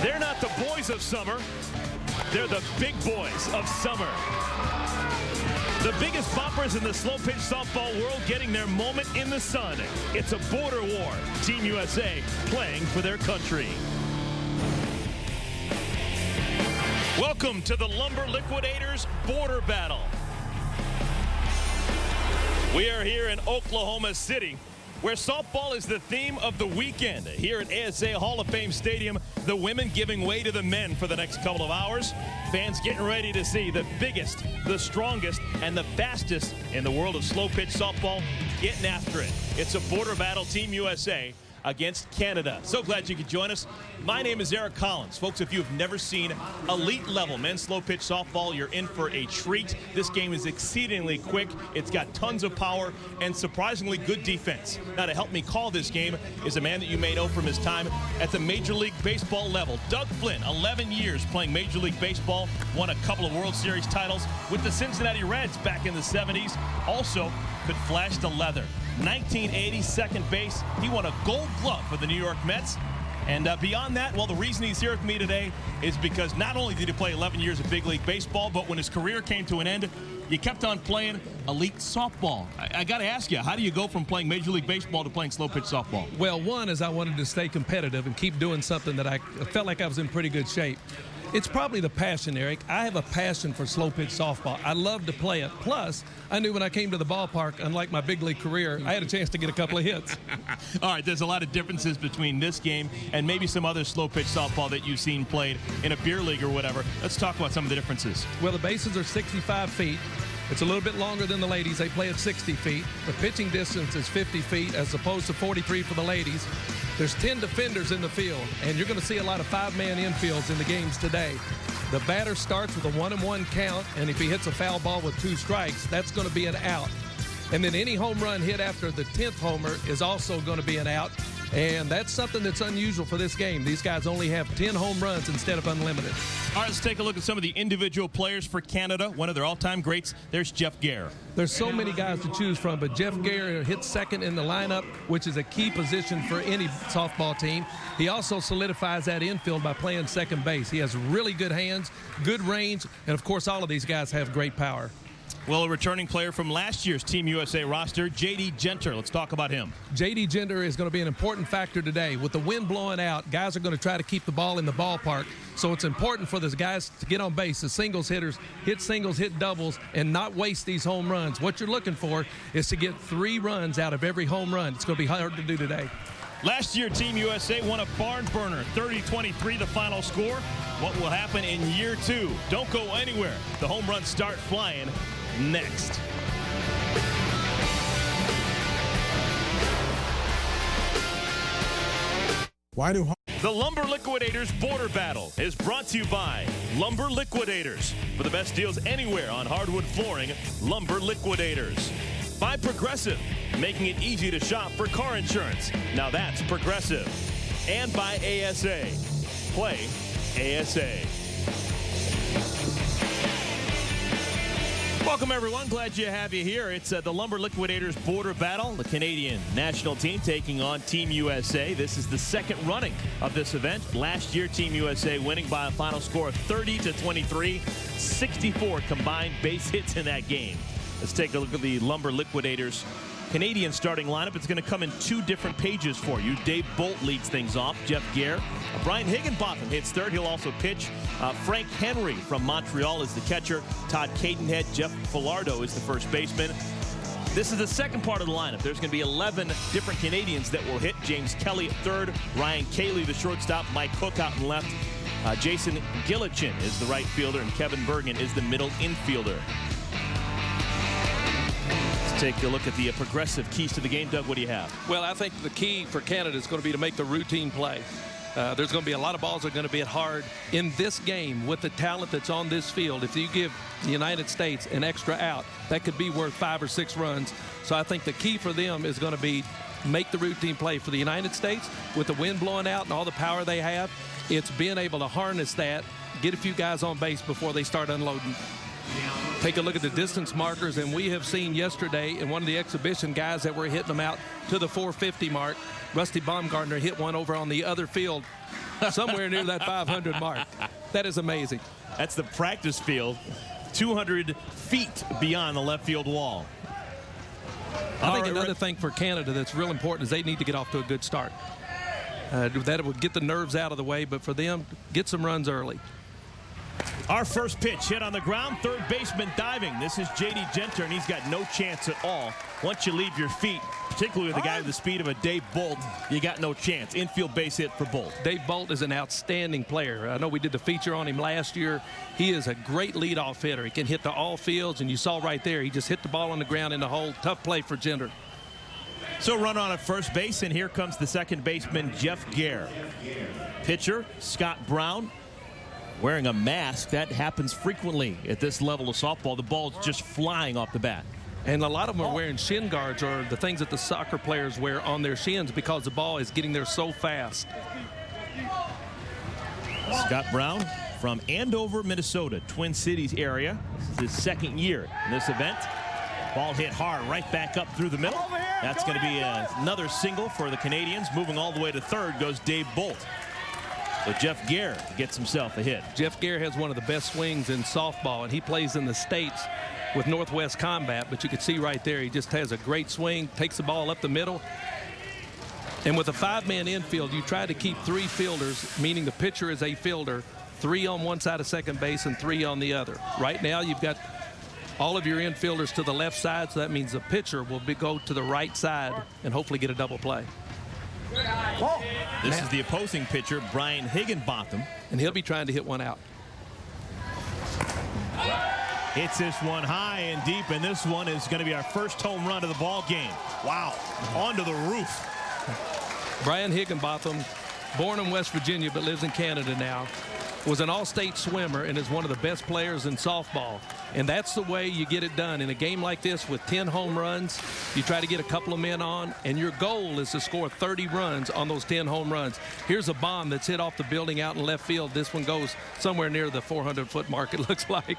They're not the boys of summer. They're the big boys of summer. The biggest boppers in the slow-pitch softball world getting their moment in the sun. It's a border war. Team USA playing for their country. Welcome to the Lumber Liquidators Border Battle. We are here in Oklahoma City, where softball is the theme of the weekend. Here at ASA Hall of Fame Stadium, the women giving way to the men for the next couple of hours. Fans getting ready to see the biggest, the strongest, and the fastest in the world of slow-pitch softball getting after it. It's a border battle, Team USA against Canada. So glad you could join us. My name is Eric Collins. Folks, if you've never seen elite level men's slow pitch softball, you're in for a treat. This game is exceedingly quick. It's got tons of power and surprisingly good defense. Now, to help me call this game is a man that you may know from his time at the Major League Baseball level. Doug Flynn, 11 years playing Major League Baseball, won a couple of World Series titles with the Cincinnati Reds back in the 70s. Also could flash the leather. 1980 second base. He won a Gold Glove for the New York Mets. And beyond that, well, the reason he's here with me today is because not only did he play 11 years of big league baseball, but when his career came to an end, you kept on playing elite softball. I got to ask you, how do you go from playing Major League Baseball to playing slow pitch softball? Well, one is I wanted to stay competitive and keep doing something that I felt like I was in pretty good shape. It's probably the passion, Eric. I have a passion for slow pitch softball. I love to play it. Plus, I knew when I came to the ballpark, unlike my big league career, I had a chance to get a couple of hits. All right, there's a lot of differences between this game and maybe some other slow pitch softball that you've seen played in a beer league or whatever. Let's talk about some of the differences. Well, the bases are 65 feet. It's a little bit longer than the ladies. They play at 60 feet. The pitching distance is 50 feet as opposed to 43 for the ladies. There's 10 defenders in the field, and you're going to see a lot of five-man infields in the games today. The batter starts with a 1-1 count, and if he hits a foul ball with 2 strikes, that's going to be an out. And then any home run hit after the 10th homer is also going to be an out. And that's something that's unusual for this game. These guys only have 10 home runs instead of unlimited. All right, let's take a look at some of the individual players for Canada. One of their all-time greats, there's Jeff Gare. There's so many guys to choose from, but Jeff Gare hits second in the lineup, which is a key position for any softball team. He also solidifies that infield by playing second base. He has really good hands, good range, and, of course, all of these guys have great power. Well, a returning player from last year's Team USA roster, J.D. Genter. Let's talk about him. J.D. Genter is going to be an important factor today. With the wind blowing out, guys are going to try to keep the ball in the ballpark. So it's important for those guys to get on base, the singles hitters, hit singles, hit doubles, and not waste these home runs. What you're looking for is to get 3 runs out of every home run. It's going to be hard to do today. Last year, Team USA won a barn burner, 30-23 the final score. What will happen in year 2? Don't go anywhere. The home runs start flying next. The Lumber Liquidators Border Battle is brought to you by Lumber Liquidators. For the best deals anywhere on hardwood flooring, Lumber Liquidators. By Progressive, making it easy to shop for car insurance. Now that's Progressive. And by ASA. Play ASA. Welcome, everyone. Glad to have you here. It's the Lumber Liquidators Border Battle. The Canadian national team taking on Team USA. This is the second running of this event. Last year, Team USA winning by a final score of 30-23, 64 combined base hits in that game. Let's take a look at the Lumber Liquidators Canadian starting lineup. It's going to come in 2 different pages for you. Dave Bolt leads things off. Jeff Gare. Brian Higginbotham hits third. He'll also pitch. Frank Henry from Montreal is the catcher. Todd Cadenhead. Jeff Filardo is the first baseman. This is the second part of the lineup. There's going to be 11 different Canadians that will hit. James Kelly at third. Ryan Cayley, the shortstop. Mike Cook out in left. Jason Gillichin is the right fielder. And Kevin Bergen is the middle infielder. Take a look at the progressive keys to the game. Doug, what do you have? Well, I think the key for Canada is going to be to make the routine play. There's going to be a lot of balls that are going to be hit hard in this game with the talent that's on this field. If you give the United States an extra out, that could be worth 5 or 6 runs. So I think the key for them is going to be make the routine play. For the United States, with the wind blowing out and all the power they have, it's being able to harness that, get a few guys on base before they start unloading. Take a look at the distance markers, and we have seen yesterday in one of the exhibition guys that were hitting them out to the 450 mark. Rusty Baumgartner hit one over on the other field somewhere near that 500 mark. That is amazing. That's the practice field, 200 feet beyond the left field wall. I think another thing for Canada that's real important is they need to get off to a good start. That will get the nerves out of the way, but for them, get some runs early. Our first pitch hit on the ground, third baseman diving. This is J.D. Genter, and he's got no chance at all. Once you leave your feet, particularly with a guy with the speed of a Dave Bolt, you got no chance. Infield base hit for Bolt. Dave Bolt is an outstanding player. I know we did the feature on him last year. He is a great leadoff hitter. He can hit to all fields, and you saw right there, he just hit the ball on the ground in the hole. Tough play for Genter. So run on at first base, and here comes the second baseman, Jeff Gare. Pitcher, Scott Brown, wearing a mask. That happens frequently at this level of softball. The ball's just flying off the bat. And a lot of them are wearing shin guards, or the things that the soccer players wear on their shins, because the ball is getting there so fast. Scott Brown from Andover, Minnesota, Twin Cities area. This is his second year in this event. Ball hit hard right back up through the middle. That's going to be another single for the Canadians. Moving all the way to third goes Dave Bolt. So Jeff Gare gets himself a hit. Jeff Gare has one of the best swings in softball, and he plays in the States with Northwest Combat, but you can see right there he just has a great swing, takes the ball up the middle. And with a five-man infield, you try to keep three fielders, meaning the pitcher is a fielder, three on one side of second base and three on the other. Right now you've got all of your infielders to the left side, so that means the pitcher will go to the right side and hopefully get a double play. This is the opposing pitcher, Brian Higginbotham. And he'll be trying to hit one out. Hits this one high and deep, and this one is going to be our first home run of the ball game. Wow, onto the roof. Brian Higginbotham, born in West Virginia but lives in Canada now, was an all-state swimmer and is one of the best players in softball. And that's the way you get it done. In a game like this with 10 home runs, you try to get a couple of men on, and your goal is to score 30 runs on those 10 home runs. Here's a bomb that's hit off the building out in left field. This one goes somewhere near the 400-foot mark, it looks like.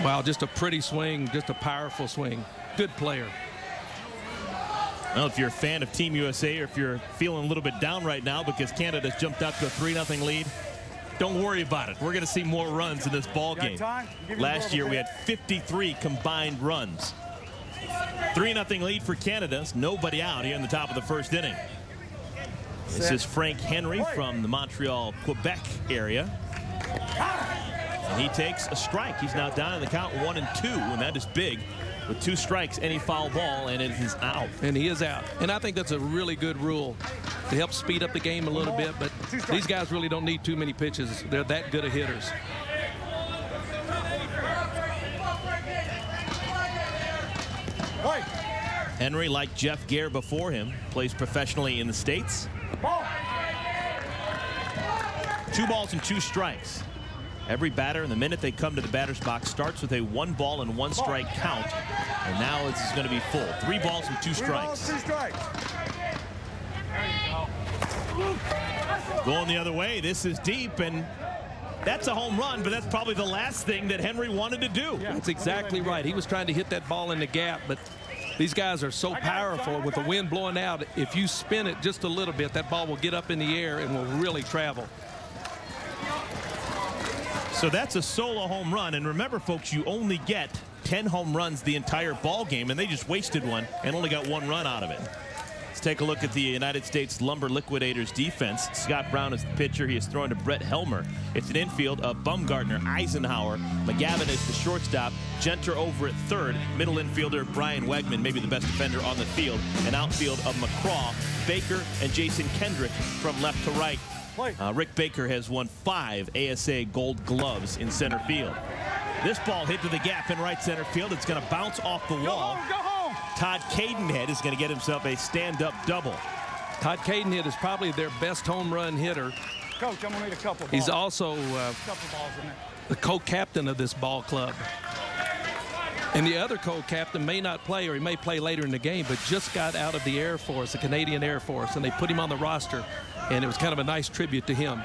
Wow, just a pretty swing, just a powerful swing. Good player. Well, if you're a fan of Team USA, or if you're feeling a little bit down right now because Canada's jumped up to a 3-0 lead, don't worry about it. We're going to see more runs in this ball game. Last year we had 53 combined runs. 3-0 lead for Canada. Nobody out here in the top of the first inning. This is Frank Henry from the Montreal, Quebec area. And he takes a strike. He's now down in the count 1-2, and that is big. With 2 strikes, any foul ball, and it is out. And he is out. And I think that's a really good rule to help speed up the game a little bit. But these guys really don't need too many pitches. They're that good of hitters. Henry, like Jeff Gare before him, plays professionally in the States. 2 balls and 2 strikes. Every batter, in the minute they come to the batter's box, starts with a 1 ball and 1 strike count. And now it's going to be full. 3 balls and 2 strikes. Going the other way. This is deep, and that's a home run, but that's probably the last thing that Henry wanted to do. That's exactly right. He was trying to hit that ball in the gap, but these guys are so powerful with the wind blowing out. If you spin it just a little bit, that ball will get up in the air and will really travel. So that's a solo home run, and remember, folks, you only get 10 home runs the entire ball game, and they just wasted one and only got 1 run out of it. Let's take a look at the United States Lumber Liquidators defense. Scott Brown is the pitcher. He is throwing to Brett Helmer. It's an infield of Bumgartner, Eisenhower, McGavin is the shortstop, Genter over at third, middle infielder Brian Wegman, maybe the best defender on the field, an outfield of McCraw, Baker, and Jason Kendrick from left to right. Rick Baker has won 5 ASA Gold Gloves in center field. This ball hit to the gap in right center field. It's going to bounce off the wall. Go home. Todd Cadenhead is going to get himself a stand-up double. Todd Cadenhead is probably their best home run hitter. Coach, I'm going to need a couple balls. He's also couple balls in there. the co-captain of this ball club. And the other co-captain may not play, or he may play later in the game, but just got out of the Air Force, the Canadian Air Force, and they put him on the roster, and it was kind of a nice tribute to him.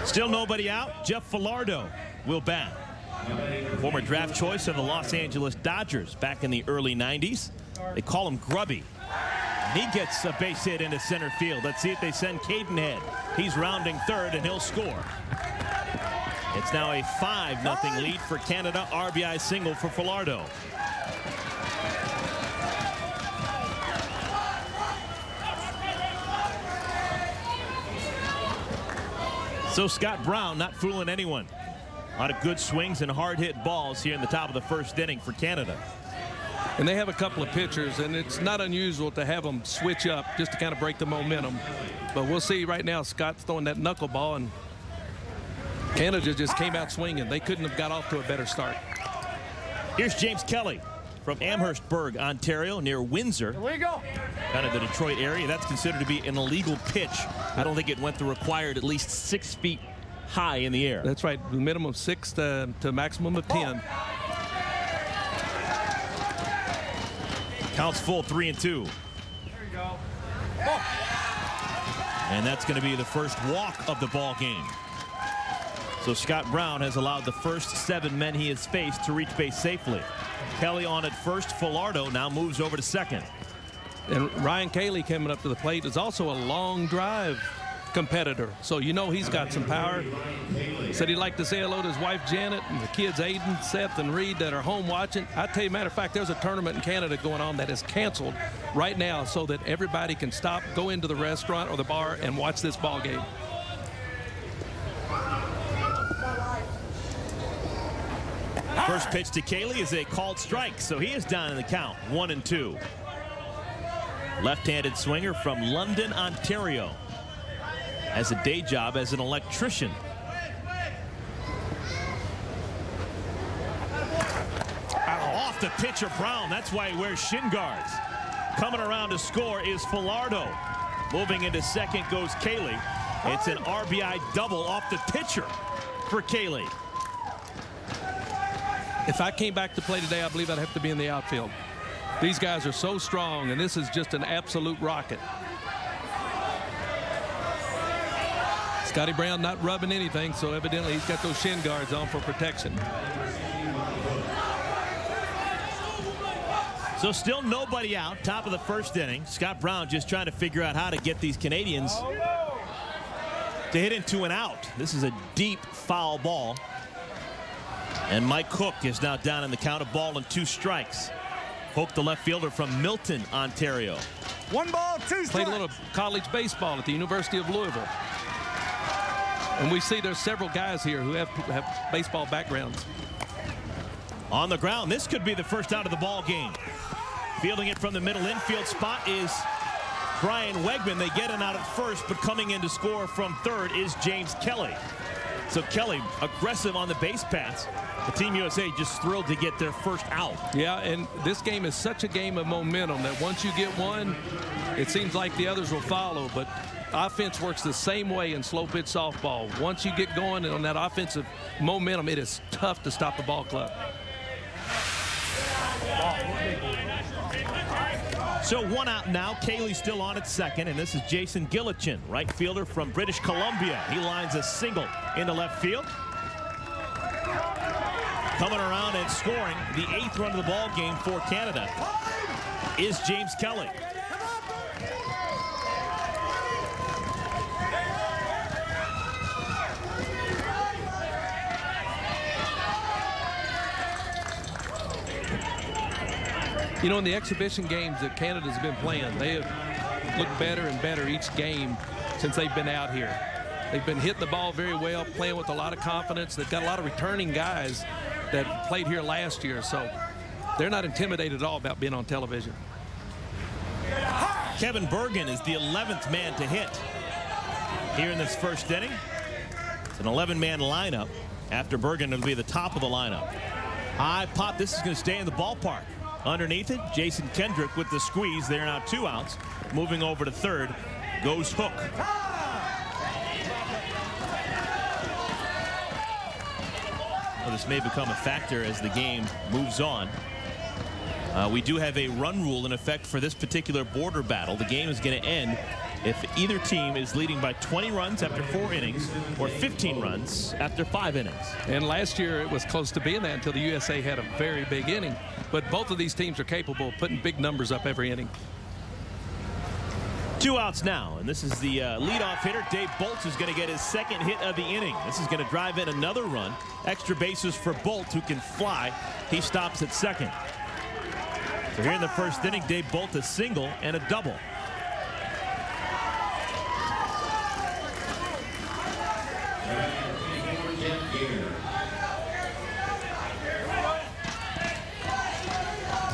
Still nobody out. Jeff Falardo will bat. Former draft choice of the Los Angeles Dodgers back in the early 90s. They call him Grubby. He gets a base hit into center field. Let's see if they send Caden Head. He's rounding third, and he'll score. It's now a 5-0 lead for Canada. RBI single for Falardo. So Scott Brown not fooling anyone. A lot of good swings and hard hit balls here in the top of the first inning for Canada. And they have a couple of pitchers, and it's not unusual to have them switch up just to kind of break the momentum. But we'll see right now. Scott's throwing that knuckleball, and Canada just came out swinging. They couldn't have got off to a better start. Here's James Kelly from Amherstburg, Ontario, near Windsor. Illegal. Kind of the Detroit area. That's considered to be an illegal pitch. I don't think it went the required at least 6 feet high in the air. That's right. Minimum 6 to maximum of 10. Counts full 3-2. There you go. And that's going to be the first walk of the ball game. So Scott Brown has allowed the first 7 men he has faced to reach base safely. Kelly on at first. Falardo now moves over to second. And Ryan Cayley coming up to the plate is also a long drive competitor. So you know he's got some power. Said he'd like to say hello to his wife Janet and the kids Aiden, Seth, and Reed that are home watching. I tell you, matter of fact, there's a tournament in Canada going on that is canceled right now so that everybody can stop, go into the restaurant or the bar and watch this ball game. First pitch to Cayley is a called strike, so he is down in the count, 1-2. Left-handed swinger from London, Ontario. Has a day job as an electrician. Off the pitcher Brown. That's why he wears shin guards. Coming around to score is Falardo. Moving into second goes Cayley. It's an RBI double off the pitcher for Cayley. If I came back to play today, I believe I'd have to be in the outfield. These guys are so strong, and this is just an absolute rocket. Scotty Brown not rubbing anything, so evidently he's got those shin guards on for protection. So still nobody out, top of the first inning. Scott Brown just trying to figure out how to get these Canadians to hit into an out. This is a deep foul ball. And Mike Hook is now down in the count, of 2 strikes. Hook, the left fielder from Milton, Ontario. 1 ball, 2 strikes. Played a little college baseball at the University of Louisville. And we see there's several guys here who have baseball backgrounds. On the ground, this could be the first out of the ball game. Fielding it from the middle infield spot is Brian Wegman. They get him out at first, but coming in to score from third is James Kelly. So Kelly aggressive on the base paths. The Team USA just thrilled to get their first out. Yeah, and this game is such a game of momentum that once you get one, it seems like the others will follow. But offense works the same way in slow pitch softball. Once you get going on that offensive momentum, it is tough to stop the ball club. So 1 out now. Cayley still on at second, and this is Jason Gillichin, right fielder from British Columbia. He lines a single into left field. Coming around and scoring the 8th run of the ball game for Canada is James Kelly. You know, in the exhibition games that Canada's been playing, they have looked better and better each game since they've been out here. They've been hitting the ball very well, playing with a lot of confidence. They've got a lot of returning guys that played here last year, so they're not intimidated at all about being on television. Kevin Bergen is the 11th man to hit here in this first inning. It's an 11-man lineup. After Bergen, it'll be the top of the lineup. High pop. This is going to stay in the ballpark. Underneath it, Jason Kendrick with the squeeze. They're now 2 outs. Moving over to third goes Hook. Well, this may become a factor as the game moves on. We do have a run rule in effect for this particular border battle. The game is going to end if either team is leading by 20 runs after 4 innings or 15 runs after 5 innings. And last year it was close to being that until the USA had a very big inning. But both of these teams are capable of putting big numbers up every inning. Two outs now, and this is the leadoff hitter. Dave Bolts is going to get his second hit of the inning. This is going to drive in another run. Extra bases for Bolts, who can fly. He stops at second. So here in the first inning, Dave Bolts a single and a double.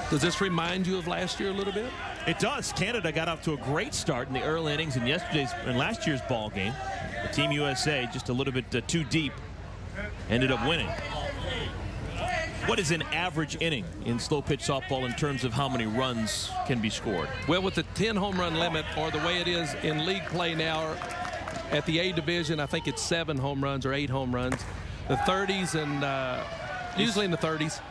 Does this remind you of last year a little bit? It does. Canada got off to a great start in the early innings in last year's ball game. The Team USA just a little bit too deep, ended up winning. What is an average inning in slow pitch softball in terms of how many runs can be scored? Well, with the 10 home run limit, or the way it is in league play now at the A division, I think it's 7 home runs or 8 home runs. The 30s and usually in the 30s.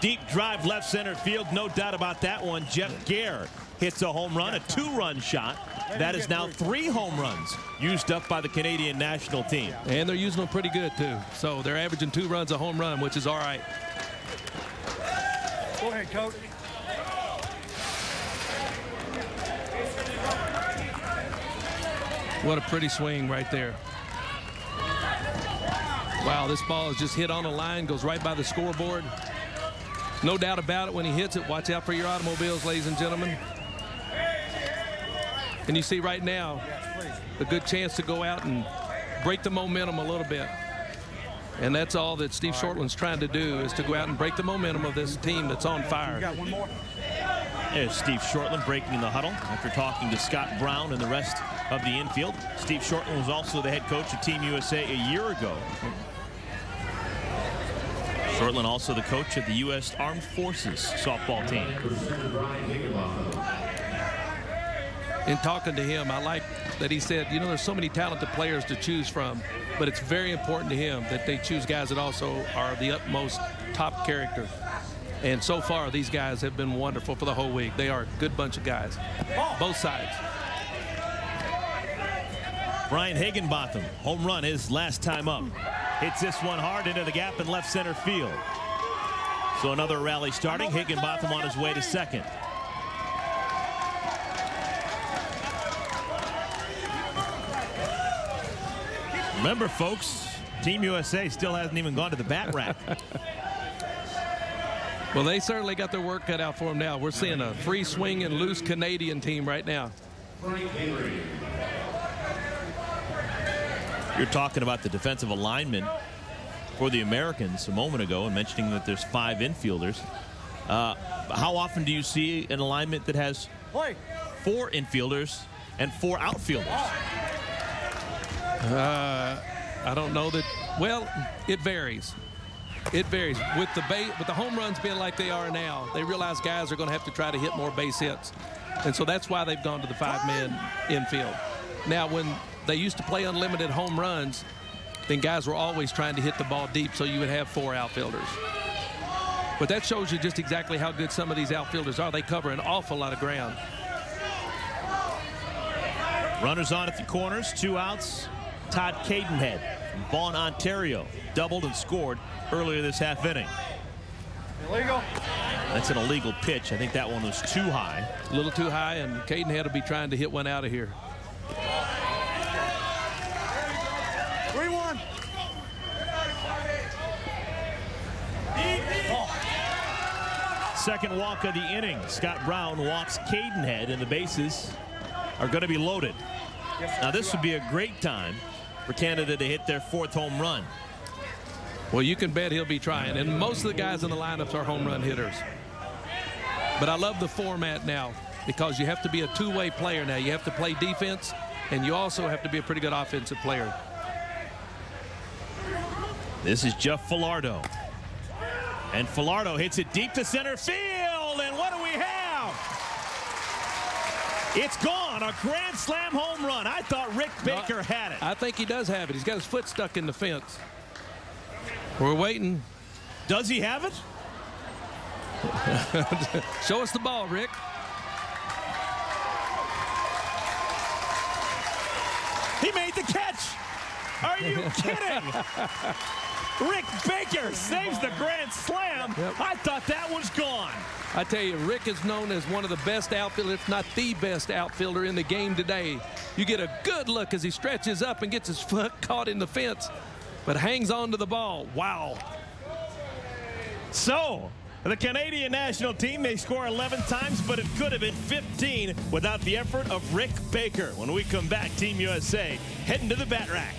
Deep drive left center field, no doubt about that one. Jeff Gare hits a home run, a 2-run shot. That is now 3 home runs used up by the Canadian national team. And they're using them pretty good, too. So they're averaging 2 runs a home run, which is all right. Go ahead, coach. What a pretty swing right there. Wow, this ball is just hit on a line, goes right by the scoreboard. No doubt about it, when he hits it, watch out for your automobiles, ladies and gentlemen. And you see right now a good chance to go out and break the momentum a little bit. And that's all that Steve Shortland's trying to do, is to go out and break the momentum of this team that's on fire. Got one more. There's Steve Shortland breaking the huddle after talking to Scott Brown and the rest of the infield. Steve Shortland was also the head coach of Team USA a year ago. Shortland also the coach of the U.S. Armed Forces softball team. In talking to him, I like that he said, you know, there's so many talented players to choose from, but it's very important to him that they choose guys that also are the utmost top character. And so far, these guys have been wonderful for the whole week. They are a good bunch of guys, both sides. Brian Higginbotham, home run his last time up. Hits this one hard into the gap in left center field. So another rally starting. Higginbotham on his way to second. Remember, folks, Team USA still hasn't even gone to the bat rack. Well, they certainly got their work cut out for them now. We're seeing a free swing and loose Canadian team right now. You're talking about the defensive alignment for the Americans a moment ago and mentioning that there's 5 infielders. How often do you see an alignment that has 4 infielders and 4 outfielders? I don't know that. Well, it varies. It varies. With the home runs being like they are now, they realize guys are going to have to try to hit more base hits. And so that's why they've gone to the 5-man infield. Now, when they used to play unlimited home runs, then guys were always trying to hit the ball deep, so you would have 4 outfielders. But that shows you just exactly how good some of these outfielders are. They cover an awful lot of ground. Runners on at the corners, 2 outs. Todd Cadenhead from Vaughan, Ontario, doubled and scored earlier this half inning. Illegal. That's an illegal pitch. I think that one was too high. A little too high, and Cadenhead will be trying to hit one out of here. 3-1. Second walk of the inning. Scott Brown walks Cadenhead, and the bases are going to be loaded. Now, this would be a great time for Canada to hit their 4th home run. Well, you can bet he'll be trying. And most of the guys in the lineups are home run hitters. But I love the format now because you have to be a two-way player now. You have to play defense, and you also have to be a pretty good offensive player. This is Jeff Falardo. And Falardo hits it deep to center field. And what do we have? It's gone. A grand slam home run. I thought Rick Baker had it. I think he does have it. He's got his foot stuck in the fence. We're waiting. Does he have it? Show us the ball, Rick. He made the catch. Are you kidding? Rick Baker saves the grand slam. Yep. I thought that was gone. I tell you, Rick is known as one of the best outfielders, if not the best outfielder in the game today. You get a good look as he stretches up and gets his foot caught in the fence, but hangs on to the ball. Wow. So, the Canadian national team may score 11 times, but it could have been 15 without the effort of Rick Baker. When we come back, Team USA heading to the bat rack.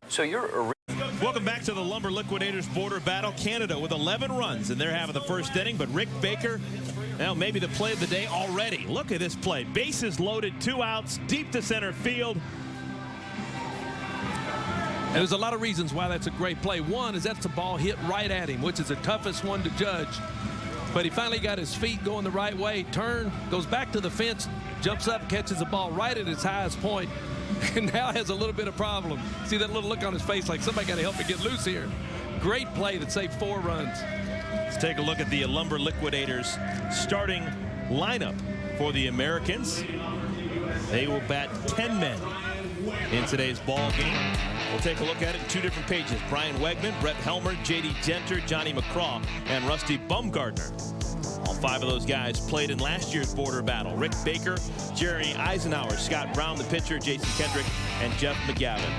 So you're Welcome back to the Lumber Liquidators border battle. Canada with 11 runs, and they're having the first inning, but Rick Baker, now maybe the play of the day already. Look at this play. Bases loaded, 2 outs, deep to center field. There's a lot of reasons why that's a great play. One is that's a ball hit right at him, which is the toughest one to judge. But he finally got his feet going the right way, turned, goes back to the fence, jumps up, catches the ball right at its highest point, and now has a little bit of problem. See that little look on his face like somebody got to help me get loose here. Great play that saved 4 runs. Let's take a look at the Lumber Liquidators starting lineup for the Americans. They will bat 10 men in today's ball game. We'll take a look at it in 2 different pages. Brian Wegman, Brett Helmer, J.D. Genter, Johnny McCraw, and Rusty Bumgardner. All 5 of those guys played in last year's border battle. Rick Baker, Jerry Eisenhower, Scott Brown, the pitcher, Jason Kendrick, and Jeff McGavin.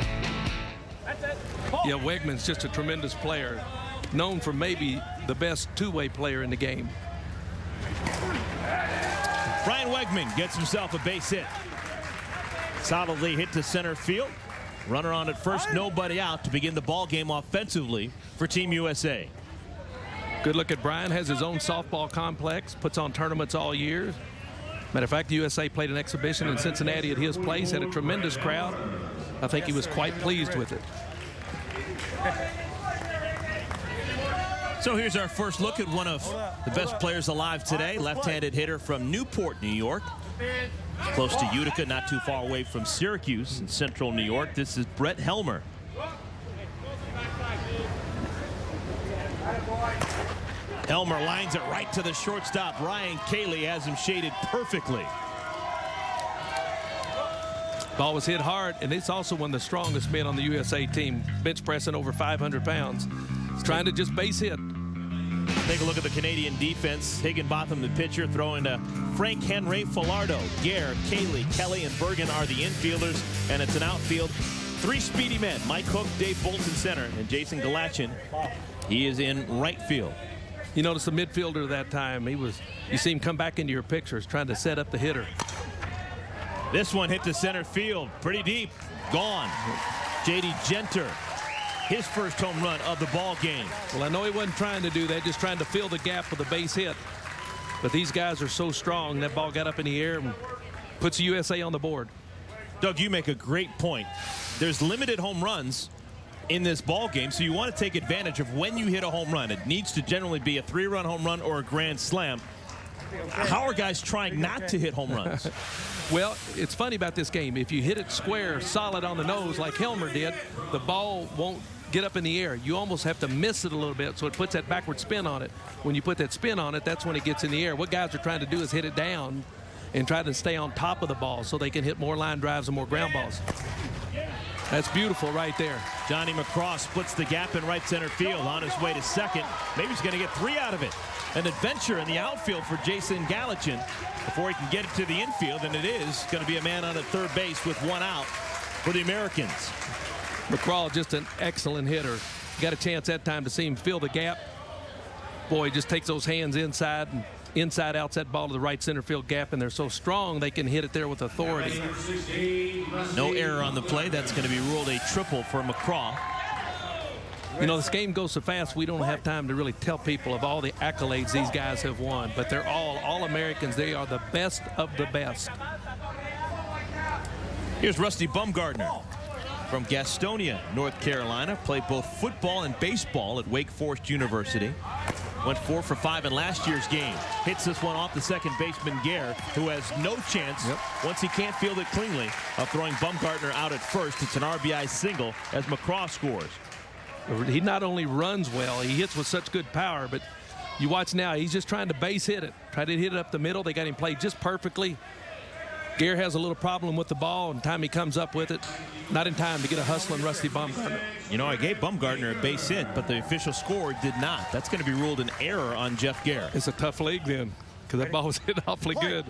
Yeah, Wegman's just a tremendous player, known for maybe the best 2-way player in the game. Brian Wegman gets himself a base hit. Solidly hit to center field. Runner on at first, nobody out to begin the ball game offensively for Team USA. Good look at Brian. Has his own softball complex. Puts on tournaments all year. Matter of fact, the USA played an exhibition in Cincinnati at his place. Had a tremendous crowd. I think he was quite pleased with it. So here's our first look at one of the best players alive today. Left-handed hitter from Newport, New York. Close to Utica, not too far away from Syracuse in central New York. This is Brett Helmer. Helmer lines it right to the shortstop. Ryan Cayley has him shaded perfectly. Ball was hit hard, and it's also one of the strongest men on the USA team, bench pressing over 500 pounds. He's trying to just base hit. Take a look at the Canadian defense. Higginbotham, the pitcher, throwing to Frank Henry, Falardo, Gare, Cayley, Kelly, and Bergen are the infielders, and it's an outfield. 3 speedy men: Mike Hook, Dave Bolton, center, and Jason Galachin. He is in right field. You notice the midfielder that time. You see him come back into your pictures, trying to set up the hitter. This one hit to center field, pretty deep, gone. J.D. Genter, his first home run of the ball game. Well, I know he wasn't trying to do that, just trying to fill the gap with a base hit. But these guys are so strong, that ball got up in the air and puts the USA on the board. Doug, you make a great point. There's limited home runs in this ball game, so you want to take advantage of when you hit a home run. It needs to generally be a 3-run home run or a grand slam. How are guys trying not to hit home runs? Well, it's funny about this game. If you hit it square, solid on the nose like Helmer did, the ball won't get up in the air. You almost have to miss it a little bit, so it puts that backward spin on it. When you put that spin on it, that's when it gets in the air. What guys are trying to do is hit it down and try to stay on top of the ball so they can hit more line drives and more ground balls. That's beautiful right there. Johnny McCraw splits the gap in right center field on his way to second. Maybe he's going to get 3 out of it. An adventure in the outfield for Jason Galachin before he can get it to the infield, and it is going to be a man on at third base with 1 out for the Americans. McCraw, just an excellent hitter. Got a chance that time to see him fill the gap. Boy, he just takes those hands inside and outs that ball to the right center field gap, and they're so strong they can hit it there with authority. No error on the play. That's going to be ruled a triple for McCraw. You know, this game goes so fast, we don't have time to really tell people of all the accolades these guys have won, but they're all Americans. They are the best of the best. Here's Rusty Bumgardner from Gastonia, North Carolina. Played both football and baseball at Wake Forest University. Went 4 for 5 in last year's game. Hits this one off the second baseman, Gare, who has no chance, once he can't field it cleanly, of throwing Bumgardner out at first. It's an RBI single as McCraw scores. He not only runs well, he hits with such good power, but you watch now, he's just trying to base hit it. Try to hit it up the middle. They got him played just perfectly. Gare has a little problem with the ball, and time he comes up with it, not in time to get a hustling Rusty Baumgartner. You know, I gave Baumgartner a base hit, but the official score did not. That's going to be ruled an error on Jeff Gare. It's a tough league then, because that ball was hit awfully good.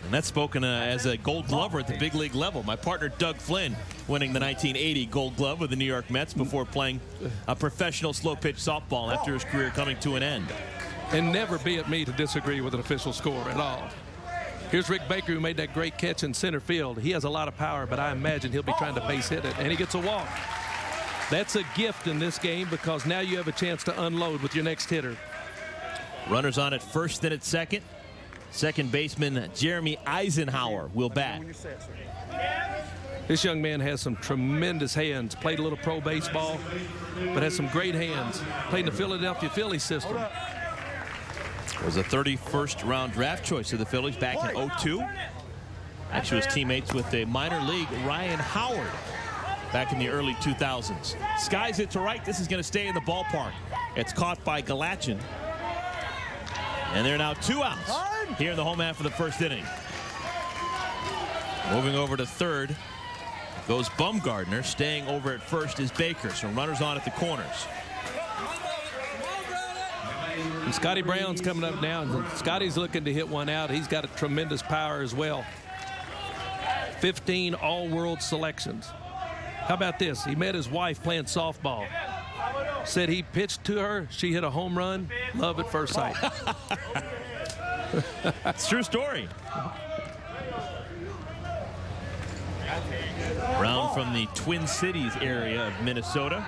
And that's spoken as a Gold Glover at the big league level. My partner Doug Flynn winning the 1980 Gold Glove with the New York Mets before playing a professional slow pitch softball after his career coming to an end. And never be it me to disagree with an official score at all. Here's Rick Baker, who made that great catch in center field. He has a lot of power, but I imagine he'll be trying to base hit it, and he gets a walk. That's a gift in this game because now you have a chance to unload with your next hitter. Runners on at first and at second. Second baseman Jeremy Eisenhower will bat. This young man has some tremendous hands. Played a little pro baseball, but has some great hands. Played in the Philadelphia Phillies system. Was a 31st round draft choice of the Phillies back in '02. Actually was teammates with the minor league Ryan Howard back in the early 2000s. Skies it to right. This is going to stay in the ballpark. It's caught by Galachin. And there are now 2 outs here in the home half of the first inning. Moving over to third goes Baumgartner. Staying over at first is Baker. So runners on at the corners. And Scotty Brown's coming up now, and Scotty's looking to hit one out. He's got a tremendous power as well. 15 all-world selections. How about this? He met his wife playing softball. Said he pitched to her. She hit a home run. Love at first sight. It's a true story. Brown from the Twin Cities area of Minnesota.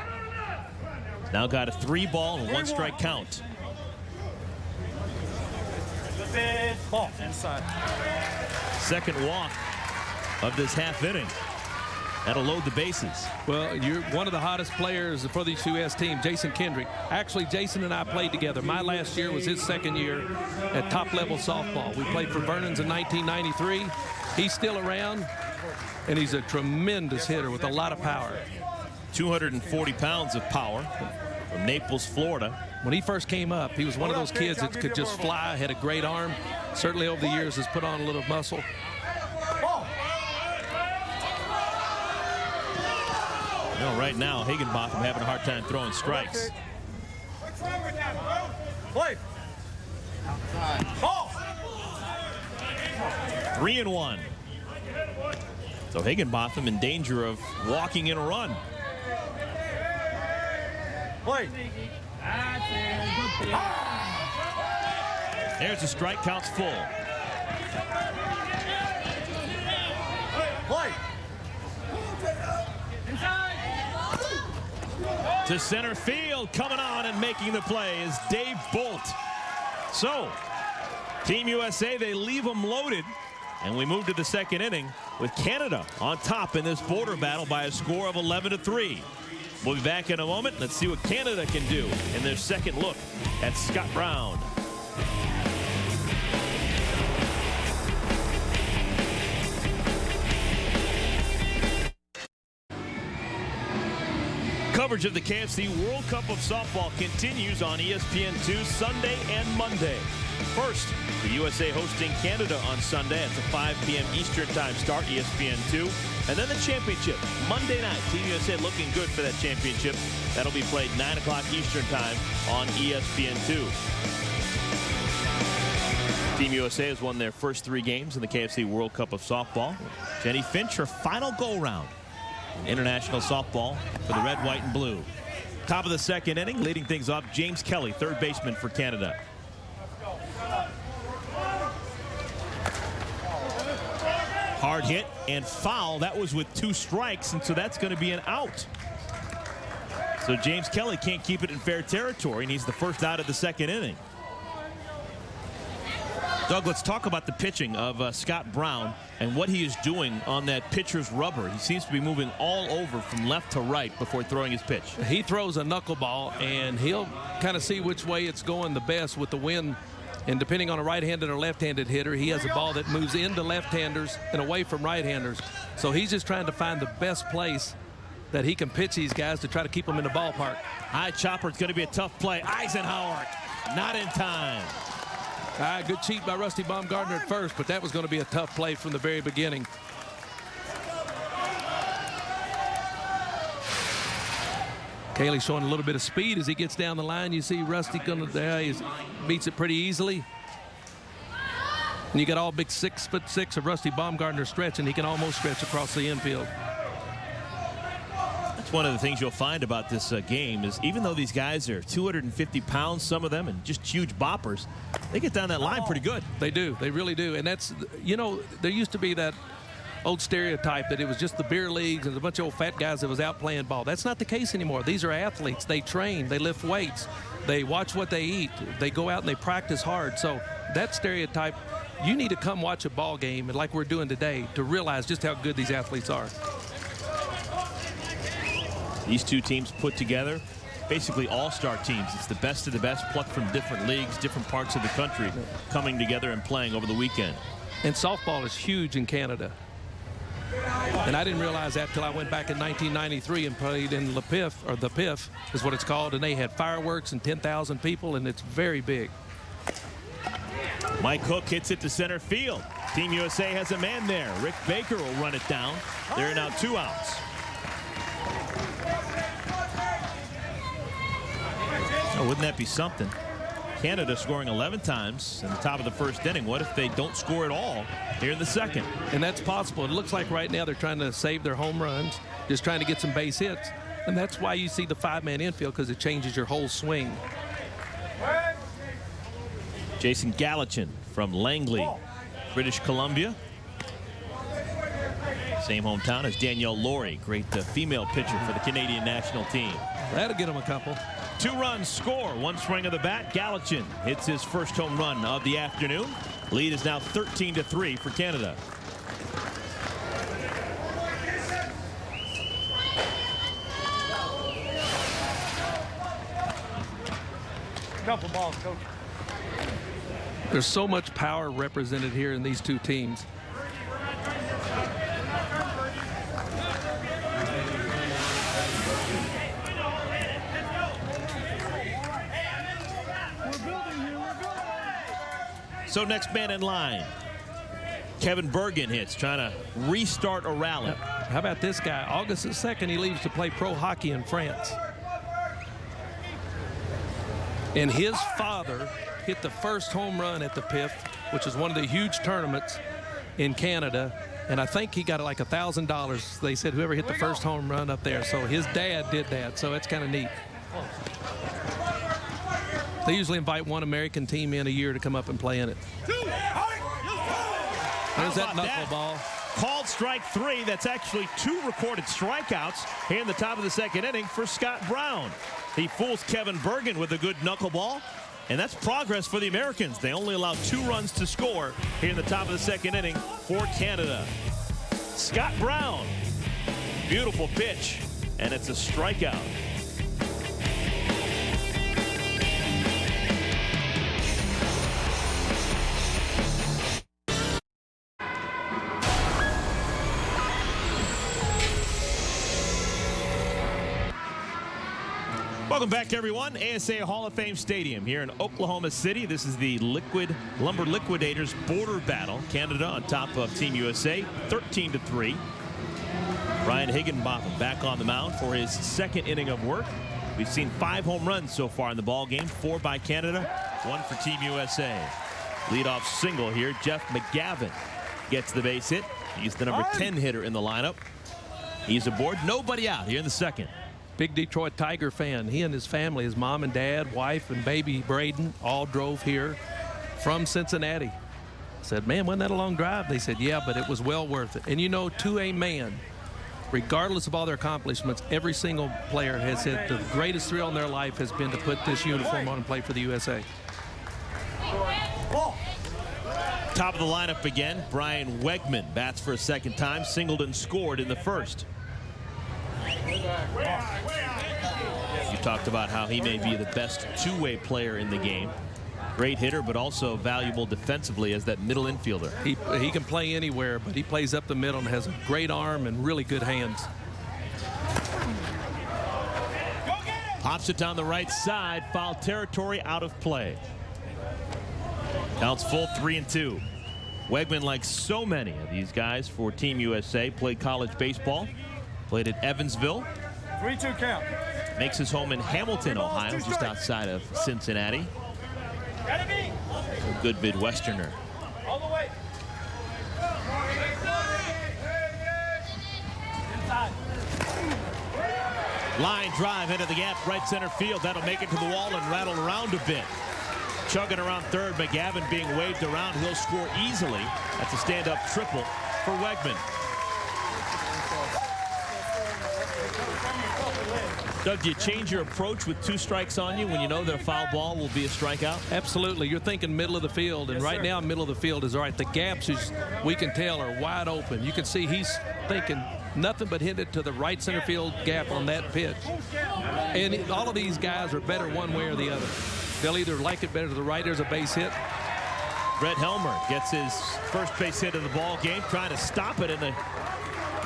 Now got a 3-ball and 1-strike count. Ball inside. Second walk of this half inning. That'll load the bases. Well, you're one of the hottest players for the U.S. team, Jason Kendrick. Actually, Jason and I played together. My last year was his second year at top-level softball. We played for Vernon's in 1993. He's still around, and he's a tremendous hitter with a lot of power. 240 pounds of power from Naples, Florida. When he first came up, he was one of those kids that could just fly, had a great arm. Certainly over the years has put on a little muscle. You know, right now, Higginbotham having a hard time throwing strikes. Play. 3-1. So Higginbotham in danger of walking in a run. Play. There's the strike, counts full. Play. To center field, coming on and making the play is Dave Bolt. So, Team USA, they leave them loaded, and we move to the second inning with Canada on top in this border battle by a score of 11-3. We'll be back in a moment. Let's see what Canada can do in their second look at Scott Brown. Coverage of the KFC World Cup of Softball continues on ESPN2 Sunday and Monday. First, the USA hosting Canada on Sunday. It's a 5 p.m. Eastern Time start, ESPN2. And then the championship, Monday night. Team USA looking good for that championship. That'll be played 9 o'clock Eastern Time on ESPN2. Team USA has won their first 3 games in the KFC World Cup of Softball. Jenny Finch, her final go-round in international softball for the red, white, and blue. Top of the second inning, leading things off, James Kelly, third baseman for Canada. Hard hit and foul. That was with 2 strikes, and so that's going to be an out. So James Kelly can't keep it in fair territory, and he's the first out of the second inning. Doug, let's talk about the pitching of Scott Brown and what he is doing on that pitcher's rubber. He seems to be moving all over from left to right before throwing his pitch. He throws a knuckleball, and he'll kind of see which way it's going the best with the wind. And depending on a right-handed or left-handed hitter, he has a ball that moves into left-handers and away from right-handers. So he's just trying to find the best place that he can pitch these guys to try to keep them in the ballpark. High chopper, it's going to be a tough play. Eisenhower, not in time. Good cheat by Rusty Baumgartner at first, but that was going to be a tough play from the very beginning. Cayley showing a little bit of speed as he gets down the line. You see Rusty he beats it pretty easily. And you got all big 6'6" of Rusty Baumgartner stretching. He can almost stretch across the infield. That's one of the things you'll find about this game is even though these guys are 250 pounds, some of them, and just huge boppers, they get down that line pretty good. They do. They really do. And that's, you know, there used to be that old stereotype that it was just the beer leagues and a bunch of old fat guys that was out playing ball. That's not the case anymore. These are athletes. They train. They lift weights. They watch what they eat. They go out and they practice hard. So that stereotype, you need to come watch a ball game like we're doing today to realize just how good these athletes are. These two teams put together basically all-star teams. It's the best of the best plucked from different leagues, different parts of the country coming together and playing over the weekend. And softball is huge in Canada. And I didn't realize that till I went back in 1993 and played in Le Pif, or the Pif is what it's called, and they had fireworks and 10,000 people, and it's very big. Mike Hook hits it to center field. Team USA has a man there. Rick Baker will run it down. There are now 2 outs. Oh, wouldn't that be something? Canada scoring 11 times in the top of the first inning. What if they don't score at all here in the second? And that's possible. It looks like right now they're trying to save their home runs, just trying to get some base hits. And that's why you see the 5-man infield, because it changes your whole swing. Jason Gallatin from Langley, British Columbia. Same hometown as Danielle Laurie, great female pitcher for the Canadian national team. That'll get them a couple. 2 runs score, 1 swing of the bat. Gallatin hits his first home run of the afternoon. Lead is now 13-3 for Canada. Couple balls, coach. There's so much power represented here in these two teams. So next man in line, Kevin Bergen hits, trying to restart a rally. How about this guy? August the 2nd, he leaves to play pro hockey in France. And his father hit the first home run at the PIF, which is one of the huge tournaments in Canada. And I think he got like $1,000. They said whoever hit the first home run up there. So his dad did that. So it's kind of neat. They usually invite one American team in a year to come up and play in it. There's that knuckleball. Called strike 3. That's actually 2 recorded strikeouts here in the top of the second inning for Scott Brown. He fools Kevin Bergen with a good knuckleball. And that's progress for the Americans. They only allow 2 runs to score here in the top of the second inning for Canada. Scott Brown. Beautiful pitch. And it's a strikeout. Welcome back, everyone. ASA Hall of Fame Stadium here in Oklahoma City. This is the Lumber Liquidators border battle. Canada on top of Team USA, 13-3. Brian Higginbotham back on the mound for his second inning of work. We've seen 5 home runs so far in the ball game, 4 by Canada, 1 for Team USA. Leadoff single here. Jeff McGavin gets the base hit. He's the number 10 hitter in the lineup. He's aboard. Nobody out here in the second. Big Detroit Tiger fan. He and his family, his mom and dad, wife and baby Braden, all drove here from Cincinnati. I said, man, wasn't that a long drive? They said, yeah, but it was well worth it. And you know, to a man, regardless of all their accomplishments, every single player has said the greatest thrill in their life has been to put this uniform on and play for the USA. Top of the lineup again. Brian Wegman bats for a second time. Singled and scored in the first. You talked about how he may be the best two-way player in the game. Great hitter, but also valuable defensively as that middle infielder. He can play anywhere, but he plays up the middle and has a great arm and really good hands. Pops it down the right side. Foul territory, out of play. Counts full 3-2. Wegman, like so many of these guys for Team USA, played college baseball, played at Evansville. 3-2 count. Makes his home in Hamilton, Ohio, just outside of Cincinnati. A good Midwesterner. All the way. Inside. Line drive into the gap, right center field. That'll make it to the wall and rattle around a bit. Chugging around third, McGavin being waved around. He'll score easily. That's a stand-up triple for Wegman. Doug, do you change your approach with 2 strikes on you when you know that a foul ball will be a strikeout? Absolutely. You're thinking middle of the field, and right now middle of the field is all right. The gaps, as we can tell, are wide open. You can see he's thinking nothing but hit it to the right center field gap on that pitch. And all of these guys are better one way or the other. They'll either like it better to the right. There's a base hit. Brett Helmer gets his first base hit of the ball game, trying to stop it in the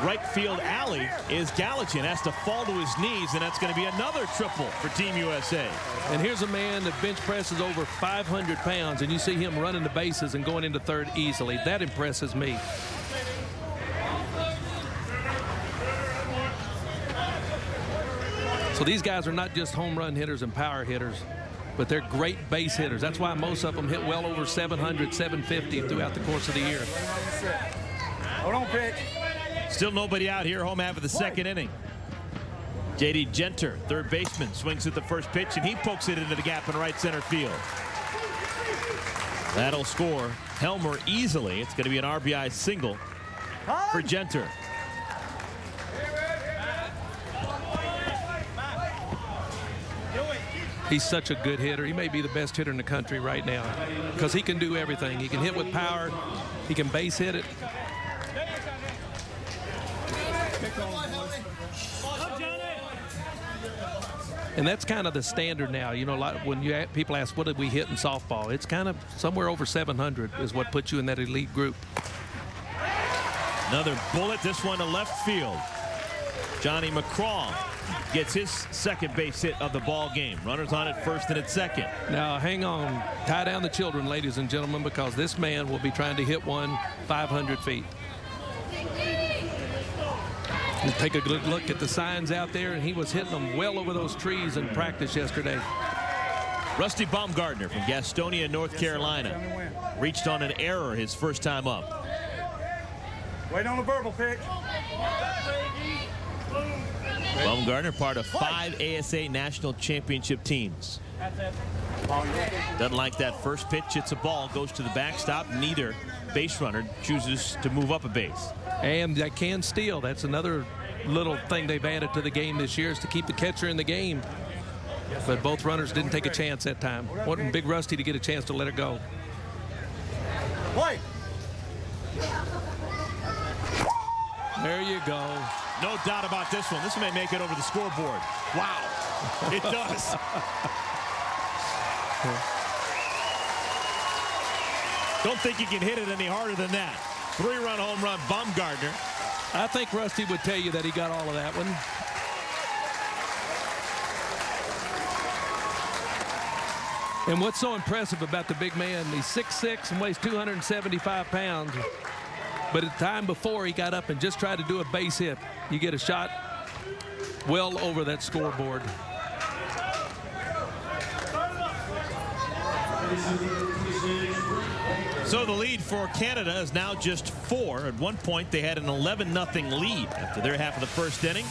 right field alley is Gallatin. Has to fall to his knees, and that's going to be another triple for Team USA. And here's a man that bench presses over 500 pounds, and you see him running the bases and going into third easily. That impresses me. So these guys are not just home run hitters and power hitters, but they're great base hitters. That's why most of them hit well over 700, 750 throughout the course of the year. Hold on, pitch. Still nobody out here, home half of the second inning. J.D. Genter, third baseman, swings at the first pitch, and he pokes it into the gap in right center field. That'll score Helmer easily. It's going to be an RBI single for Genter. He's such a good hitter. He may be the best hitter in the country right now because he can do everything. He can hit with power. He can base hit it. And that's kind of the standard now. You know, like when people ask, what did we hit in softball? It's kind of somewhere over 700 is what puts you in that elite group. Another bullet, this one to left field. Johnny McCraw gets his second base hit of the ball game. Runners on at first and at second. Now, hang on. Tie down the children, ladies and gentlemen, because this man will be trying to hit one 500 feet. Take a good look at the signs out there, and he was hitting them well over those trees in practice yesterday. Rusty Baumgartner from Gastonia, North Carolina. Reached on an error his first time up. Wait on the verbal pitch. Baumgartner, part of 5 ASA National Championship teams. Doesn't like that first pitch. It's a ball, goes to the backstop. Neither base runner chooses to move up a base. And that can steal. That's another little thing they've added to the game this year is to keep the catcher in the game. But both runners didn't take a chance that time. Wanting Big Rusty to get a chance to let it go. Play. There you go. No doubt about this one. This may make it over the scoreboard. Wow. It does. Don't think you can hit it any harder than that. 3-run home run, Baumgartner. I think Rusty would tell you that he got all of that one. And what's so impressive about the big man, he's 6'6" and weighs 275 pounds. But at the time before he got up and just tried to do a base hit, you get a shot well over that scoreboard. So the lead for Canada is now just 4. At one point, they had an 11-0 lead after their half of the first inning.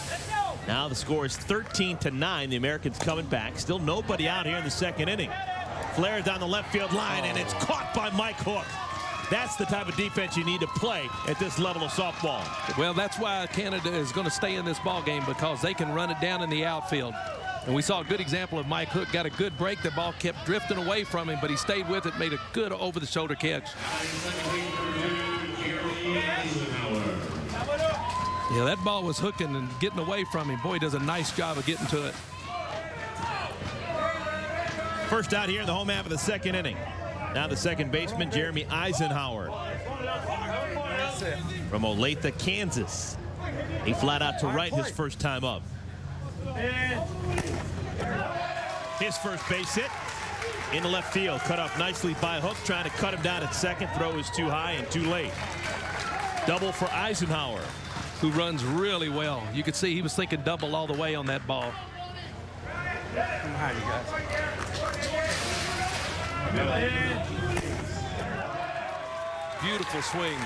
Now the score is 13-9. The Americans coming back. Still nobody out here in the second inning. Flare down the left field line, and it's caught by Mike Hook. That's the type of defense you need to play at this level of softball. Well, that's why Canada is going to stay in this ball game, because they can run it down in the outfield. And we saw a good example of Mike Hook. Got a good break. The ball kept drifting away from him, but he stayed with it, made a good over-the-shoulder catch. Yeah, that ball was hooking and getting away from him. Boy, he does a nice job of getting to it. First out here in the home half of the second inning. Now the second baseman, Jeremy Eisenhower from Olathe, Kansas. He flat out to right his first time up. His first base hit. into left field. Cut off nicely by Hook, trying to cut him down at second. Throw is too high and too late. Double for Eisenhower, who runs really well. You could see he was thinking double all the way on that ball. Behind you guys. Beautiful swing.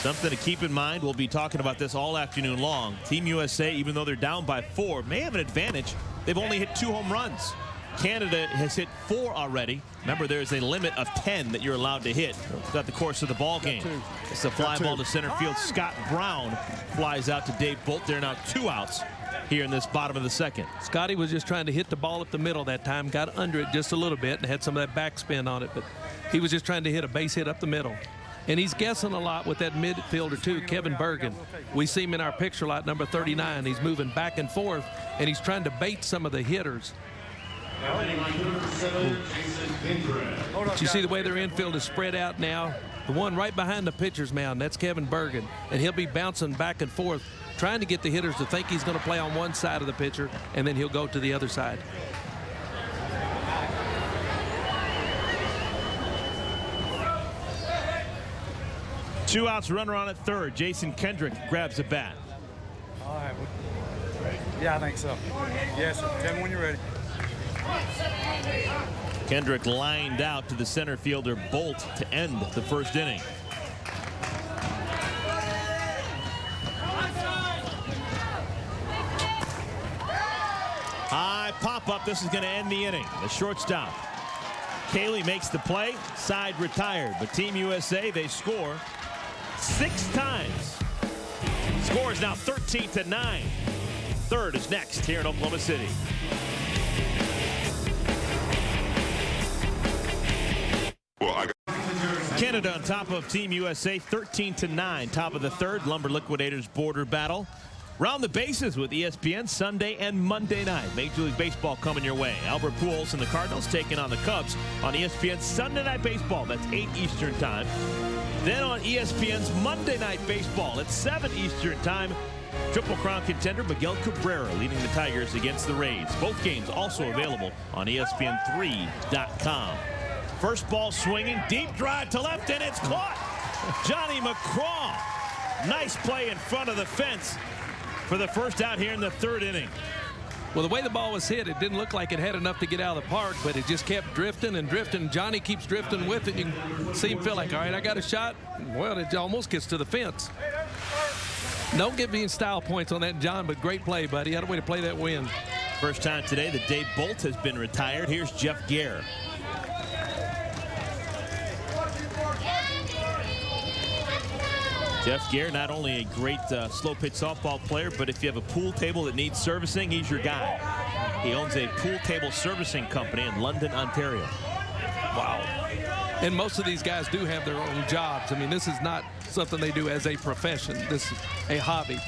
Something to keep in mind. We'll be talking about this all afternoon long. Team USA, even though they're down by 4, may have an advantage. They've only hit 2 home runs. Canada has hit 4 already. Remember, there's a limit of 10 that you're allowed to hit throughout the course of the ball game. It's a fly ball to center field. Scott Brown flies out to Dave Bolt. There are now 2 outs here in this bottom of the second. Scotty was just trying to hit the ball up the middle that time, got under it just a little bit and had some of that backspin on it, but he was just trying to hit a base hit up the middle. And he's guessing a lot with that midfielder too, Kevin Bergen. We see him in our picture lot, number 39. He's moving back and forth, and he's trying to bait some of the hitters. You see the way their infield is spread out now? The one right behind the pitcher's mound, that's Kevin Bergen. And he'll be bouncing back and forth, trying to get the hitters to think he's going to play on one side of the pitcher, and then he'll go to the other side. Two outs, runner on at third. Jason Kendrick grabs a bat. All right. Yeah, I think so. Yes, sir. Tell me when you're ready. Kendrick lined out to the center fielder Bolt to end the first inning. High pop-up. This is going to end the inning. The shortstop, Cayley, makes the play. Side retired. But Team USA, they score 6 times. Score is now 13-9. Third is next here in Oklahoma City. Canada on top of Team USA, 13-9. Top of the third. Lumber Liquidators border battle. Round the bases with ESPN Sunday and Monday night. Major League Baseball coming your way. Albert Pujols and the Cardinals taking on the Cubs on ESPN Sunday Night Baseball. That's 8 Eastern time. Then on ESPN's Monday Night Baseball at 7 Eastern time, Triple Crown contender Miguel Cabrera leading the Tigers against the Rays. Both games also available on ESPN3.com. First ball swinging, deep drive to left, and it's caught. Johnny McCraw. Nice play in front of the fence for the first out here in the third inning. Well, the way the ball was hit, it didn't look like it had enough to get out of the park, but it just kept drifting and drifting. Johnny keeps drifting with it. You can see him feel like, all right, I got a shot. Well, it almost gets to the fence. Don't give me any style points on that, John, but great play, buddy. Had a way to play that win. First time today that Dave Bolt has been retired. Here's Jeff Gare. Jeff Gare, not only a great slow pitch softball player, but if you have a pool table that needs servicing, he's your guy. He owns a pool table servicing company in London, Ontario. Wow. And most of these guys do have their own jobs. I mean, this is not something they do as a profession. This is a hobby.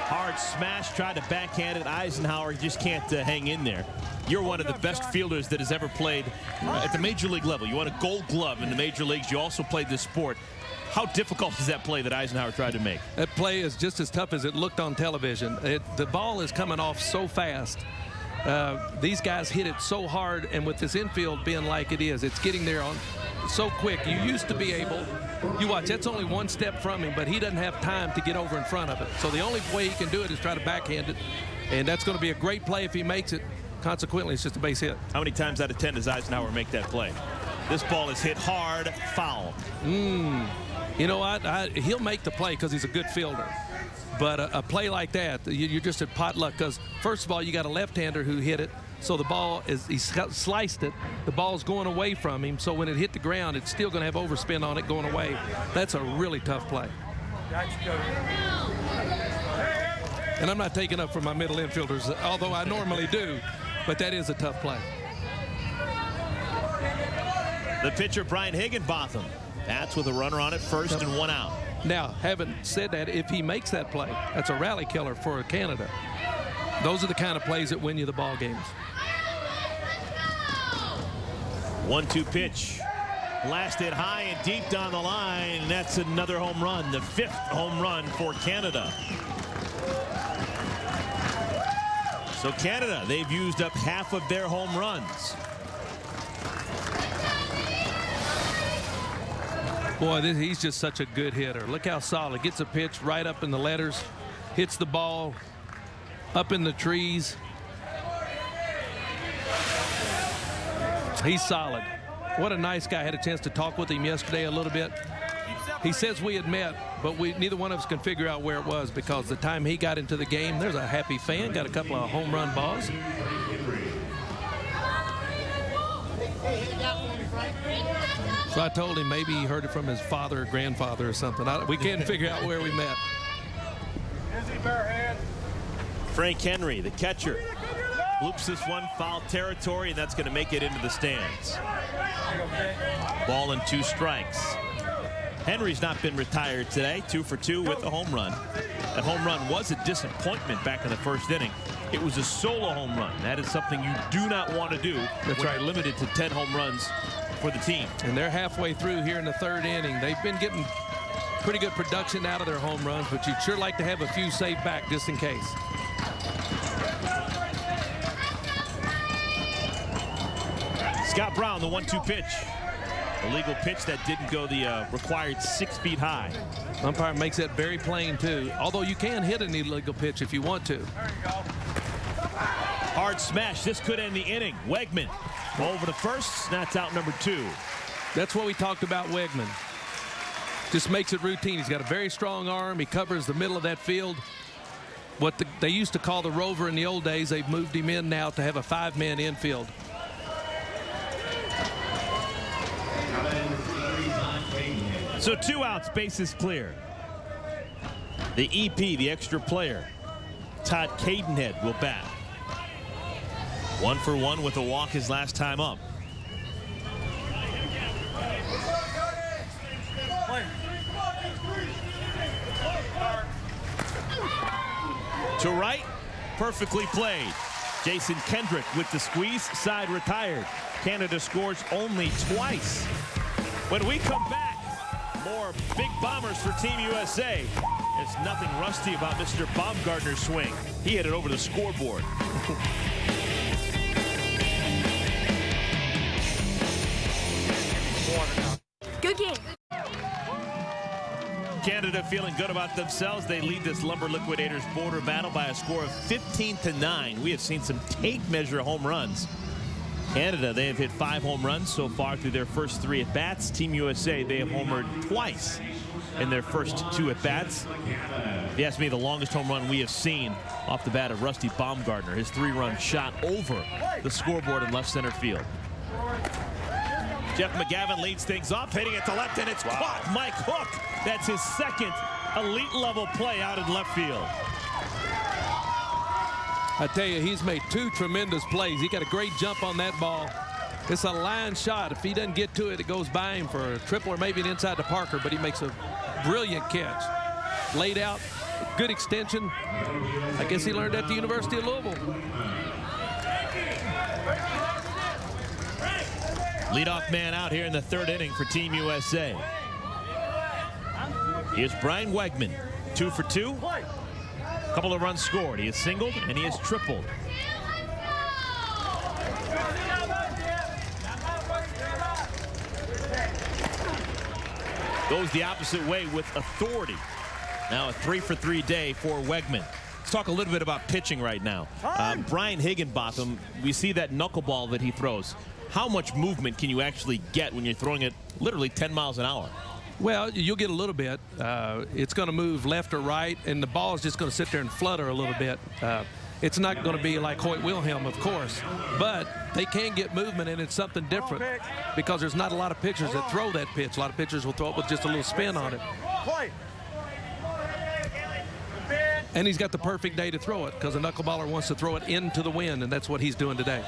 Hard smash, tried to backhand it. Eisenhower just can't hang in there. You're one of the best fielders that has ever played at the major league level. You won a gold glove in the major leagues. You also played this sport. How difficult is that play that Eisenhower tried to make? That play is just as tough as it looked on television. The ball is coming off so fast. These guys hit it so hard, and with this infield being like it is, it's getting there on so quick. You used to be able, you watch, that's only one step from him, but he doesn't have time to get over in front of it. So the only way he can do it is try to backhand it, and that's going to be a great play if he makes it. Consequently, it's just a base hit. How many times out of 10 does Eisenhower make that play? This ball is hit hard, foul. You know what? He'll make the play because he's a good fielder. But a play like that, you're just at pot luck because, first of all, you got a left-hander who hit it. So the ball he sliced it. The ball's going away from him. So when it hit the ground, it's still going to have overspin on it going away. That's a really tough play. And I'm not taking up for my middle infielders, although I normally do. But that is a tough play. The pitcher, Brian Higginbotham. That's with a runner on it, first and 1 out. Now, having said that, if he makes that play, that's a rally killer for Canada. Those are the kind of plays that win you the ball games. 1-2 pitch. Blasted high and deep down the line. That's another home run, the 5th home run for Canada. So Canada, they've used up half of their home runs. Boy, he's just such a good hitter. Look how solid. Gets a pitch right up in the letters. Hits the ball up in the trees. He's solid. What a nice guy. I had a chance to talk with him yesterday a little bit. He says we had met, but neither one of us can figure out where it was, because the time he got into the game, there's a happy fan, got a couple of home run balls. So I told him maybe he heard it from his father or grandfather or something. We can't figure out where we met. Frank Henry, the catcher, loops this one, foul territory, and that's going to make it into the stands. Ball and 2 strikes. Henry's not been retired today, 2 for 2 with a home run. That home run was a disappointment back in the first inning. It was a solo home run. That is something you do not want to do. That's right. Limited to 10 home runs for the team. And they're halfway through here in the 3rd inning. They've been getting pretty good production out of their home runs, but you'd sure like to have a few saved back just in case. Scott Brown, the 1-2 pitch. A legal pitch that didn't go the required 6 feet high. Umpire makes that very plain, too. Although you can hit an illegal pitch if you want to. Hard smash. This could end the inning. Wegman over to first. Snats out number 2. That's what we talked about Wegman. Just makes it routine. He's got a very strong arm. He covers the middle of that field. What they used to call the rover in the old days, they've moved him in now to have a 5-man infield. So 2 outs, bases clear. The EP, the extra player, Todd Cadenhead, will bat. 1 for 1 with a walk his last time up. To right, perfectly played. Jason Kendrick with the squeeze, side retired. Canada scores only twice. When we come back, more big bombers for Team USA. There's nothing rusty about Mr. Baumgartner's swing. He hit it over the scoreboard. Good game. Canada feeling good about themselves. They lead this Lumber Liquidators border battle by a score of 15-9. We have seen some tape measure home runs. Canada, they have hit 5 home runs so far through their first 3 at-bats. Team USA, they have homered twice in their first 2 at-bats. If you ask me, the longest home run we have seen off the bat of Rusty Baumgartner, his 3-run shot over the scoreboard in left center field. Jeff McGavin leads things off, hitting it to left, and it's caught. Mike Hook, that's his 2nd elite-level play out in left field. I tell you, he's made 2 tremendous plays. He got a great jump on that ball. It's a line shot. If he doesn't get to it, it goes by him for a triple or maybe an inside to Parker, but he makes a brilliant catch. Laid out, good extension. I guess he learned at the University of Louisville. Leadoff man out here in the 3rd inning for Team USA. Here's Brian Wegman, 2 for 2. Couple of runs scored. He has singled and he has tripled. Goes the opposite way with authority. Now a 3 for 3 day for Wegman. Let's talk a little bit about pitching right now. Brian Higginbotham, we see that knuckleball that he throws. How much movement can you actually get when you're throwing it literally 10 miles an hour? Well, you'll get a little bit. It's going to move left or right, and the ball is just going to sit there and flutter a little bit. It's not going to be like Hoyt Wilhelm, of course, but they can get movement, and it's something different because there's not a lot of pitchers that throw that pitch. A lot of pitchers will throw it with just a little spin on it. And he's got the perfect day to throw it because a knuckleballer wants to throw it into the wind, and that's what he's doing today.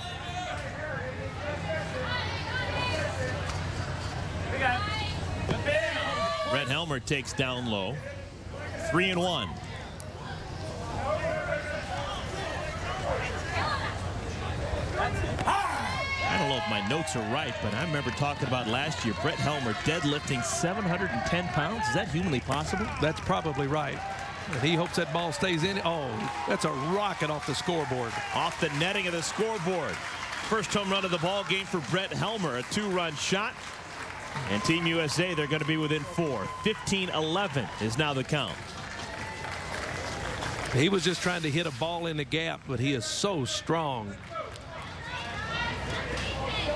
Brett Helmer takes down low. 3-1. I don't know if my notes are right, but I remember talking about last year, Brett Helmer deadlifting 710 pounds. Is that humanly possible? That's probably right. and he hopes that ball stays in. Oh, that's a rocket off the scoreboard. Off the netting of the scoreboard. First home run of the ball game for Brett Helmer, a 2-run shot. And Team USA, they're going to be within 4. 15-11 is now the count. He was just trying to hit a ball in the gap, but he is so strong.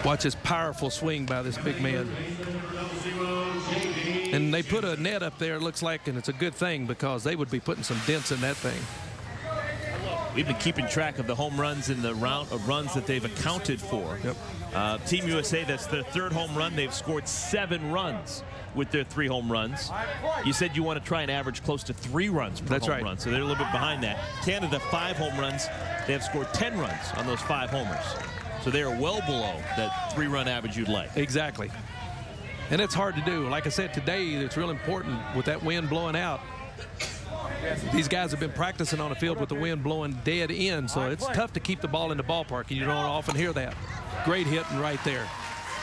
Watch his powerful swing by this big man. And they put a net up there, it looks like, and it's a good thing because they would be putting some dents in that thing. We've been keeping track of the home runs in the round of runs that they've accounted for. Yep. Team USA, that's their 3rd home run. They've scored 7 runs with their 3 home runs. You said you want to try and average close to 3 runs per home run, so they're a little bit behind that. Canada, 5 home runs. They have scored 10 runs on those 5 homers. So they are well below that 3-run average you'd like. Exactly. And it's hard to do. Like I said, today it's real important with that wind blowing out. These guys have been practicing on the field with the wind blowing dead in, so it's tough to keep the ball in the ballpark, and you don't often hear that. Great hitting right there.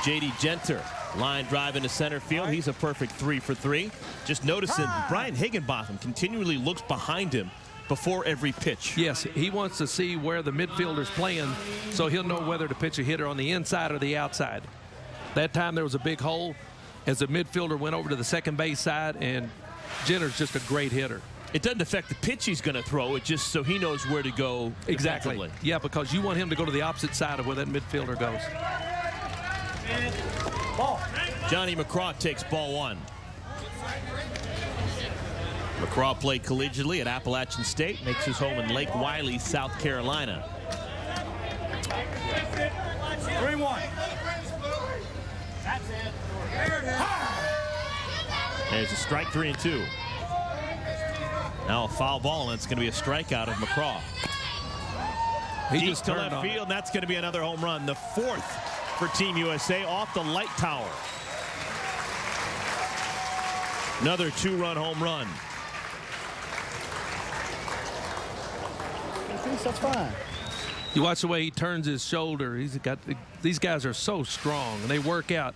J.D. Genter, line drive into center field. He's a perfect 3 for 3. Just noticing Brian Higginbotham continually looks behind him before every pitch. Yes, he wants to see where the midfielder's playing so he'll know whether to pitch a hitter on the inside or the outside. That time there was a big hole as the midfielder went over to the second base side, and Jenner's just a great hitter. It doesn't affect the pitch he's going to throw. It just so he knows where to go. Exactly. Yeah, because you want him to go to the opposite side of where that midfielder goes. Johnny McCraw takes ball 1. McCraw played collegiately at Appalachian State, makes his home in Lake Wiley, South Carolina. 3-1. There's a strike, 3-2. Now a foul ball, and it's going to be a strikeout of McCraw. He Deep just to turned left on field, and that's going to be another home run. The 4th for Team USA off the light tower. Another 2-run home run. That's fine. You watch the way he turns his shoulder. These guys are so strong, and they work out.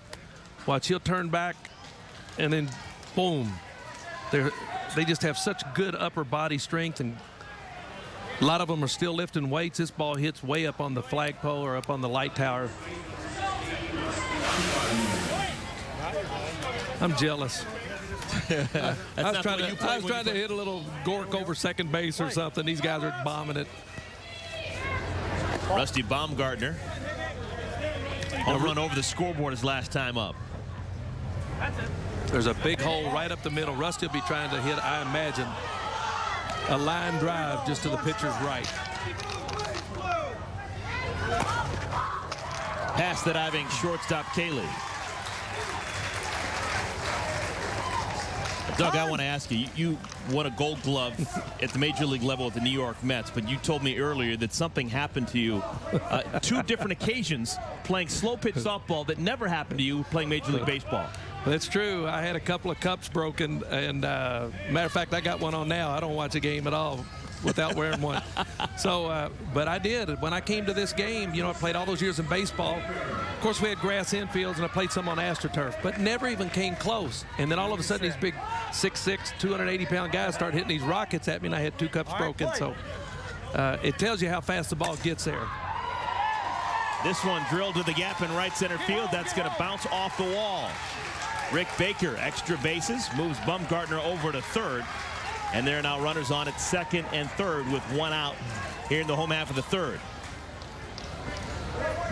Watch, he'll turn back, and then boom. They just have such good upper body strength, and a lot of them are still lifting weights. This ball hits way up on the flagpole or up on the light tower. I'm jealous. I was trying to hit a little gork over second base or something. These guys are bombing it. Rusty Baumgartner. Home run over the scoreboard his last time up. There's a big hole right up the middle. Rusty will be trying to hit, I imagine, a line drive just to the pitcher's right. Past the diving shortstop Kaylee. Doug, I want to ask you, you won a Gold Glove at the Major League level with the New York Mets, but you told me earlier that something happened to you 2 different occasions playing slow pitch softball that never happened to you playing Major League Baseball. That's true. I had a couple of cups broken, and matter of fact, I got one on now. I don't watch a game at all without wearing one. So, but I did. When I came to this game, you know, I played all those years in baseball. Of course, we had grass infields, and I played some on AstroTurf, but never even came close. And then all of a sudden, these big 6'6", 280-pound guys start hitting these rockets at me, and I had 2 cups broken. So it tells you how fast the ball gets there. This one drilled to the gap in right center field. That's going to bounce off the wall. Rick Baker, extra bases, moves Baumgartner over to third. And there are now runners on at second and third with 1 out here in the home half of the 3rd.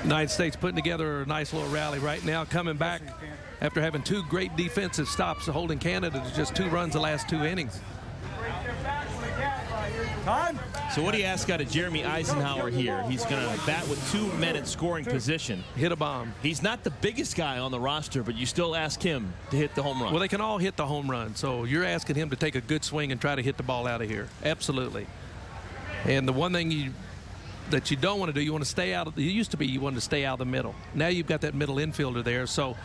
United States putting together a nice little rally right now, coming back after having 2 great defensive stops, holding Canada to just 2 runs the last 2 innings. So what do you ask out of Jeremy Eisenhower here? He's going to bat with 2 men in scoring position. Hit a bomb. He's not the biggest guy on the roster, but you still ask him to hit the home run. Well, they can all hit the home run, so you're asking him to take a good swing and try to hit the ball out of here. Absolutely. And the one thing that you don't want to do, you want to stay out of, it used to be you wanted to stay out of the middle. Now you've got that middle infielder there, so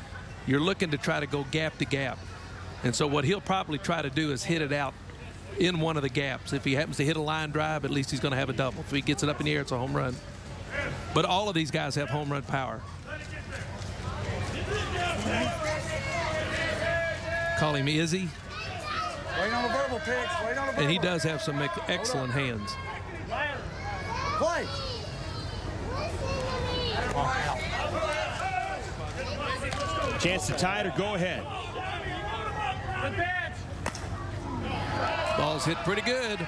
you're looking to try to go gap to gap. And so what he'll probably try to do is hit it out in one of the gaps. If he happens to hit a line drive, at least he's going to have a double. If he gets it up in the air, it's a home run. But all of these guys have home run power. Call him Izzy. Wait on the verbal picks. Wait on the verbal. And he does have some excellent hands. Play. Chance to tie it or go ahead. Ball's hit pretty good.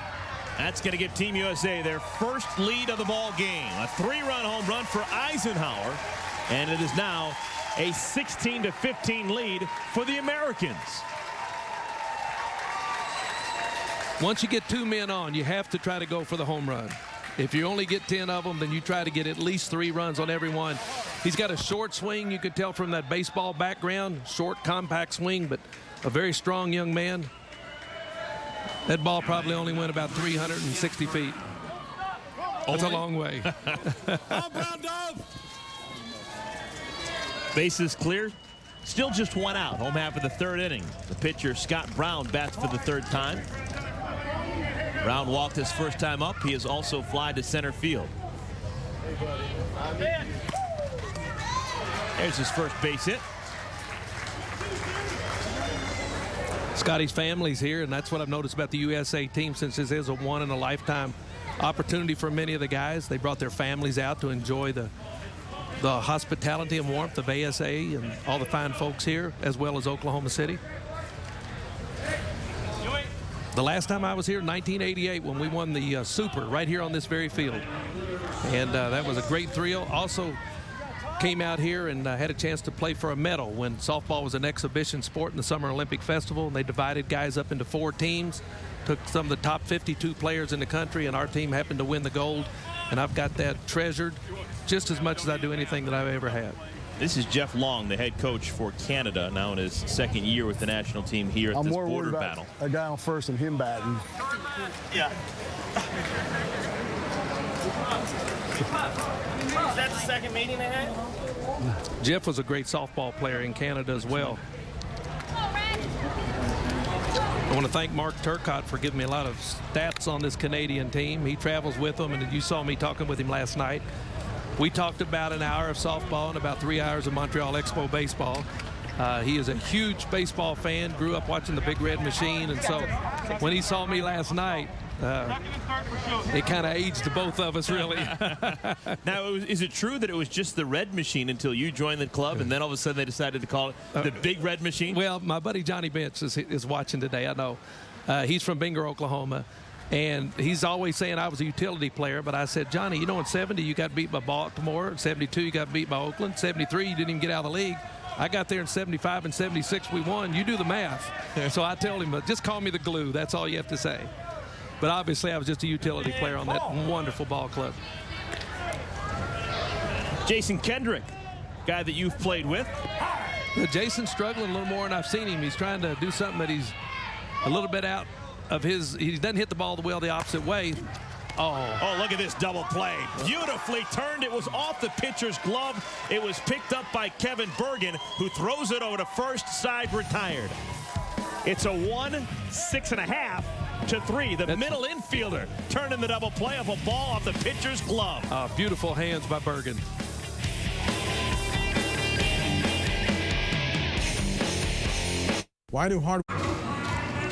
That's going to give Team USA their first lead of the ball game. A 3-run home run for Eisenhower. And it is now a 16-15 lead for the Americans. Once you get 2 men on, you have to try to go for the home run. If you only get 10 of them, then you try to get at least 3 runs on every one. He's got a short swing. You could tell from that baseball background. Short, compact swing, but a very strong young man. That ball probably only went about 360 feet. That's a long way. Bases clear. Still just 1 out. Home half of the 3rd inning. The pitcher, Scott Brown, bats for the 3rd time. Brown walked his first time up. He has also flied to center field. There's his first base hit. Scotty's family's here, and that's what I've noticed about the USA team, since this is a one-in-a-lifetime opportunity for many of the guys. They brought their families out to enjoy the hospitality and warmth of ASA and all the fine folks here, as well as Oklahoma City. The last time I was here, 1988, when we won the Super right here on this very field. And that was a great thrill. Also came out here and had a chance to play for a medal when softball was an exhibition sport in the Summer Olympic Festival. And they divided guys up into 4 teams, took some of the top 52 players in the country, and our team happened to win the gold. And I've got that treasured just as much as I do anything that I've ever had. This is Jeff Long, the head coach for Canada, now in his 2nd year with the national team here at this border battle. A guy on first and him batting. Yeah. Is that the 2nd meeting they had? Jeff was a great softball player in Canada as well. I want to thank Mark Turcotte for giving me a lot of stats on this Canadian team. He travels with them, and you saw me talking with him last night. We talked about an hour of softball and about 3 hours of Montreal Expo baseball. He is a huge baseball fan, grew up watching the Big Red Machine, and so when he saw me last night, it kind of aged the both of us, really. Now, is it true that it was just the Red Machine until you joined the club, and then all of a sudden they decided to call it the Big Red Machine? Well, my buddy Johnny Bench is watching today, I know. He's from Binger, Oklahoma. And he's always saying I was a utility player, but I said, Johnny, you know, in 70 you got beat by Baltimore, in 72 you got beat by Oakland, 73 you didn't even get out of the league. I got there in 75 and 76 we won. You do the math. So I told him, just call me the glue. That's all you have to say. But obviously I was just a utility player on that wonderful ball club. Jason Kendrick, guy that you've played with. Jason's struggling a little more than I've seen him. He's trying to do something that he's a little bit out of his. He doesn't hit the ball the opposite way. Oh, look at this double play. Beautifully turned. It was off the pitcher's glove. It was picked up by Kevin Bergen, who throws it over to first, side retired. It's a 1-6.5 to 3. The middle infielder turning the double play off a ball off the pitcher's glove. Beautiful hands by Bergen. Why do hard?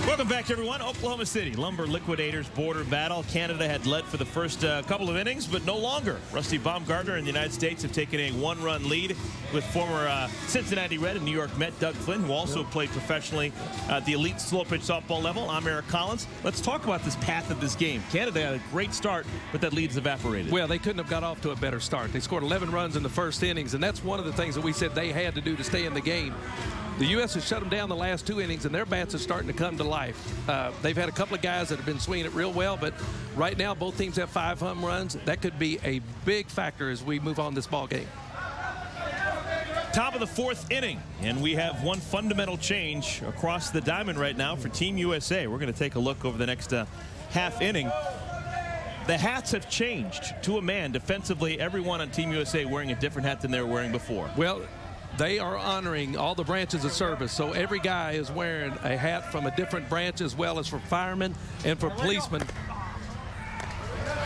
Welcome back, everyone. Oklahoma City Lumber Liquidators border battle. Canada had led for the first couple of innings, but no longer. Rusty Baumgartner and the United States have taken a 1-run lead with former Cincinnati Red and New York Met Doug Flynn, who also played professionally at the elite slow pitch softball level. I'm Eric Collins. Let's talk about this path of this game. Canada had a great start, but that lead's evaporated. Well, they couldn't have got off to a better start. They scored 11 runs in the first innings, and that's one of the things that we said they had to do to stay in the game. The U.S. has shut them down the last 2 innings, and their bats are starting to come to life. They've had a couple of guys that have been swinging it real well, but right now both teams have 5 home runs. That could be a big factor as we move on this ball game. Top of the 4th inning, and we have one fundamental change across the diamond right now for Team USA. We're going to take a look over the next half inning. The hats have changed to a man. Defensively, everyone on Team USA wearing a different hat than they were wearing before. Well, they are honoring all the branches of service, so every guy is wearing a hat from a different branch, as well as for firemen and for policemen.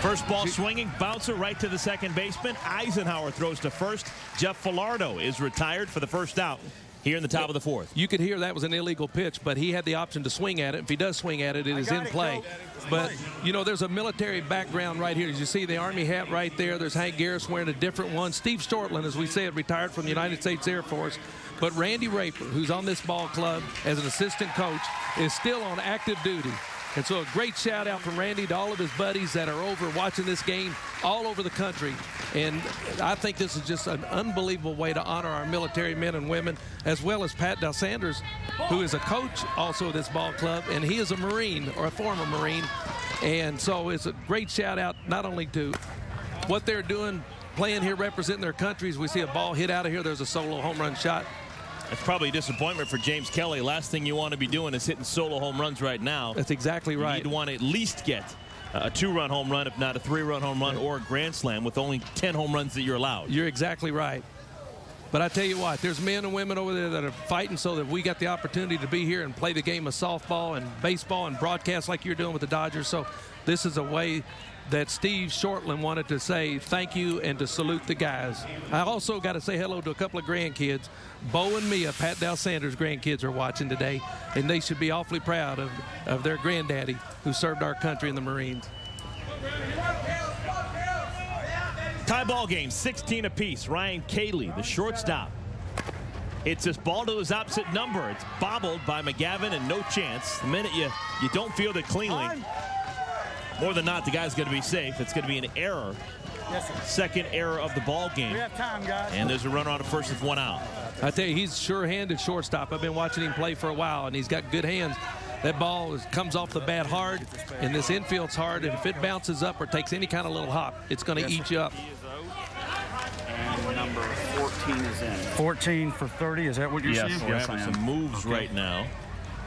First ball swinging, bouncer right to the second baseman. Eisenhower throws to first. Jeff Falardo is retired for the first out. here in the top of the fourth. You could hear that was an illegal pitch, but he had the option to swing at it. If he does swing at it, it is in play. But, you know, there's a military background right here. As you see the Army hat right there, there's Hank Garris wearing a different one. Steve Shortland, as we said, retired from the United States Air Force. But Randy Raper, who's on this ball club as an assistant coach, is still on active duty. And so a great shout out from Randy to all of his buddies that are over watching this game all over the country. And I think this is just an unbelievable way to honor our military men and women, as well as Pat Sanders, who is a coach also of this ball club, and he is a Marine or a former Marine. And so it's a great shout out not only to what they're doing, playing here, representing their countries. We see a ball hit out of here. There's a solo home run shot. That's probably a disappointment for James Kelly. Last thing you want to be doing is hitting solo home runs right now. That's exactly right. You need to want to at least get a 2-run home run, if not a 3-run home run or a grand slam with only 10 home runs that you're allowed. You're exactly right. But I tell you what, there's men and women over there that are fighting so that we got the opportunity to be here and play the game of softball and baseball and broadcast like you're doing with the Dodgers. So this is a way that Steve Shortland wanted to say thank you and to salute the guys. I also got to say hello to a couple of grandkids. Bo and Mia, Pat Dow Sanders' grandkids, are watching today, and they should be awfully proud of their granddaddy who served our country in the Marines. Tie ball game, 16 apiece. Ryan Cayley, the shortstop. It's this ball to his opposite number. It's bobbled by McGavin and no chance. The minute you don't field it cleanly, more than not, the guy's going to be safe. It's going to be an error. Yes, sir. Second error of the ball game. We have time, guys. And there's a runner on at first with 1 out. I tell you, he's sure-handed shortstop. I've been watching him play for a while, and he's got good hands. That ball comes off the bat hard, and this infield's hard, and if it bounces up or takes any kind of little hop, it's going to eat you up. And number 14 is in. 14 for 30, is that what you're saying? We're having some moves right now.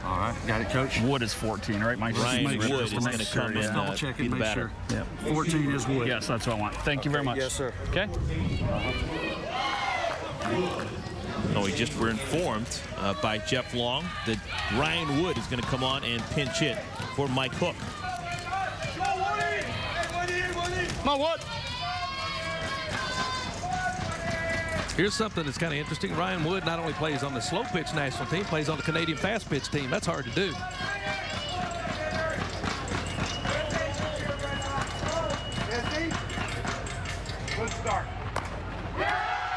All right, got it, Coach. Wood is 14, right, Mike? Ryan Wood is going to come in Double check be and the make batter. sure. Yeah. 14 is Wood. Yes, that's what I want. Thank you very much. Yes, sir. Okay. No, we're informed by Jeff Long that Ryan Wood is going to come on and pinch hit for Mike Hook. Come on, Wood. Here's something that's kind of interesting. Ryan Wood not only plays on the slow pitch national team, plays on the Canadian fast pitch team. That's hard to do. Good start.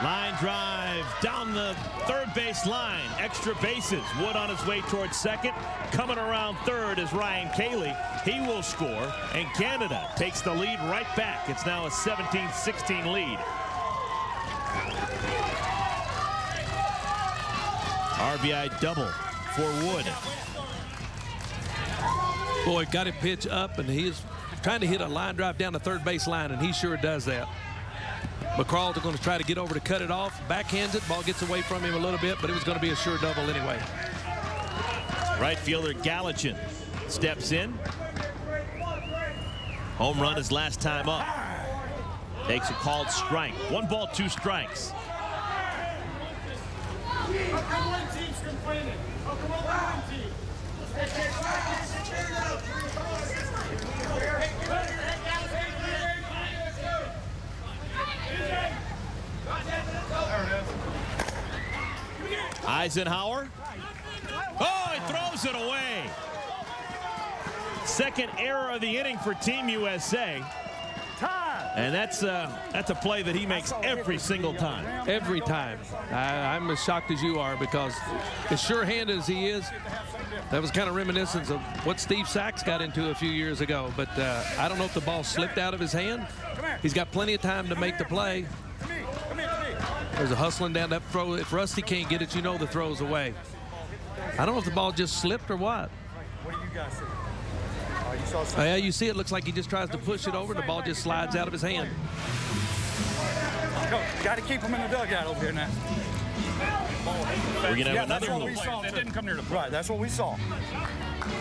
Line drive down the third base line. Extra bases. Wood on his way towards second. Coming around third is Ryan Cayley. He will score, and Canada takes the lead right back. It's now a 17-16 lead. RBI double for Wood. Boy, got to pitch up, and he's trying to hit a line drive down the third base line, and he sure does that. McCrawls are going to try to get over to cut it off. Backhands it. Ball gets away from him a little bit, but it was going to be a sure double anyway. Right fielder Gallatin steps in. Home run his last time up. Takes a called strike. 1 ball, 2 strikes. Eisenhower. Oh, he throws it away. Second error of the inning for Team USA. And that's a play that he makes every single time. Every time. I'm as shocked as you are, because as sure-handed as he is, that was kind of reminiscent of what Steve Sachs got into a few years ago. But I don't know if the ball slipped out of his hand. He's got plenty of time to make the play. There's a hustling down that throw. If Rusty can't get it, you know the throw's away. I don't know if the ball just slipped or what. What do you guys see? Yeah, you see it looks like he just tries to push it over. The ball just slides out of his hand. Go. Got to keep him in the dugout over here now. We're going to have that's another what we move. saw. That didn't come near the plate. Right, that's what we saw.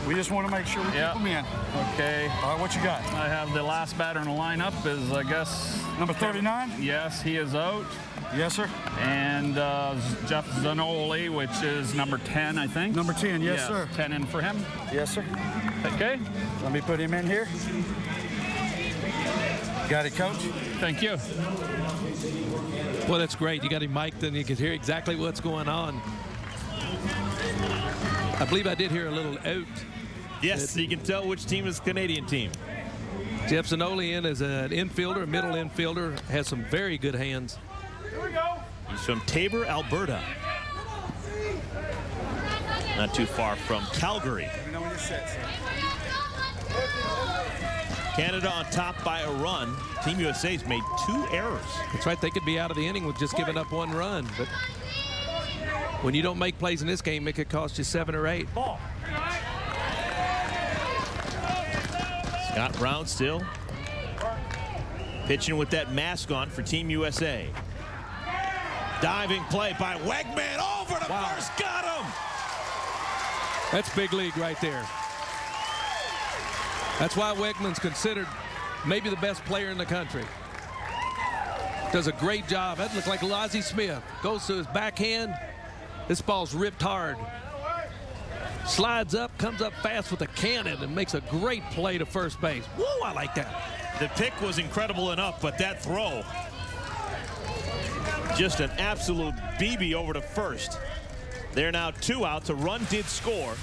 We just want to make sure we keep them in. Okay. All right, what you got? I have the last batter in the lineup is, I guess. Number 39? Yes, he is out. Yes, sir. And Jeff Zanoli, which is number 10, I think. Number 10, yes, sir. 10 in for him. Yes, sir. Okay. Let me put him in here. Got it, Coach? Thank you. Well, that's great. You got him mic'd, and you can hear exactly what's going on. I believe I did hear a little out. Yes, you can tell which team is the Canadian team. Jeff Zanoli in as an infielder, a middle infielder, has some very good hands. Here we go. He's from Taber, Alberta. Not too far from Calgary. You know when you're set, sir. Canada on top by a run. Team USA's made 2 errors. That's right. They could be out of the inning with just giving up 1 run. But when you don't make plays in this game, it could cost you 7 or 8. Ball. Scott Brown still pitching with that mask on for Team USA. Diving play by Wegman over to first. Got him. That's big league right there. That's why Wegman's considered maybe the best player in the country. Does a great job. That looked like Ozzie Smith. Goes to his backhand. This ball's ripped hard. Slides up, comes up fast with a cannon, and makes a great play to first base. Woo, I like that. The pick was incredible enough, but that throw, just an absolute BB over to first. They're now 2 outs. A run did score.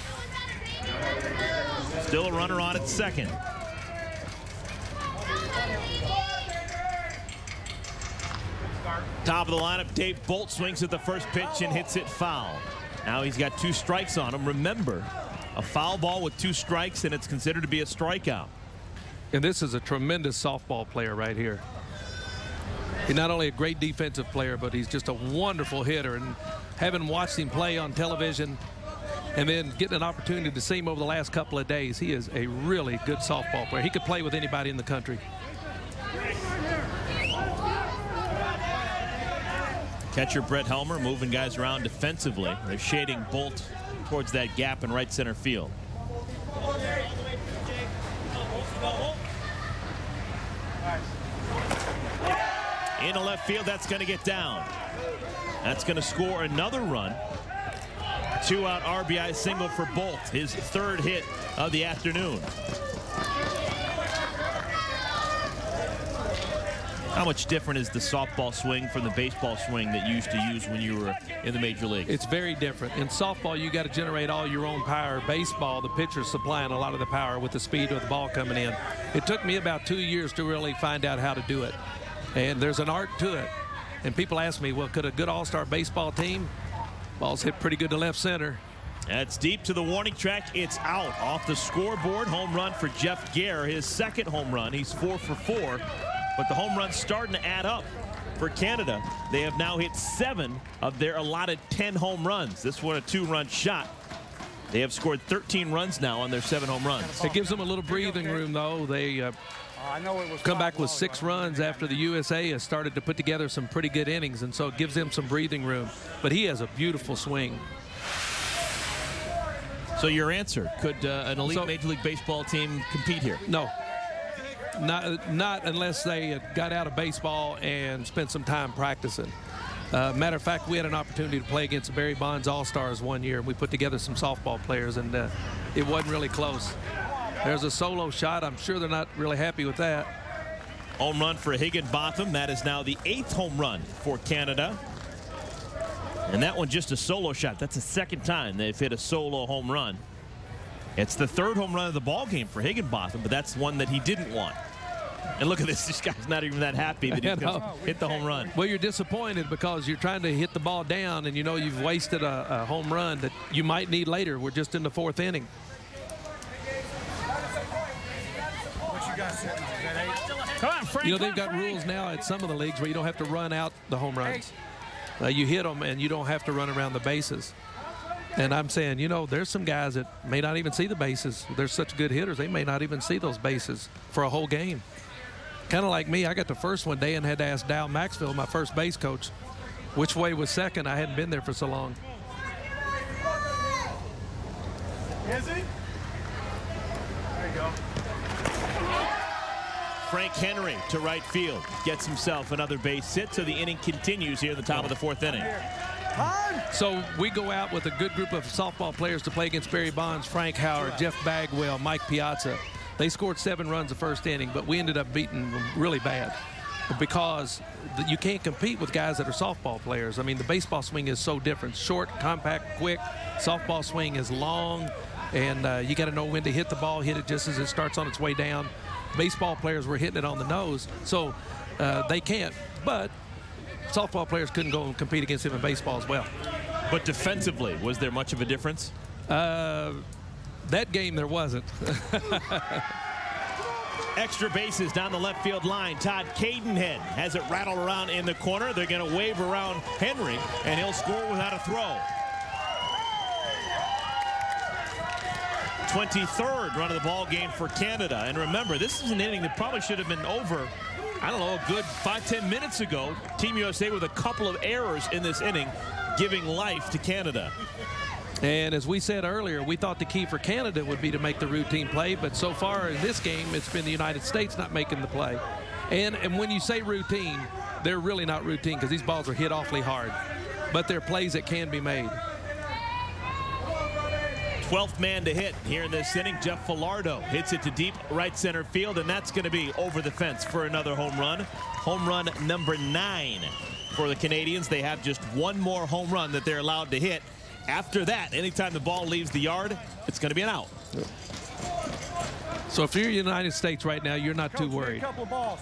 Still a runner on at second. Top of the lineup, Dave Bolt swings at the first pitch and hits it foul. Now he's got 2 strikes on him. Remember, a foul ball with 2 strikes and it's considered to be a strikeout. And this is a tremendous softball player right here. He's not only a great defensive player, but he's just a wonderful hitter. And having watched him play on television and then getting an opportunity to see him over the last couple of days, he is a really good softball player. He could play with anybody in the country. Catcher Brett Helmer moving guys around defensively. They're shading Bolt towards that gap in right center field. Into left field, that's going to get down. That's going to score another run. 2-out RBI single for Bolt, his 3rd hit of the afternoon. How much different is the softball swing from the baseball swing that you used to use when you were in the major league? It's very different. In softball, you got to generate all your own power. Baseball, the pitcher's supplying a lot of the power with the speed of the ball coming in. It took me about 2 years to really find out how to do it. And there's an art to it. And people ask me, well, could a good all-star baseball team? Ball's hit pretty good to left center. That's deep to the warning track. It's out off the scoreboard. Home run for Jeff Gare, his 2nd home run. He's 4 for 4. But the home run's starting to add up for Canada. They have now hit 7 of their allotted 10 home runs. This one a 2-run shot. They have scored 13 runs now on their 7 home runs. It gives them a little breathing room, though. They come back with 6 runs after the USA has started to put together some pretty good innings, and so it gives them some breathing room. But he has a beautiful swing. So your answer, could an elite Major League Baseball team compete here? No. Not unless they got out of baseball and spent some time practicing. Matter of fact, we had an opportunity to play against the Barry Bonds All-Stars one year, and we put together some softball players, and it wasn't really close. There's a solo shot. I'm sure they're not really happy with that. Home run for Higginbotham. That is now the 8th home run for Canada. And that one just a solo shot. That's the 2nd time they've hit a solo home run. It's the 3rd home run of the ball game for Higginbotham, but that's one that he didn't want. And look at this. This guy's not even that happy that he's going to hit the home run. Well, you're disappointed because you're trying to hit the ball down, and you know you've wasted a home run that you might need later. We're just in the 4th inning. What you got sitting on? Is that 8? Come on, Frank. You know, they've got rules now at some of the leagues where you don't have to run out the home runs. You hit them, and you don't have to run around the bases. And I'm saying, you know, there's some guys that may not even see the bases. They're such good hitters, they may not even see those bases for a whole game. Kind of like me, I got the first one day and had to ask Dow Maxfield, my first base coach, which way was second. I hadn't been there for so long. Is he? There you go. Frank Henry to right field gets himself another base hit, so the inning continues here at the top of the 4th inning. So we go out with a good group of softball players to play against Barry Bonds, Frank Howard, Jeff Bagwell, Mike Piazza. They scored 7 runs the first inning, but we ended up beating them really bad. because you can't compete with guys that are softball players. I mean, the baseball swing is so different. Short, compact, quick. Softball swing is long, and you got to know when to hit the ball, hit it just as it starts on its way down. Baseball players were hitting it on the nose, so they can't. But softball players couldn't go and compete against him in baseball as well. But defensively, was there much of a difference? That game, there wasn't. Extra bases down the left field line. Todd Cadenhead has it rattled around in the corner. They're going to wave around Henry, and he'll score without a throw. 23rd run of the ball game for Canada. And remember, this is an inning that probably should have been over, I don't know, a good 5-10 minutes ago. Team USA with a couple of errors in this inning, giving life to Canada. And as we said earlier, we thought the key for Canada would be to make the routine play, but so far in this game, it's been the United States not making the play. And when you say routine, they're really not routine because these balls are hit awfully hard. But they're plays that can be made. 12th man to hit here in this inning. Jeff Falardo hits it to deep right center field, and that's going to be over the fence for another home run. Home run number 9 for the Canadians. They have just one more home run that they're allowed to hit. After that, anytime the ball leaves the yard, it's going to be an out. So if you're the United States right now, you're not too worried. A couple of balls.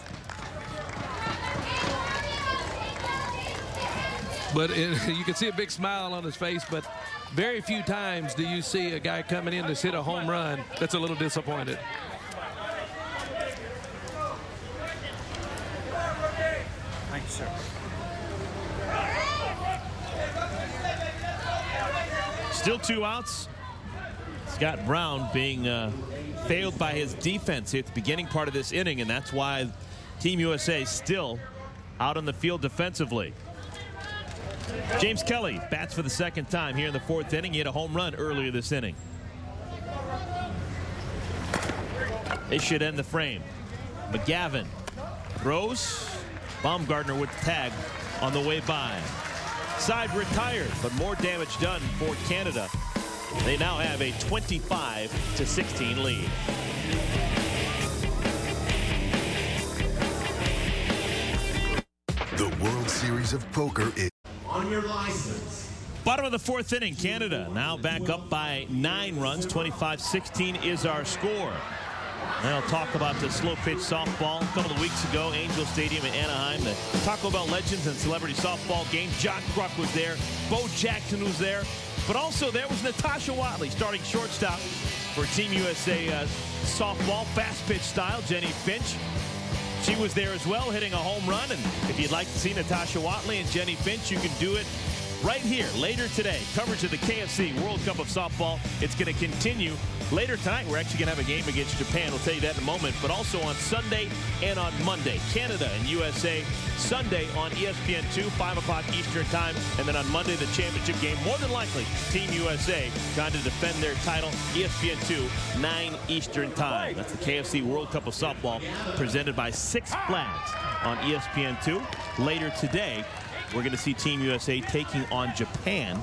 But you can see a big smile on his face, but very few times do you see a guy coming in that's hit a home run that's a little disappointed. Thank you, sir. Still 2 outs. Scott Brown being failed by his defense at the beginning part of this inning, and that's why Team USA still out on the field defensively. James Kelly bats for the second time here in the 4th inning. He hit a home run earlier this inning. They should end the frame. McGavin throws. Baumgartner with the tag on the way by. Side retired, but more damage done for Canada. They now have a 25-16 lead. The World Series of Poker is on your license. Bottom of the 4th inning, Canada now back up by 9 runs. 25-16 is our score. Now talk about the slow pitch softball. A couple of weeks ago, Angel Stadium in Anaheim, the Taco Bell Legends and Celebrity Softball game. John Kruk was there. Bo Jackson was there. But also there was Natasha Watley starting shortstop for Team USA softball, fast pitch style. Jenny Finch, she was there as well, hitting a home run. And if you'd like to see Natasha Watley and Jenny Finch, you can do it right here later today. Coverage of the KFC World Cup of Softball. It's going to continue later tonight. We're actually going to have a game against Japan. We'll tell you that in a moment. But also on Sunday and on Monday. Canada and USA Sunday on ESPN2, 5 o'clock Eastern time. And then on Monday, the championship game. More than likely, Team USA trying to defend their title. ESPN2, 9 Eastern time. That's the KFC World Cup of Softball presented by Six Flags on ESPN2. Later today, we're going to see Team USA taking on Japan.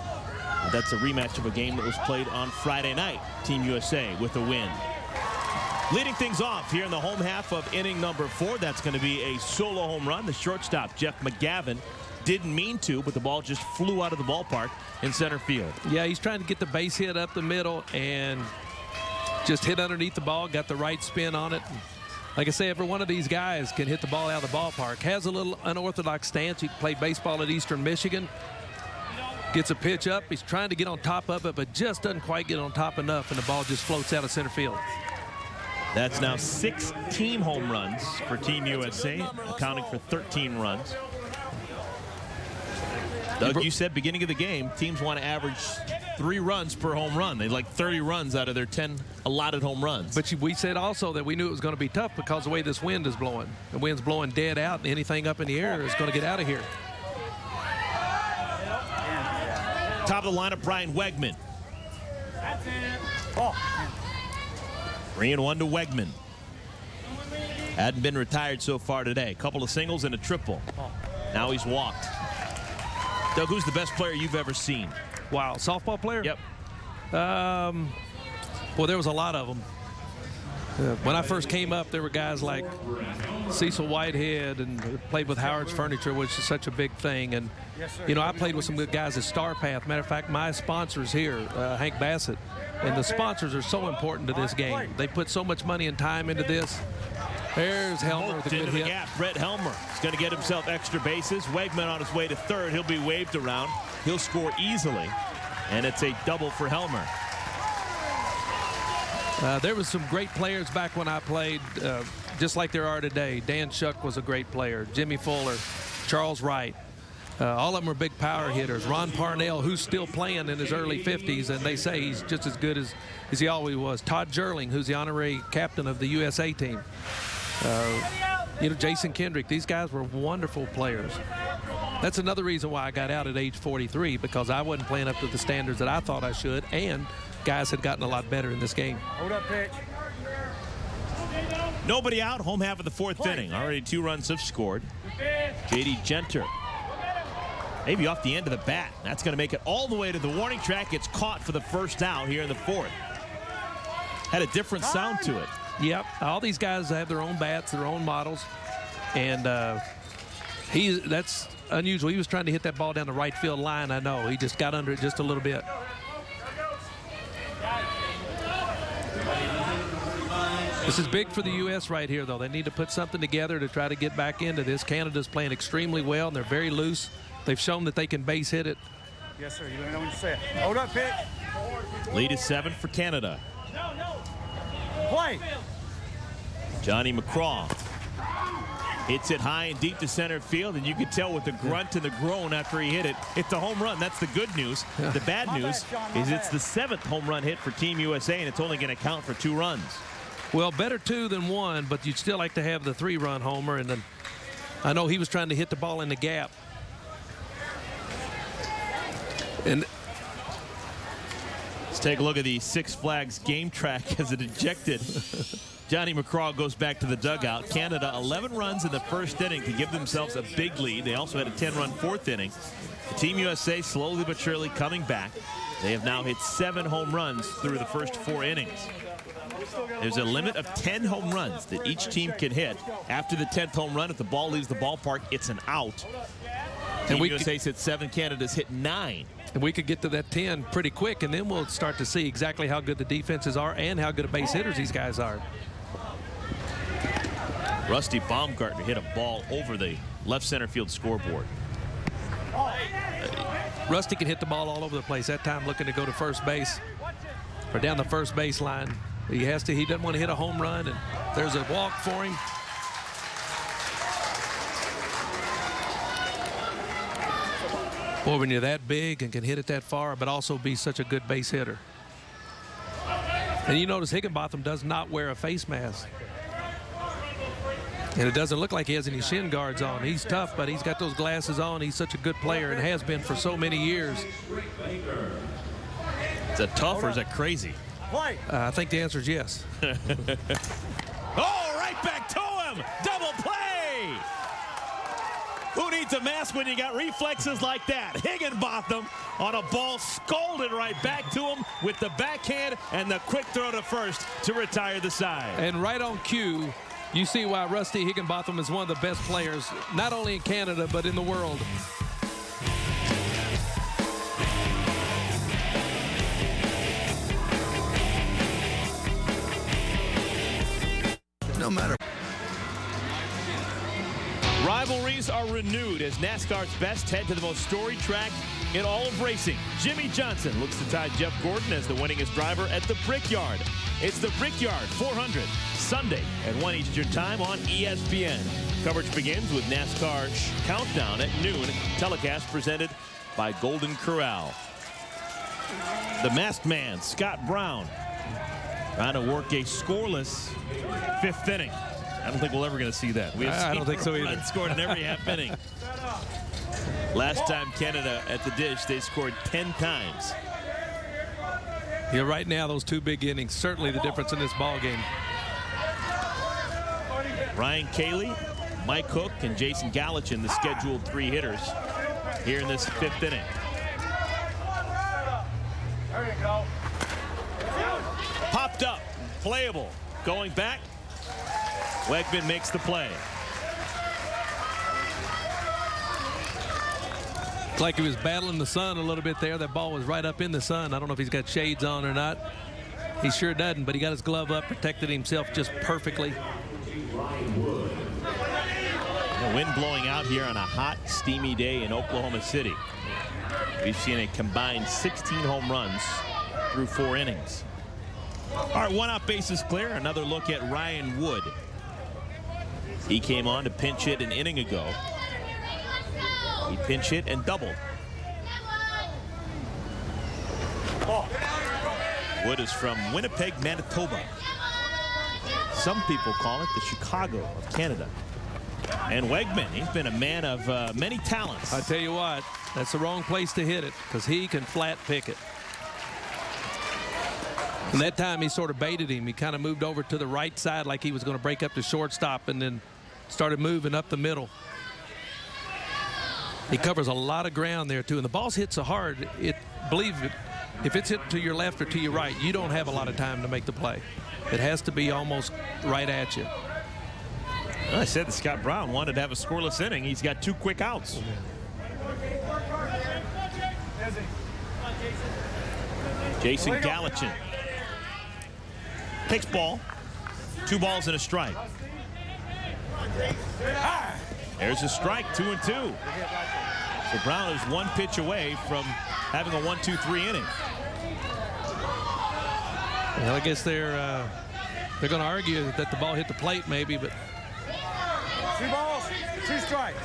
That's a rematch of a game that was played on Friday night. Team USA with a win. Leading things off here in the home half of inning number 4. That's going to be a solo home run. The shortstop, Jeff McGavin, didn't mean to, but the ball just flew out of the ballpark in center field. Yeah, he's trying to get the base hit up the middle and just hit underneath the ball, got the right spin on it. Like I say, every one of these guys can hit the ball out of the ballpark. Has a little unorthodox stance. He played baseball at Eastern Michigan. Gets a pitch up. He's trying to get on top of it, but just doesn't quite get on top enough, and the ball just floats out of center field. That's now 6 team home runs for Team USA, accounting for 13 runs. Doug, you said beginning of the game, teams want to average 3 runs per home run. They like 30 runs out of their 10 allotted home runs. But we said also that we knew it was going to be tough because of the way this wind is blowing. The wind's blowing dead out, and anything up in the air is going to get out of here. Top of the lineup, Brian Wegman. 3-1 to Wegman. Hadn't been retired so far today. A couple of singles and a triple. Now he's walked. Doug, who's the best player you've ever seen? Wow, softball player? Yep. Well, there was a lot of them. When I first came up, there were guys like Cecil Whitehead and played with Howard's Furniture, which is such a big thing. And, you know, I played with some good guys at Star Path. Matter of fact, my sponsors here, Hank Bassett, and the sponsors are so important to this game. They put so much money and time into this. There's Helmer with a good into the hit. gap. Brett Helmer is going to get himself extra bases. Wegman on his way to third. He'll be waved around. He'll score easily. And it's a double for Helmer. There was some great players back when I played, just like there are today. Dan Shuck was a great player. Jimmy Fuller, Charles Wright. All of them are big power hitters. Ron Parnell, who's still playing in his early 50s, and they say he's just as good as he always was. Todd Jerling, who's the honorary captain of the USA team. You know, Jason Kendrick. These guys were wonderful players. That's another reason why I got out at age 43, because I wasn't playing up to the standards that I thought I should, and guys had gotten a lot better in this game. Hold up, pitch. Nobody out. Home half of the fourth inning. Already 2 runs have scored. J.D. Genter. Maybe off the end of the bat. That's going to make it all the way to the warning track. Gets caught for the first out here in the fourth. Had a different sound to it. Yep. All these guys have their own bats, their own models. And that's unusual. He was trying to hit that ball down the right field line, I know. He just got under it just a little bit. This is big for the U.S. right here, though. They need to put something together to try to get back into this. Canada's playing extremely well, and they're very loose. They've shown that they can base hit it. Yes, sir. You know what you said. Hold up, pitch. Lead is 7 for Canada. Play. Johnny McCraw hits it high and deep to center field, and you could tell with the grunt and the groan after he hit it. It's a home run. That's the good news. The bad news is it's the 7th home run hit for Team USA, and it's only going to count for 2 runs. Well, better 2 than 1, but you'd still like to have the 3-run homer. And then I know he was trying to hit the ball in the gap. And let's take a look at the Six Flags game track as it ejected. Johnny McCraw goes back to the dugout. Canada 11 runs in the first inning to give themselves a big lead. They also had a 10-run fourth inning. The Team USA slowly but surely coming back. They have now hit 7 home runs through the first 4 innings. There's a limit of 10 home runs that each team can hit. After the 10th home run, if the ball leaves the ballpark, it's an out. Team USA's hit 7, Canada's hit 9. And we could get to that 10 pretty quick, and then we'll start to see exactly how good the defenses are and how good of base hitters these guys are. Rusty Baumgartner hit a ball over the left center field scoreboard. Rusty can hit the ball all over the place. That time looking to go to first base or down the first base line. He doesn't want to hit a home run, and there's a walk for him. Boy, when you're that big and can hit it that far, but also be such a good base hitter. And you notice Higginbotham does not wear a face mask. And it doesn't look like he has any shin guards on. He's tough, but he's got those glasses on. He's such a good player and has been for so many years. Is that tough or is that crazy? I think the answer is yes. Oh, right back to him. Double play. Who needs a mask when you got reflexes like that? Higginbotham on a ball scolded right back to him with the backhand and the quick throw to first to retire the side. And right on cue, you see why Rusty Higginbotham is one of the best players, not only in Canada, but in the world. No matter. Rivalries are renewed as NASCAR's best head to the most storied track in all of racing. Jimmy Johnson looks to tie Jeff Gordon as the winningest driver at the Brickyard. It's the Brickyard 400, Sunday at 1 Eastern Time on ESPN. Coverage begins with NASCAR Countdown at noon. Telecast presented by Golden Corral. The masked man, Scott Brown, trying to work a scoreless 5th inning. I don't think we're ever going to see that. I don't think so either. Scored in every half inning. Last time Canada at the dish, they scored 10 times. Yeah, right now, those 2 big innings, certainly the difference in this ball game. Ryan Cayley, Mike Hook, and Jason Galichin, the scheduled 3 hitters here in this 5th inning. There you go. Popped up, playable, going back. Wegman makes the play. Looked like he was battling the sun a little bit there. That ball was right up in the sun. I don't know if he's got shades on or not. He sure doesn't, but he got his glove up, protected himself just perfectly. The wind blowing out here on a hot, steamy day in Oklahoma City. We've seen a combined 16 home runs through 4 innings. All right, 1 out, bases clear. Another look at Ryan Wood. He came on to pinch hit an inning ago. He pinch hit and doubled. Wood is from Winnipeg, Manitoba. Some people call it the Chicago of Canada. And Wegman, he's been a man of many talents. I tell you what, that's the wrong place to hit it because he can flat pick it. And that time he sort of baited him. He kind of moved over to the right side like he was going to break up the shortstop and then started moving up the middle. He covers a lot of ground there too, and the ball's hit so hard, believe it, if it's hit to your left or to your right, you don't have a lot of time to make the play. It has to be almost right at you. Well, I said that Scott Brown wanted to have a scoreless inning. He's got 2 quick outs. Jason Gallatin takes ball. 2 balls and a strike. There's a strike, 2-2. So Brown is 1 pitch away from having a 1-2-3 inning. Well, I guess they're going to argue that the ball hit the plate maybe, but 2 balls, 2 strikes.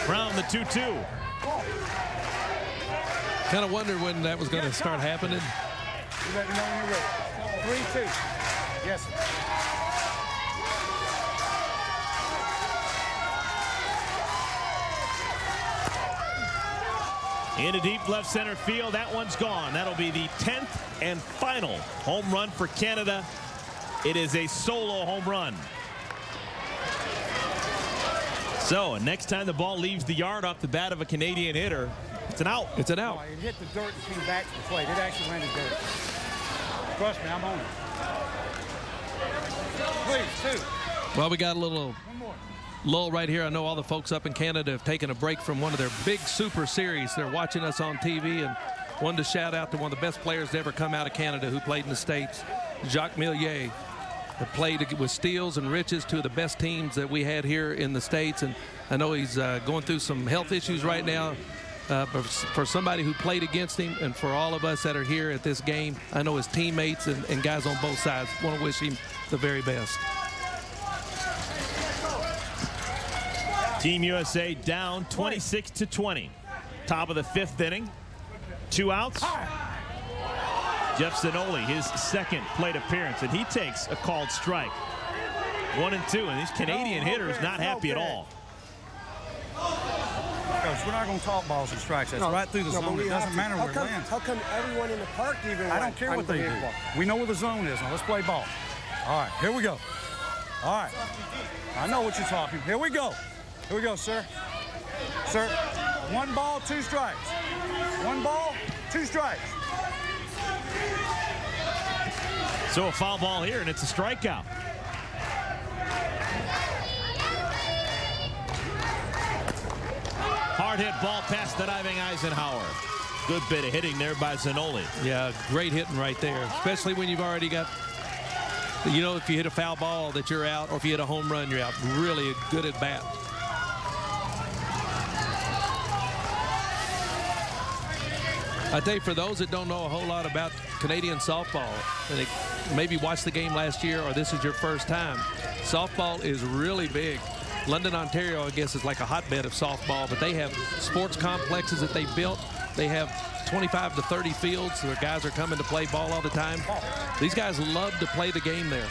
Brown, the 2-2. kind of wondered when that was going to start happening. You let me know when you're ready. 3-2. Yes, sir. Into deep left center field. That one's gone. That'll be the 10th and final home run for Canada. It is a solo home run. So next time the ball leaves the yard off the bat of a Canadian hitter, it's an out. It's an out. Oh, it hit the dirt between backs to the plate. It actually landed dirt. Trust me, I'm on it. Please, 2. Well, we got a little lull right here. I know all the folks up in Canada have taken a break from one of their big super series. They're watching us on TV, and wanted to shout out to one of the best players to ever come out of Canada who played in the States, Jacques Millier. Played with Steels and Riches, 2 of the best teams that we had here in the States. And I know he's going through some health issues right now. But for somebody who played against him and for all of us that are here at this game, I know his teammates and guys on both sides want to wish him the very best. Team USA down 26-20. Top of the 5th inning. 2 outs. Jeff Zanoli, his 2nd plate appearance, and he takes a called strike. 1-2, and these Canadian hitters not happy at all. Coach, we're not going to talk balls and strikes. That's right through the zone. It doesn't matter where it lands. How come everyone in the park even? I don't care what they do. We know where the zone is. Now let's play ball. All right, here we go. All right. I know what you're talking. Here we go. Here we go, sir. Sir, 1 ball, 2 strikes. 1 ball, 2 strikes. So a foul ball here, and it's a strikeout. Hard hit ball past the diving Eisenhower. Good bit of hitting there by Zanoli. Yeah, great hitting right there, especially when you've already got, you know, if you hit a foul ball that you're out, or if you hit a home run, you're out. Really good at bat. I tell you, for those that don't know a whole lot about Canadian softball, and they maybe watched the game last year or this is your first time, softball is really big. London, Ontario, I guess, is like a hotbed of softball, but they have sports complexes that they built. They have 25 to 30 fields where guys are coming to play ball all the time. These guys love to play the game there.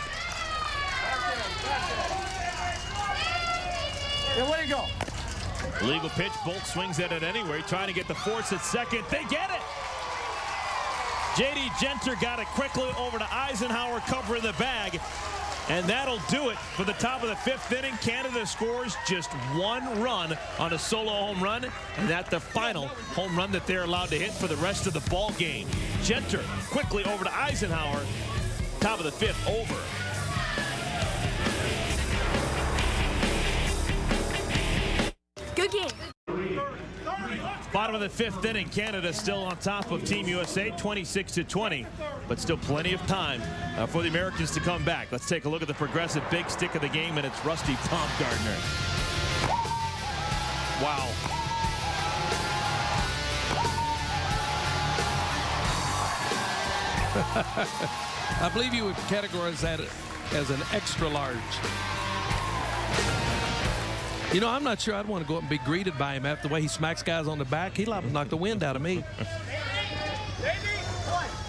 Yeah, way to go. Legal pitch. Bolt swings at it anyway, trying to get the force at second. They get it. J.D. Genter got it quickly over to Eisenhower, covering the bag. And that'll do it for the top of the 5th inning. Canada scores just 1 run on a solo home run, and that's the final home run that they're allowed to hit for the rest of the ball game. Genter quickly over to Eisenhower. Top of the 5th over. Good game. Bottom of the 5th inning, Canada still on top of Team USA, 26-20, but still plenty of time for the Americans to come back. Let's take a look at the progressive big stick of the game, and it's Rusty Baumgartner. Wow. I believe you would categorize that as an extra large. You know, I'm not sure I'd want to go up and be greeted by him after the way he smacks guys on the back. He'd like to knock the wind out of me.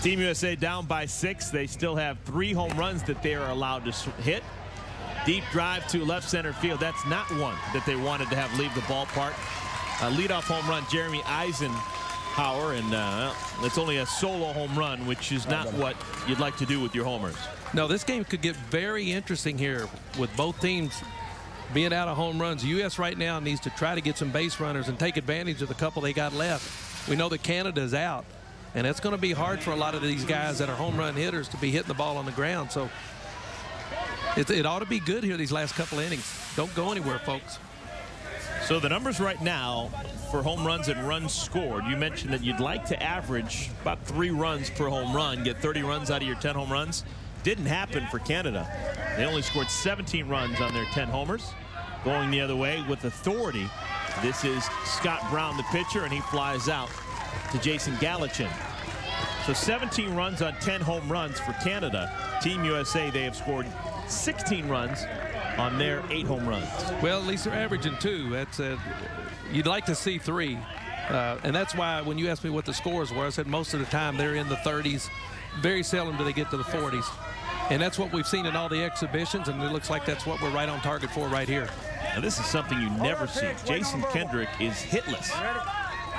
Team USA down by 6. They still have 3 home runs that they are allowed to hit. Deep drive to left center field. That's not one that they wanted to have leave the ballpark. Leadoff home run, Jeremy Eisenhower, and it's only a solo home run, which is not what you'd like to do with your homers. No, this game could get very interesting here with both teams being out of home runs. The U.S. right now needs to try to get some base runners and take advantage of the couple they got left. We know that Canada's out, and it's going to be hard for a lot of these guys that are home run hitters to be hitting the ball on the ground. So it ought to be good here these last couple innings. Don't go anywhere, folks. So the numbers right now for home runs and runs scored, you mentioned that you'd like to average about 3 runs per home run, get 30 runs out of your 10 home runs. Didn't happen for Canada. They only scored 17 runs on their 10 homers. Going the other way with authority, this is Scott Brown, the pitcher, and he flies out to Jason Galichin. So 17 runs on 10 home runs for Canada. Team USA, they have scored 16 runs on their 8 home runs. Well, at least they're averaging 2. That's you'd like to see 3. And that's why when you asked me what the scores were, I said most of the time they're in the 30s. Very seldom do they get to the 40s. And that's what we've seen in all the exhibitions, and it looks like that's what we're right on target for right here. Now, this is something you never see. Jason Kendrick is hitless.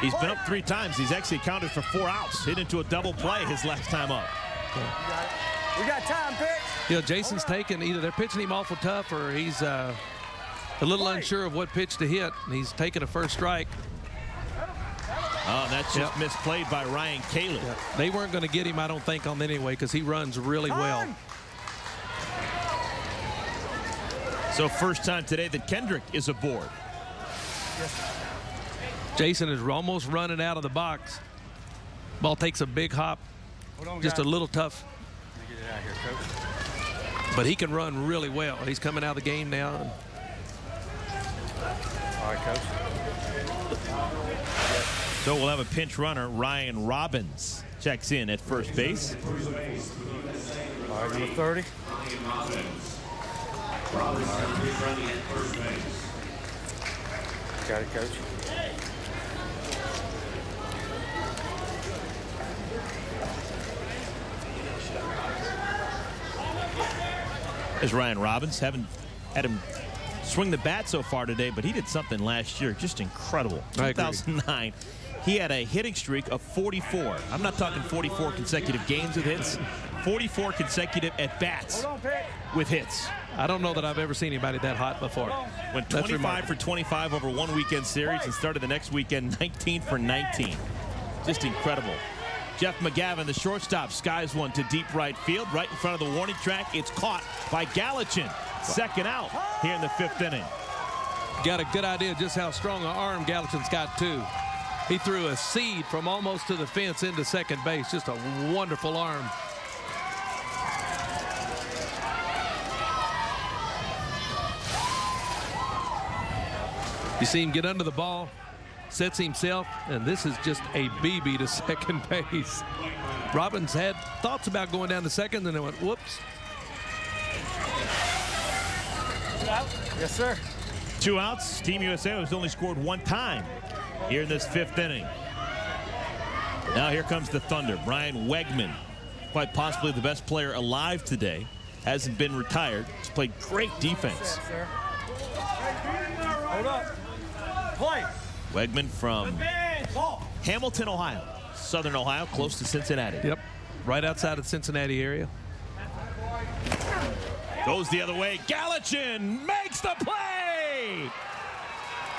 He's been up 3 times. He's actually counted for 4 outs. Hit into a double play his last time up. We got time, pitch. You know, Jason's taking either they're pitching him awful tough or he's a little unsure of what pitch to hit, and he's taking a first strike. Oh, that's just misplayed by Ryan Cayley. They weren't going to get him, I don't think, on that anyway, because he runs really well. So first time today that Kendrick is aboard. Jason is almost running out of the box. Ball takes a big hop. Just a little tough. Get it out of here, Coach. But he can run really well. He's coming out of the game now. All right, Coach. So we'll have a pinch runner. Ryan Robbins checks in at first base. All right, number 30. Got it, Coach. There's Ryan Robbins. Haven't had him swing the bat so far today, but he did something last year just incredible. 2009. He had a hitting streak of 44. I'm not talking 44 consecutive games with hits. 44 consecutive at-bats with hits. I don't know that I've ever seen anybody that hot before. Went 25 for 25 over one weekend series and started the next weekend 19 for 19. Just incredible. Jeff McGavin, the shortstop, skies one to deep right field, right in front of the warning track. It's caught by Galichin. Second out here in the 5th inning. Got a good idea just how strong an arm Galichin's got, too. He threw a seed from almost to the fence into second base. Just a wonderful arm. You see him get under the ball, sets himself, and this is just a BB to second base. Robbins had thoughts about going down to second, and then went, whoops. Yes, sir. 2 outs. Team USA has only scored 1 time here in this 5th inning. Now here comes the Thunder. Brian Wegman, quite possibly the best player alive today, hasn't been retired. He's played great defense. Hold up. Play. Wegman from Hamilton, Ohio. Southern Ohio, close to Cincinnati. Yep, right outside of the Cincinnati area. Goes the other way. Galichin makes the play.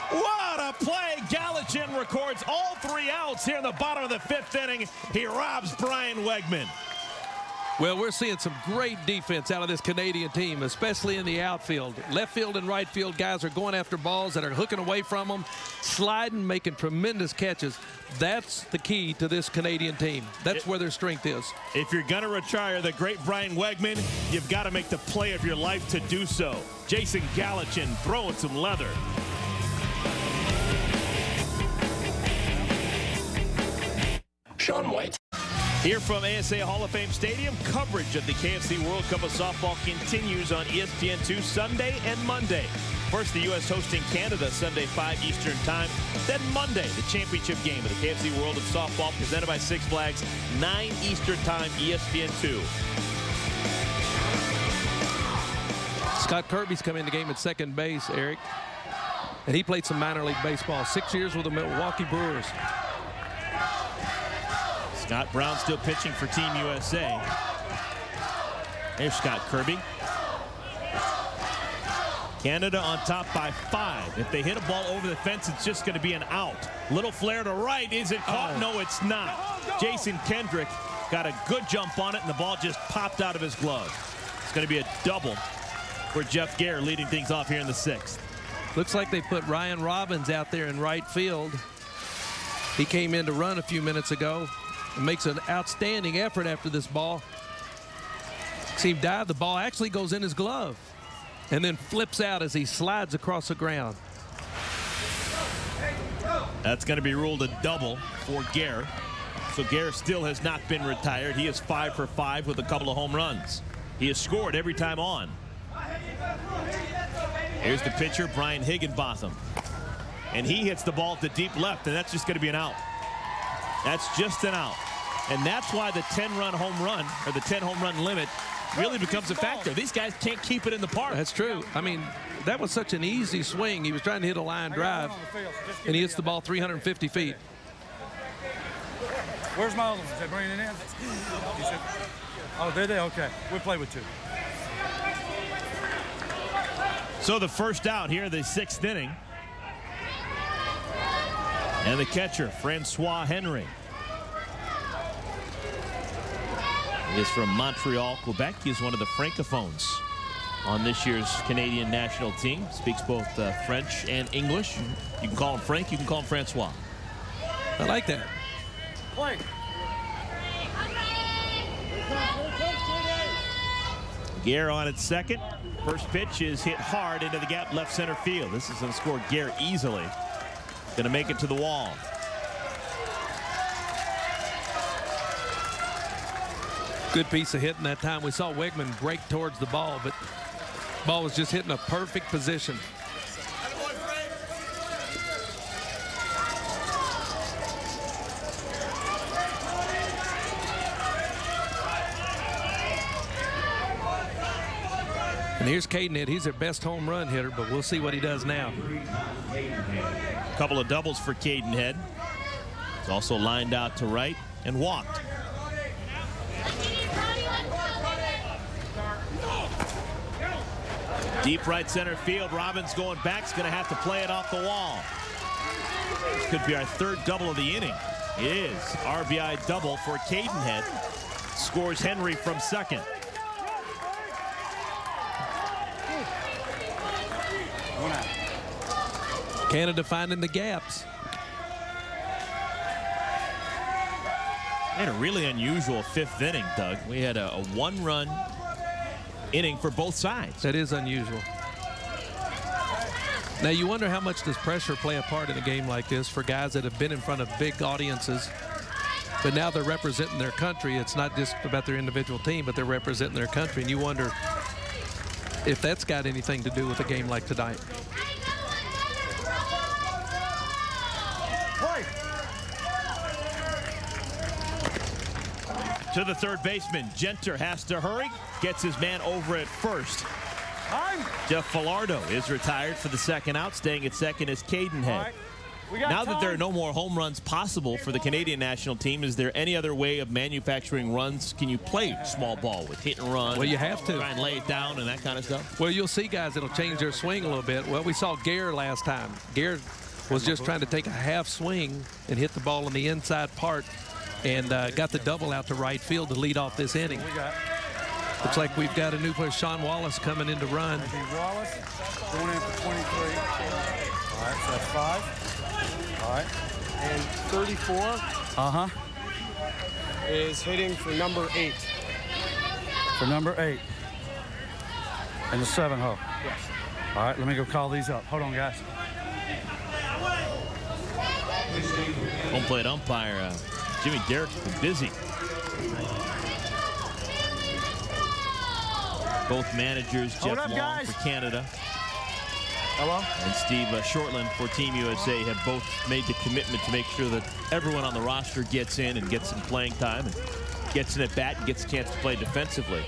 What a play. Galichin records all 3 outs here in the bottom of the 5th inning. He robs Brian Wegman. Well, we're seeing some great defense out of this Canadian team, especially in the outfield. Left field and right field guys are going after balls that are hooking away from them, sliding, making tremendous catches. That's the key to this Canadian team. That's where their strength is. If you're going to retire the great Brian Wegman, you've got to make the play of your life to do so. Jason Galichin throwing some leather. Sean White. Here from ASA Hall of Fame Stadium, coverage of the KFC World Cup of Softball continues on ESPN2 Sunday and Monday. First, the U.S. hosting Canada Sunday, 5 Eastern Time. Then Monday, the championship game of the KFC World of Softball presented by Six Flags, 9 Eastern Time, ESPN2. Scott Kirby's come in the game at second base, Eric. And he played some minor league baseball, 6 years with the Milwaukee Brewers. Scott Brown still pitching for Team USA. There's Scott Kirby. Canada on top by 5. If they hit a ball over the fence, it's just going to be an out. Little flare to right. Is it caught? No, it's not. Jason Kendrick got a good jump on it, and the ball just popped out of his glove. It's going to be a double for Jeff Gare, leading things off here in the 6th. Looks like they put Ryan Robbins out there in right field. He came in to run a few minutes ago. Makes an outstanding effort after this ball. See him dive. The ball actually goes in his glove and then flips out as he slides across the ground. That's going to be ruled a double for Gare. So Gare still has not been retired. He is 5 for 5 with a couple of home runs. He has scored every time on. Here's the pitcher, Brian Higginbotham. And he hits the ball to deep left, and that's just going to be an out. That's just an out. And that's why the 10-run home run, or the 10-home run limit, really becomes a factor. These guys can't keep it in the park. That's true. I mean, that was such an easy swing. He was trying to hit a line drive, and he hits the ball 350 feet. Where's my other ones? They bringing it in? Oh, did they? Okay. We'll play with 2. So the first out here, the 6th inning. And the catcher, Francois Henry. He is from Montreal, Quebec. He is one of the francophones on this year's Canadian national team. Speaks both French and English. You can call him Frank, you can call him Francois. I like that. Play. Gare on at second. First pitch is hit hard into the gap left center field. This is going to score Gare easily. Going to make it to the wall. Good piece of hitting that time. We saw Wegman break towards the ball, but the ball was just hitting a perfect position. And here's Cadenhead. He's their best home run hitter, but we'll see what he does now. A couple of doubles for Cadenhead. He's also lined out to right and walked. Deep right center field. Robbins going back. He's going to have to play it off the wall. This could be our 3rd double of the inning. It is. RBI double for Cadenhead. Scores Henry from second. Canada finding the gaps. We had a really unusual 5th inning, Doug. We had a 1-run inning for both sides. That is unusual. Now you wonder how much does pressure play a part in a game like this for guys that have been in front of big audiences, but now they're representing their country. It's not just about their individual team, but they're representing their country, and you wonder if that's got anything to do with a game like tonight. To the third baseman. Genter has to hurry. Gets his man over at first. Jeff Falardo is retired for the 2nd out. Staying at second is Cadenhead. Now that there are no more home runs possible for the Canadian national team, is there any other way of manufacturing runs? Can you play small ball with hit and run? Well, you have to. Try and lay it down and that kind of stuff? Well, you'll see guys that'll change their swing a little bit. Well, we saw Gare last time. Gare was just trying to take a half swing and hit the ball in the inside part and got the double out to right field to lead off this inning. Looks like we've got a new player, Sean Wallace, coming in to run. Wallace going in for 23. All right, so that's 5. All right. And 34 is hitting for number 8. For number 8. And the 7 hole. Yes. All right, let me go call these up. Hold on, guys. Home plate umpire Jimmy Derrick's been busy. Both managers, Jeff Long for Canada. Hello? And Steve Shortland for Team USA have both made the commitment to make sure that everyone on the roster gets in and gets some playing time and gets an at-bat and gets a chance to play defensively.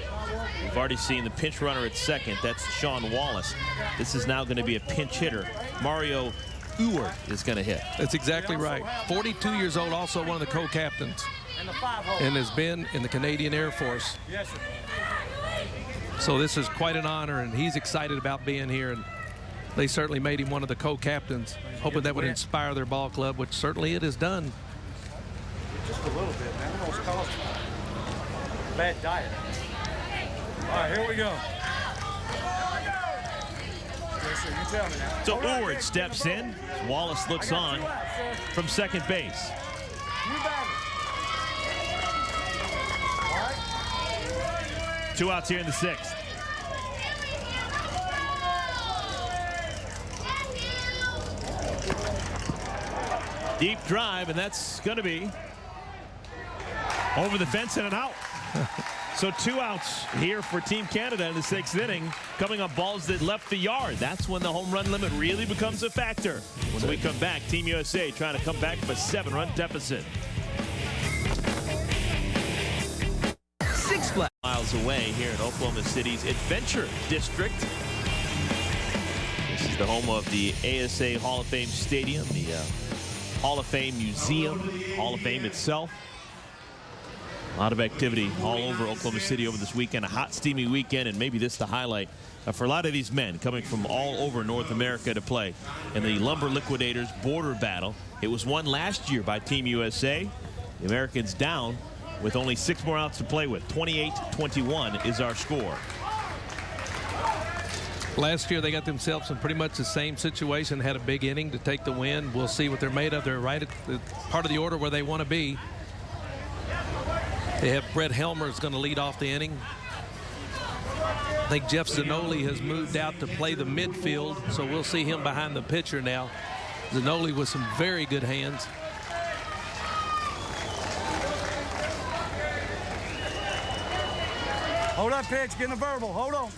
We've already seen the pinch runner at second. That's Sean Wallace. This is now going to be a pinch hitter. Mario Ewart is going to hit. That's exactly right. 42 years old, also one of the co-captains, and has been in the Canadian Air Force. Yes, sir. So this is quite an honor, and he's excited about being here. And they certainly made him one of the co-captains, hoping that would inspire their ball club, which certainly it has done. Just a little bit, man. Almost caused bad diet. All right, here we go. Yes, sir, you tell me now. So Ewart steps in. Wallace looks on from second base. You batter. All right. 2 outs here in the 6th. Deep drive, and that's going to be over the fence and an out. So 2 outs here for Team Canada in the 6th inning, coming up balls that left the yard. That's when the home run limit really becomes a factor. When we come back, Team USA trying to come back from a 7-run deficit. 6 miles away here in Oklahoma City's Adventure District. This is the home of the ASA Hall of Fame Stadium, the Hall of Fame Museum, Hall of Fame itself. A lot of activity all over Oklahoma City over this weekend. A hot, steamy weekend, and maybe this the highlight for a lot of these men coming from all over North America to play in the Lumber Liquidators border battle. It was won last year by Team USA. The Americans down with only 6 more outs to play with. 28-21 is our score. Last year they got themselves in pretty much the same situation, had a big inning to take the win. We'll see what they're made of. They're right at the part of the order where they want to be. They have Brett Helmer is going to lead off the inning. I think Jeff Zanoli has moved out to play the midfield, so we'll see him behind the pitcher now. Zanoli with some very good hands. Hold up, pitch, getting a verbal. Hold on.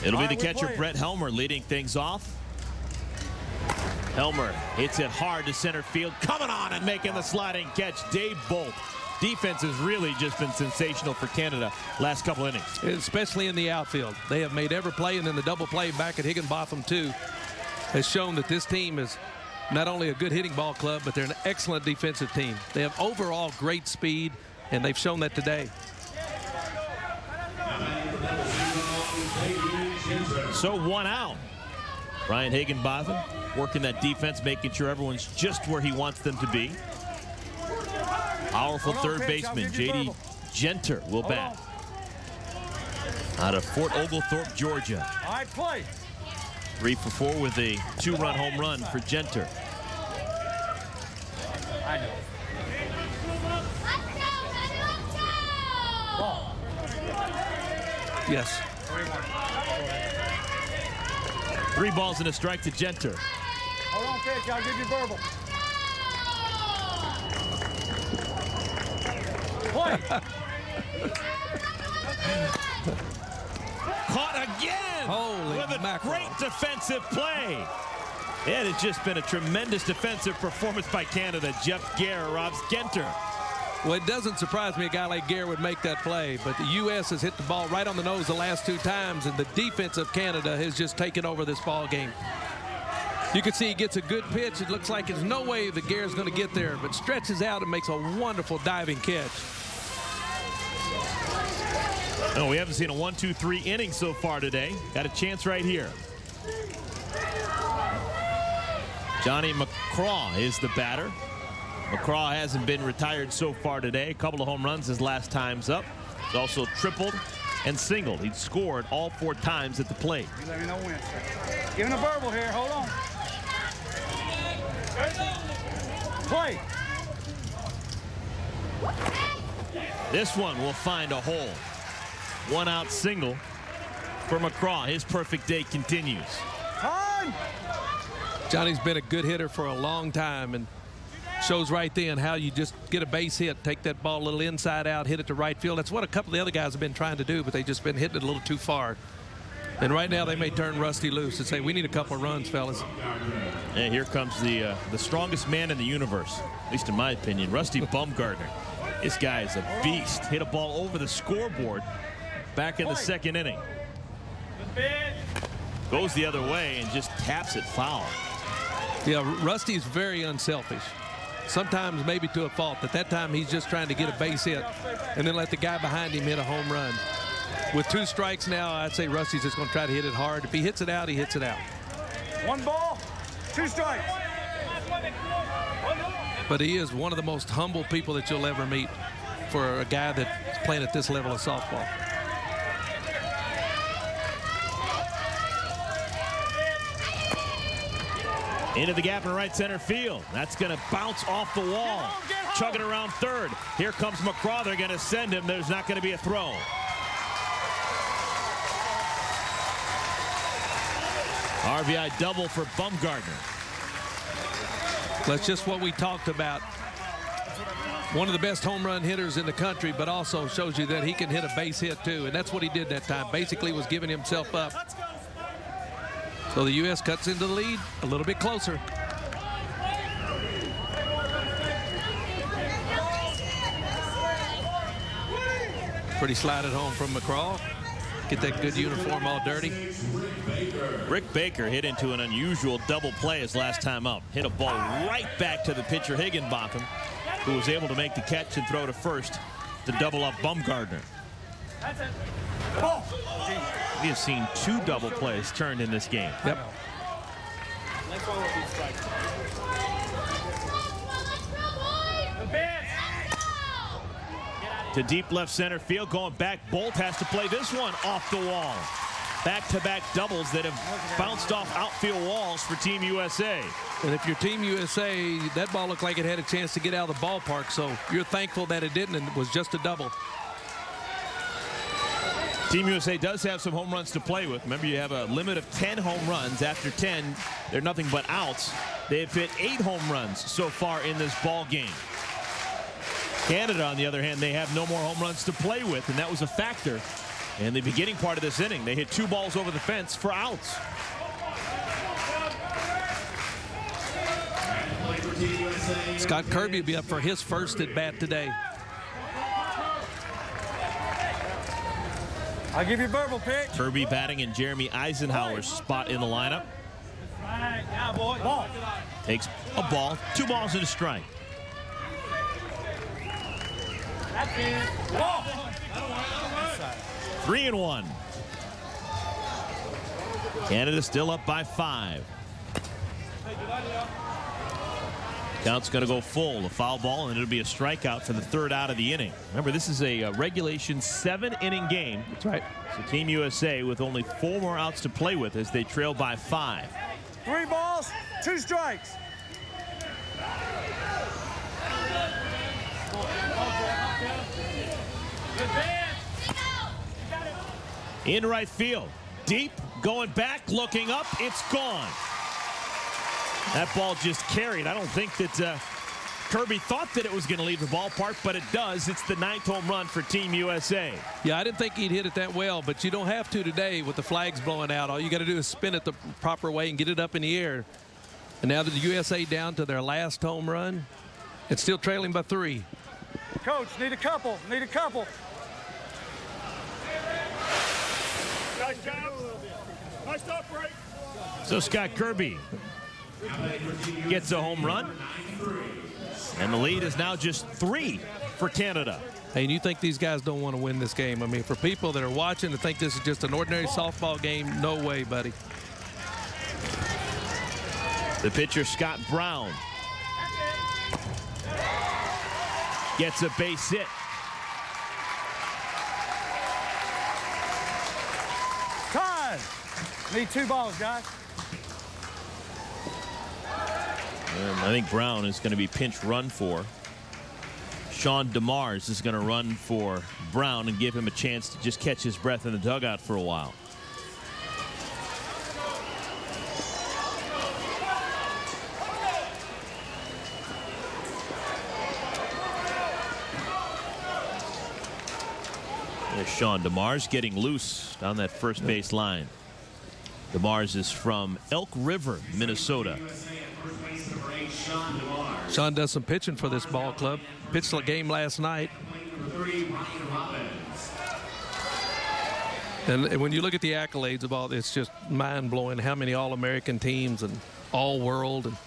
It'll be the catcher, Brett Helmer, leading things off. Helmer hits it hard to center field. Coming on and making the sliding catch, Dave Bolt. Defense has really just been sensational for Canada last couple innings. Especially in the outfield. They have made every play, and then the double play back at Higginbotham, too, has shown that this team is not only a good hitting ball club, but they're an excellent defensive team. They have overall great speed, and they've shown that today. So 1 out. Ryan Higginbotham working that defense, making sure everyone's just where he wants them to be. Powerful third baseman J.D. Genter will bat. Out of Fort Oglethorpe, Georgia. All right, play. 3 for 4 with a 2-run home run for Genter. I know. Ball. Yes. 3 balls and a strike to Genter. Hold on, pitch. I'll give you verbal. Play. Caught again. Holy with a mackerel. great defensive play. It has just been a tremendous defensive performance by Canada. Jeff Gare robs Genter. Well, it doesn't surprise me a guy like Gare would make that play, but the U.S. has hit the ball right on the nose the last 2 times, and the defense of Canada has just taken over this ball game. You can see he gets a good pitch. It looks like there's no way the Gare's going to get there, but stretches out and makes a wonderful diving catch. No, we haven't seen a 1-2-3 inning so far today. Got a chance right here. Johnny McCraw is the batter. McCraw hasn't been retired so far today. A couple of home runs his last time's up. He's also tripled and singled. He'd scored all 4 times at the plate. You let me know when, sir. Giving a verbal here. Hold on. Play. This one will find a hole. 1-out single for McCraw. His perfect day continues. Time. Johnny's been a good hitter for a long time, and shows right then how you just get a base hit, take that ball a little inside out, hit it to right field. That's what a couple of the other guys have been trying to do, but they've just been hitting it a little too far. And right now they may turn Rusty loose and say, we need a couple of runs, fellas. And here comes the strongest man in the universe, at least in my opinion, Rusty Bumgarner. This guy is a beast. Hit a ball over the scoreboard back in the 2nd inning. Goes the other way and just taps it foul. Yeah, Rusty's very unselfish. Sometimes maybe to a fault. At that time, he's just trying to get a base hit and then let the guy behind him hit a home run. With 2 strikes now, I'd say Rusty's just going to try to hit it hard. If he hits it out, he hits it out. 1 ball, 2 strikes. But he is one of the most humble people that you'll ever meet for a guy that's playing at this level of softball. Into the gap in right center field. That's going to bounce off the wall. Chugging around third. Here comes McCraw. They're going to send him. There's not going to be a throw. RBI double for Bumgarner. That's just what we talked about. One of the best home run hitters in the country, but also shows you that he can hit a base hit too. And that's what he did that time. Basically was giving himself up. So the U.S. cuts into the lead a little bit closer. Pretty slide at home from McCraw. Get that good uniform all dirty. Rick Baker hit into an unusual double play his last time up. Hit a ball right back to the pitcher Higginbotham, who was able to make the catch and throw to first to double up Bumgarner. We have seen 2 double plays turned in this game. Yep. To deep left center field, going back. Bolt has to play this one off the wall. Back-to-back doubles that have bounced off outfield walls for Team USA. And if you're Team USA, that ball looked like it had a chance to get out of the ballpark, so you're thankful that it didn't and it was just a double. Team USA does have some home runs to play with. Remember, you have a limit of 10 home runs. After 10, they're nothing but outs. They've hit 8 home runs so far in this ball game. Canada, on the other hand, they have no more home runs to play with, and that was a factor in the beginning part of this inning. They hit 2 balls over the fence for outs. Scott Kirby will be up for his first at bat today. I'll give you a verbal pitch. Kirby batting in Jeremy Eisenhower's spot in the lineup. Ball. Takes a ball, 2 balls and a strike. Ball. 3-1. Canada still up by 5. Count's going to go full. A foul ball, and it'll be a strikeout for the 3rd out of the inning. Remember, this is a regulation 7-inning game. That's right. So Team USA with only 4 more outs to play with as they trail by 5. 3 balls, 2 strikes. In right field. Deep, going back, looking up. It's gone. That ball just carried. I don't think that Kirby thought that it was going to leave the ballpark, but it does. It's the 9th home run for Team USA. Yeah, I didn't think he'd hit it that well, but you don't have to today with the flags blowing out. All you got to do is spin it the proper way and get it up in the air. And now the USA down to their last home run. It's still trailing by 3. Coach, need a couple. Need a couple. So Scott Kirby gets a home run. And the lead is now just 3 for Canada. Hey, and you think these guys don't want to win this game? I mean, for people that are watching to think this is just an ordinary softball game, no way, buddy. The pitcher, Scott Brown, gets a base hit. Time. Need 2 balls, guys. And I think Brown is going to be pinch run for. Sean DeMars is going to run for Brown and give him a chance to just catch his breath in the dugout for a while. There's Sean DeMars getting loose down that first base line. DeMars is from Elk River, Minnesota. Sean does some pitching for this ball club. Pitched a game last night. And when you look at the accolades of all, it's just mind-blowing how many All-American teams and All-World. And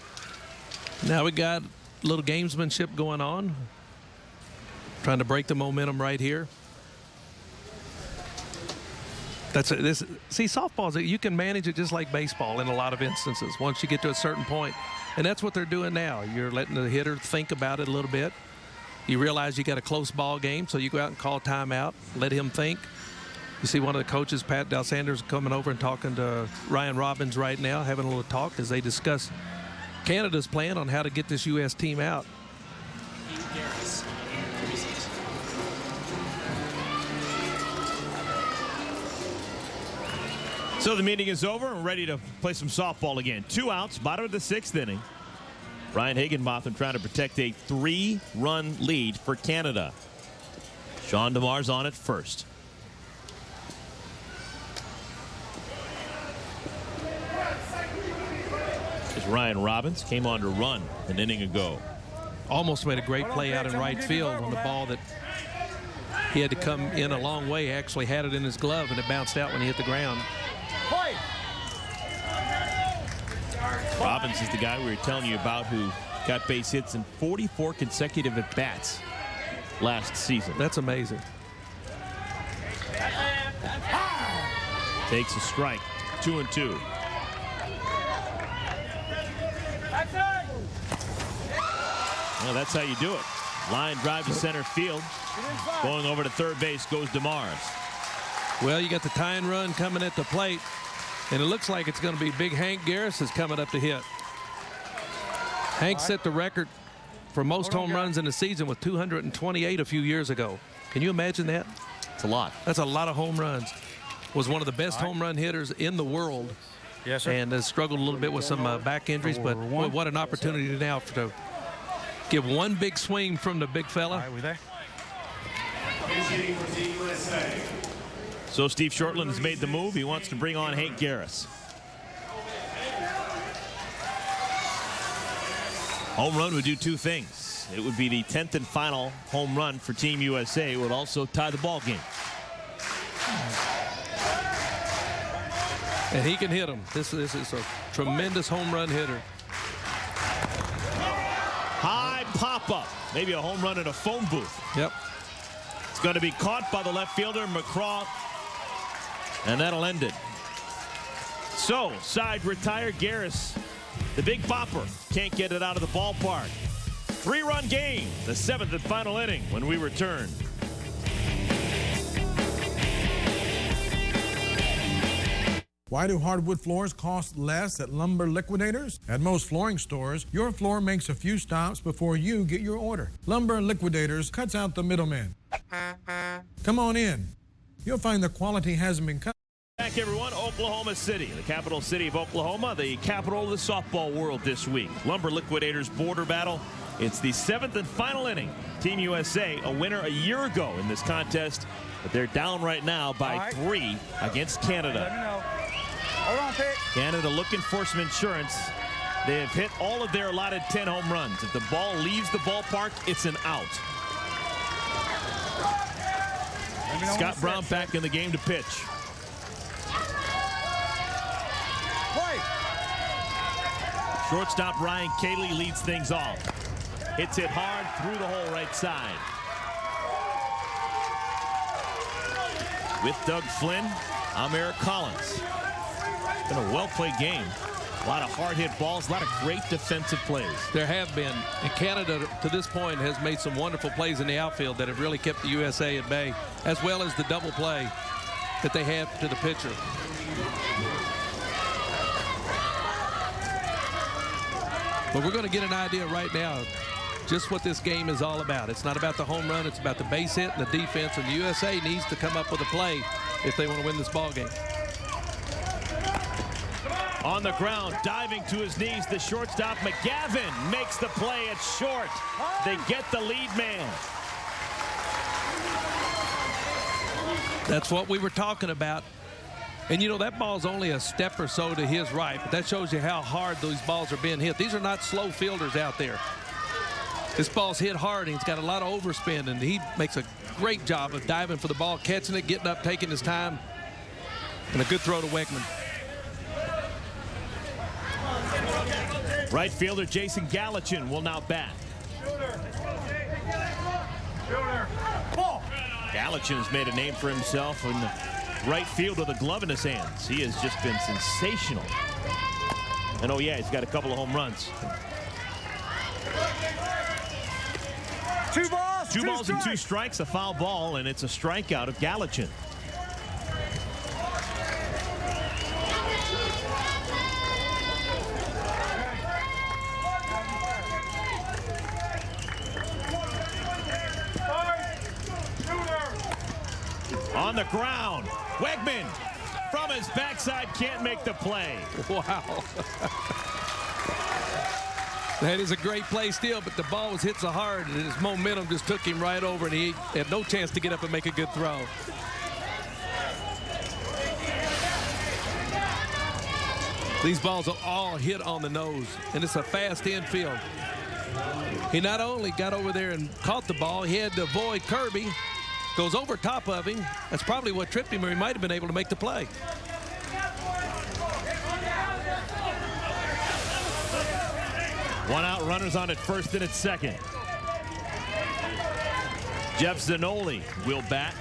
now we got a little gamesmanship going on. Trying to break the momentum right here. See, softball, you can manage it just like baseball in a lot of instances once you get to a certain point. And that's what they're doing now. You're letting the hitter think about it a little bit. You realize you got a close ball game, so you go out and call timeout, let him think. You see one of the coaches, Pat Del Sanders, coming over and talking to Ryan Robbins right now, having a little talk as they discuss Canada's plan on how to get this U.S. team out. So the meeting is over and ready to play some softball again. 2 outs, bottom of the 6th inning. Ryan Higginbotham trying to protect a 3-run lead for Canada. Sean DeMars on at first. As Ryan Robbins came on to run an inning ago. Almost made a great play out in right field on the ball that he had to come in a long way. Actually had it in his glove and it bounced out when he hit the ground. Robbins is the guy we were telling you about who got base hits in 44 consecutive at-bats last season. That's amazing. Takes a strike. 2-2. Well, that's how you do it. Line drive to center field. Going over to third base goes DeMars. Well, you got the tying run coming at the plate, and it looks like it's going to be big Hank Garris is coming up to hit. Hank set the record for most home runs in the season with 228 a few years ago. Can you imagine that? It's a lot. That's a lot of home runs. Was one of the best home run hitters in the world. Yes, sir. And has struggled a little bit with some back injuries, but boy, what an opportunity now to give one big swing from the big fella. All right, we there? So Steve Shortland has made the move. He wants to bring on Hank Garris. Home run would do 2 things. It would be the 10th and final home run for Team USA. It would also tie the ball game. And he can hit them. This is a tremendous home run hitter. High pop-up. Maybe a home run in a phone booth. Yep. It's going to be caught by the left fielder, McCraw. And that'll end it. So, side retire Garris. The big bopper can't get it out of the ballpark. 3-run game, the 7th and final inning when we return. Why do hardwood floors cost less at Lumber Liquidators? At most flooring stores, your floor makes a few stops before you get your order. Lumber Liquidators cuts out the middleman. Come on in. You'll find the quality hasn't been cut. Back, everyone. Oklahoma City, the capital city of Oklahoma, the capital of the softball world this week. Lumber Liquidators border battle. It's the 7th and final inning. Team USA, a winner a year ago in this contest, but they're down right now by 3 against Canada. Let me know. Hold on, Pick. Canada looking for some insurance. They have hit all of their allotted 10 home runs. If the ball leaves the ballpark, it's an out. Scott Brown back in the game to pitch. Shortstop Ryan Cayley leads things off. Hits it hard through the hole right side. With Doug Flynn, I'm Eric Collins. It's been a well-played game. A lot of hard-hit balls, a lot of great defensive plays. There have been. And Canada, to this point, has made some wonderful plays in the outfield that have really kept the USA at bay, as well as the double play that they had to the pitcher. But we're going to get an idea right now just what this game is all about. It's not about the home run. It's about the base hit and the defense. And the USA needs to come up with a play if they want to win this ball game. On the ground, diving to his knees, the shortstop McGavin makes the play at short. They get the lead man. That's what we were talking about. And, you know, that ball's only a step or so to his right, but that shows you how hard those balls are being hit. These are not slow fielders out there. This ball's hit hard, and he's got a lot of overspin, and he makes a great job of diving for the ball, catching it, getting up, taking his time, and a good throw to Wegman. Right fielder Jason Galichin will now bat. Galichin has made a name for himself in the right field with a glove in his hands. He has just been sensational. And oh yeah, he's got a couple of home runs. Two balls and 2 strikes, a foul ball, and it's a strikeout of Galichin. On the ground, Wegman from his backside can't make the play. Wow. That is a great play still, but the ball was hit so hard and his momentum just took him right over, and he had no chance to get up and make a good throw. These balls are all hit on the nose, and it's a fast infield. He not only got over there and caught the ball, he had to avoid Kirby. Goes over top of him. That's probably what tripped him, or he might have been able to make the play. One out, runners on at first and at second. Jeff Zanoli will bat.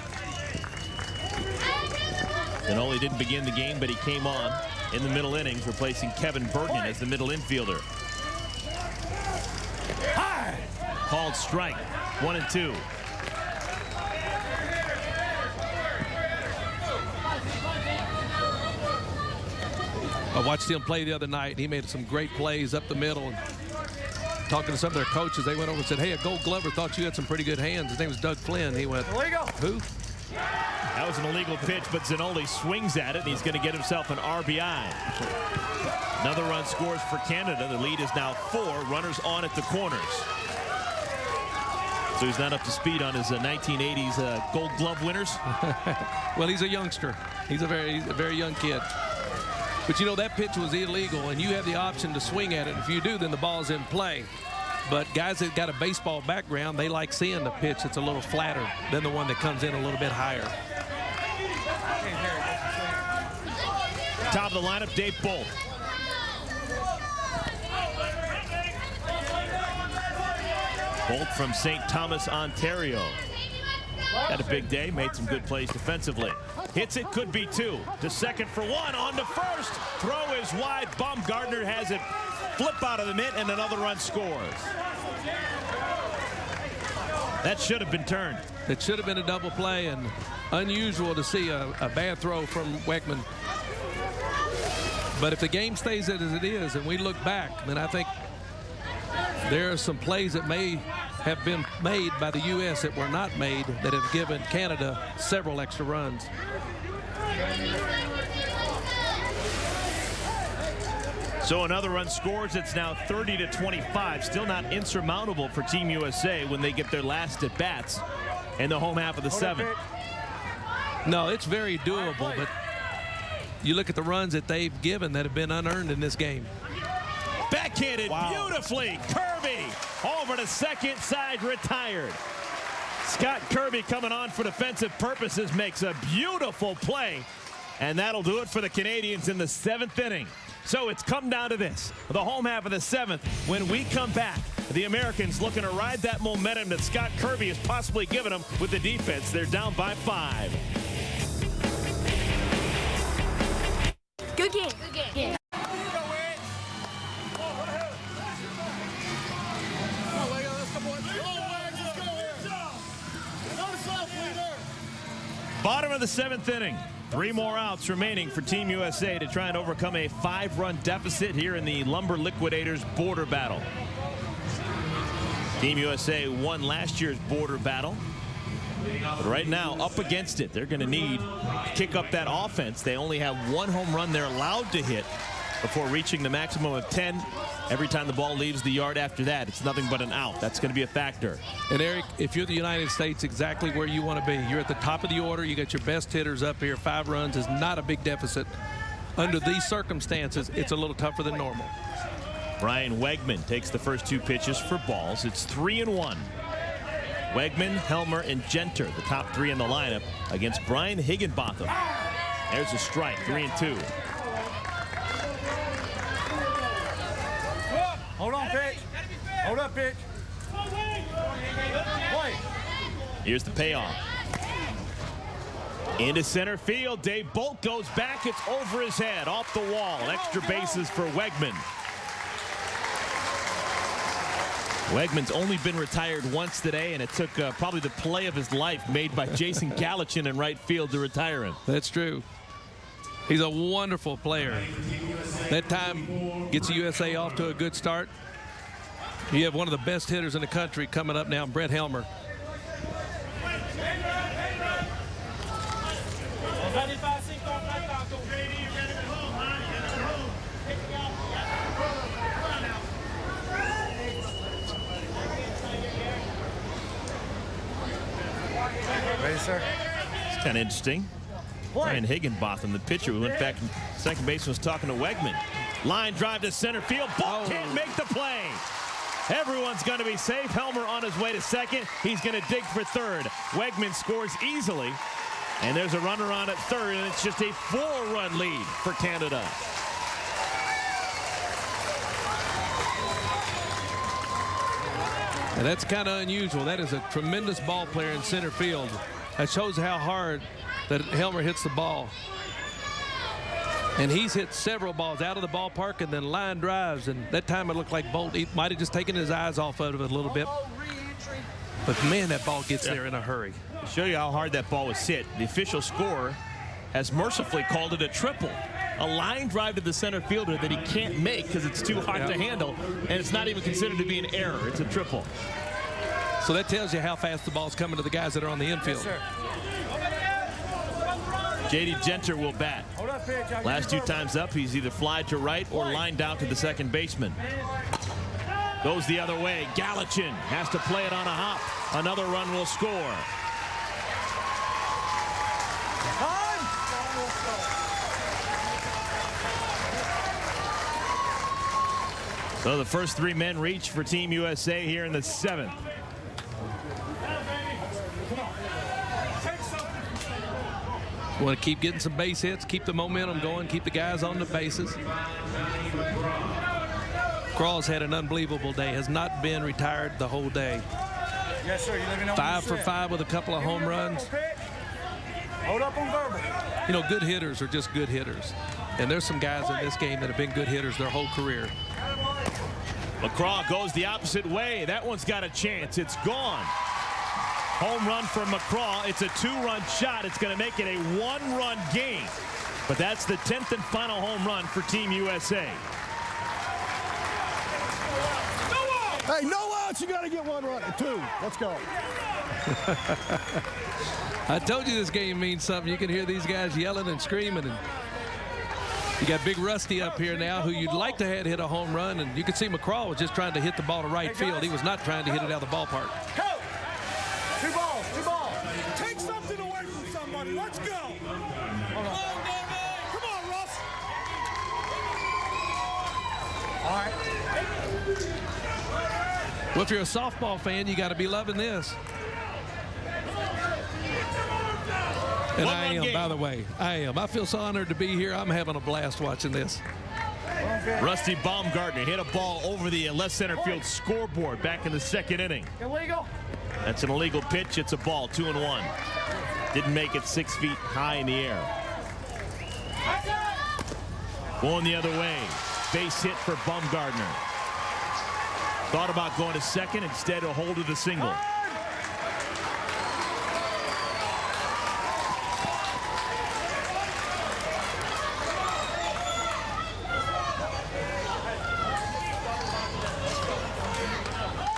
Zanoli didn't begin the game, but he came on in the middle innings, replacing Kevin Bergen as the middle infielder. Called strike, 1-2. I watched him play the other night. He made some great plays up the middle. And talking to some of their coaches, they went over and said, hey, a Gold Glover thought you had some pretty good hands. His name was Doug Flynn. He went, who? That was an illegal pitch, but Zanoli swings at it, and he's going to get himself an RBI. Another run scores for Canada. The lead is now 4. Runners on at the corners. So he's not up to speed on his 1980s Gold Glove winners. Well, he's a youngster. He's a very young kid. But, you know, that pitch was illegal, and you have the option to swing at it. If you do, then the ball's in play. But guys that got a baseball background, they like seeing the pitch that's a little flatter than the one that comes in a little bit higher. Top of the lineup, Dave Bolt. Bolt from St. Thomas, Ontario. Had a big day, made some good plays defensively. Hits it, could be 2. To second for 1, on to first. Throw is wide. Baumgartner has it flip out of the mitt, and another run scores. That should have been turned. It should have been a double play, and unusual to see a bad throw from Wegman. But if the game stays as it is and we look back, then I think there are some plays that may have been made by the U.S. that were not made that have given Canada several extra runs. So another run scores. It's now 30-25. Still not insurmountable for Team USA when they get their last at bats in the home half of the 7th. No, it's very doable, but you look at the runs that they've given that have been unearned in this game. Backhanded beautifully. Kirby over to second side, retired. Scott Kirby coming on for defensive purposes makes a beautiful play, and that'll do it for the Canadians in the 7th inning. So it's come down to this, the home half of the 7th. When we come back, the Americans looking to ride that momentum that Scott Kirby has possibly given them with the defense. They're down by 5. Good game. Good game. Bottom of the 7th inning. 3 more outs remaining for Team USA to try and overcome a 5-run deficit here in the Lumber Liquidators border battle. Team USA won last year's border battle. But right now, up against it, they're going to need to kick up that offense. They only have 1 home run they're allowed to hit before reaching the maximum of 10. Every time the ball leaves the yard after that, it's nothing but an out. That's going to be a factor. And, Eric, if you're the United States, exactly where you want to be. You're at the top of the order. You got your best hitters up here. 5 runs is not a big deficit. Under these circumstances, it's a little tougher than normal. Brian Wegman takes the first 2 pitches for balls. It's 3-1. Wegman, Helmer, and Genter, the top 3 in the lineup, against Brian Higginbotham. There's a strike, 3-2. Hold on, pitch. Hold up, pitch. Wait. Here's the payoff. Into center field. Dave Bolt goes back. It's over his head, off the wall. Extra bases for Wegman. Wegman's only been retired once today, and it took probably the play of his life made by Jason Galichin in right field to retire him. That's true. He's a wonderful player. That time gets the USA off to a good start. You have one of the best hitters in the country coming up now, Brett Helmer. Ready, sir? It's kind of interesting. Brian Higginbotham, the pitcher, who went back and second base, was talking to Wegman. Line drive to center field. Ball can't make the play. Everyone's going to be safe. Helmer on his way to second. He's going to dig for third. Wegman scores easily. And there's a runner on at third, and it's just a 4-run lead for Canada. And that's kind of unusual. That is a tremendous ball player in center field. That shows how hard that Helmer hits the ball. And he's hit several balls out of the ballpark and then line drives. And that time it looked like Bolt might have just taken his eyes off of it a little bit. But, man, that ball gets there in a hurry. To show you how hard that ball was hit, the official scorer has mercifully called it a triple. A line drive to the center fielder that he can't make because it's too hard to handle, and it's not even considered to be an error. It's a triple. So that tells you how fast the ball's coming to the guys that are on the infield. Yes, J.D. Genter will bat. Last 2 times up, he's either flied to right or lined out to the second baseman. Goes the other way. Galichin has to play it on a hop. Another run will score. So the first 3 men reach for Team USA here in the 7th. Want to keep getting some base hits, keep the momentum going, keep the guys on the bases. Crawl's had an unbelievable day, has not been retired the whole day. Yes, sir. You let me know 5 for 5 with a couple of home runs. Hold up on verbal. You know, good hitters are just good hitters. And there's some guys in this game that have been good hitters their whole career. McCraw goes the opposite way. That one's got a chance. It's gone. Home run for McCraw. It's a 2-run shot. It's going to make it a 1-run game. But that's the 10th and final home run for Team USA. Hey, no outs. You got to get 1 run. 2. Let's go. I told you this game means something. You can hear these guys yelling and screaming. And you got Big Rusty up here now, who you'd like to have hit a home run. And you can see McCraw was just trying to hit the ball to right field. He was not trying to hit it out of the ballpark. Go. 2 balls. 2 balls. Take something away from somebody. Let's go. Hold on. Come on, Russ. All right. Well, if you're a softball fan, you got to be loving this. And I am, by the way. I am. I feel so honored to be here. I'm having a blast watching this. Rusty Baumgartner hit a ball over the left center field scoreboard back in the second inning. Illegal. That's an illegal pitch. It's a ball, 2-1. Didn't make it 6 feet high in the air. Going the other way. Base hit for Baumgartner. Thought about going to second. Instead, a hold of the single.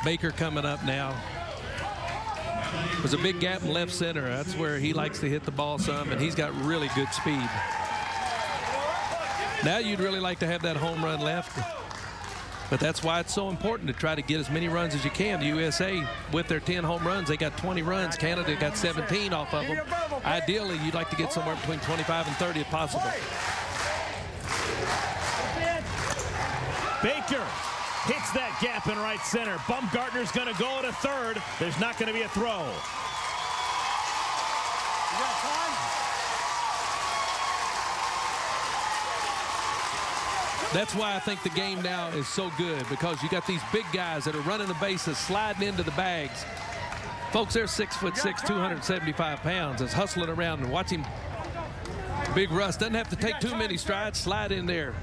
Baker coming up now. There's a big gap in left center. That's where he likes to hit the ball some, and he's got really good speed. Now you'd really like to have that home run left, but that's why it's so important to try to get as many runs as you can. The USA, with their 10 home runs, they got 20 runs. Canada got 17 off of them. Ideally, you'd like to get somewhere between 25 and 30 if possible. Baker hits that gap in right center. Baumgartner's going to go to third. There's not going to be a throw. That's why I think the game now is so good, because you got these big guys that are running the bases, sliding into the bags. Folks, they're 6'6", 275 pounds. Is hustling around, and watch him. Big Russ doesn't have to take too many strides. Slide in there.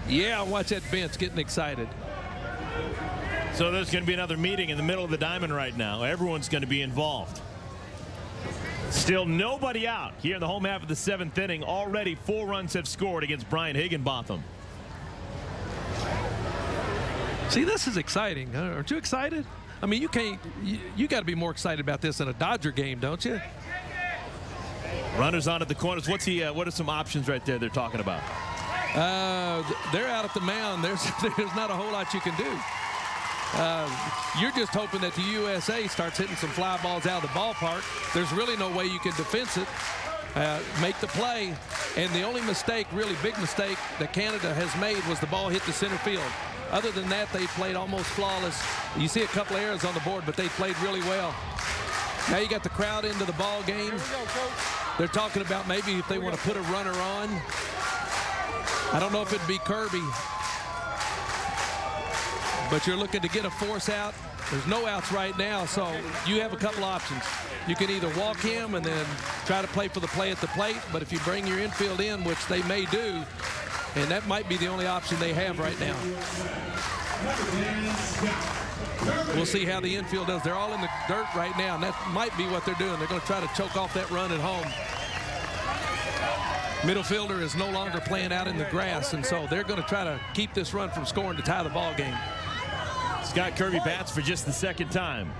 Yeah, watch that bench getting excited. So there's going to be another meeting in the middle of the diamond right now. Everyone's going to be involved. Still nobody out here in the home half of the 7th inning. Already 4 runs have scored against Brian Higginbotham. See, this is exciting. Aren't you excited? I mean, you got to be more excited about this than a Dodger game, don't you? Runners on at the corners. What are some options right there they're talking about? They're out at the mound. There's not a whole lot you can do. You're just hoping that the USA starts hitting some fly balls out of the ballpark. There's really no way you can defense it, make the play. And the only mistake, really big mistake, that Canada has made was the ball hit the center field. Other than that, they played almost flawless. You see a couple of errors on the board, but they played really well. Now you got the crowd into the ball game. They're talking about maybe if they want to put a runner on. I don't know if it'd be Kirby, but you're looking to get a force out. There's no outs right now, so you have a couple options. You can either walk him and then try to play for the play at the plate, but if you bring your infield in, which they may do, and that might be the only option they have right now. We'll see how the infield does. They're all in the dirt right now, and that might be what they're doing. They're going to try to choke off that run at home. Middle fielder is no longer playing out in the grass, and so they're going to try to keep this run from scoring to tie the ball game. Scott Kirby bats for just the second time.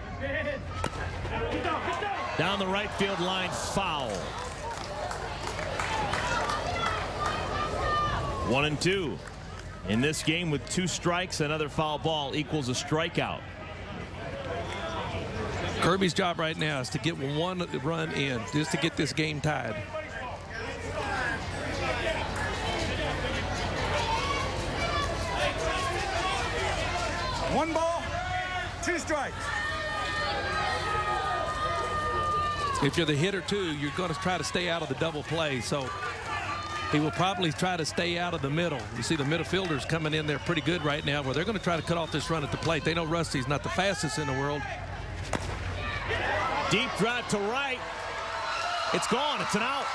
Down the right field line, foul. 1-2. In this game with 2 strikes, another foul ball equals a strikeout. Kirby's job right now is to get 1 run in, just to get this game tied. One ball, 2 strikes. If you're the hitter too, you're going to try to stay out of the double play. So he will probably try to stay out of the middle. You see the middle fielders coming in there pretty good right now, where they're going to try to cut off this run at the plate. They know Rusty's not the fastest in the world. Deep drive to right. It's gone. It's an out.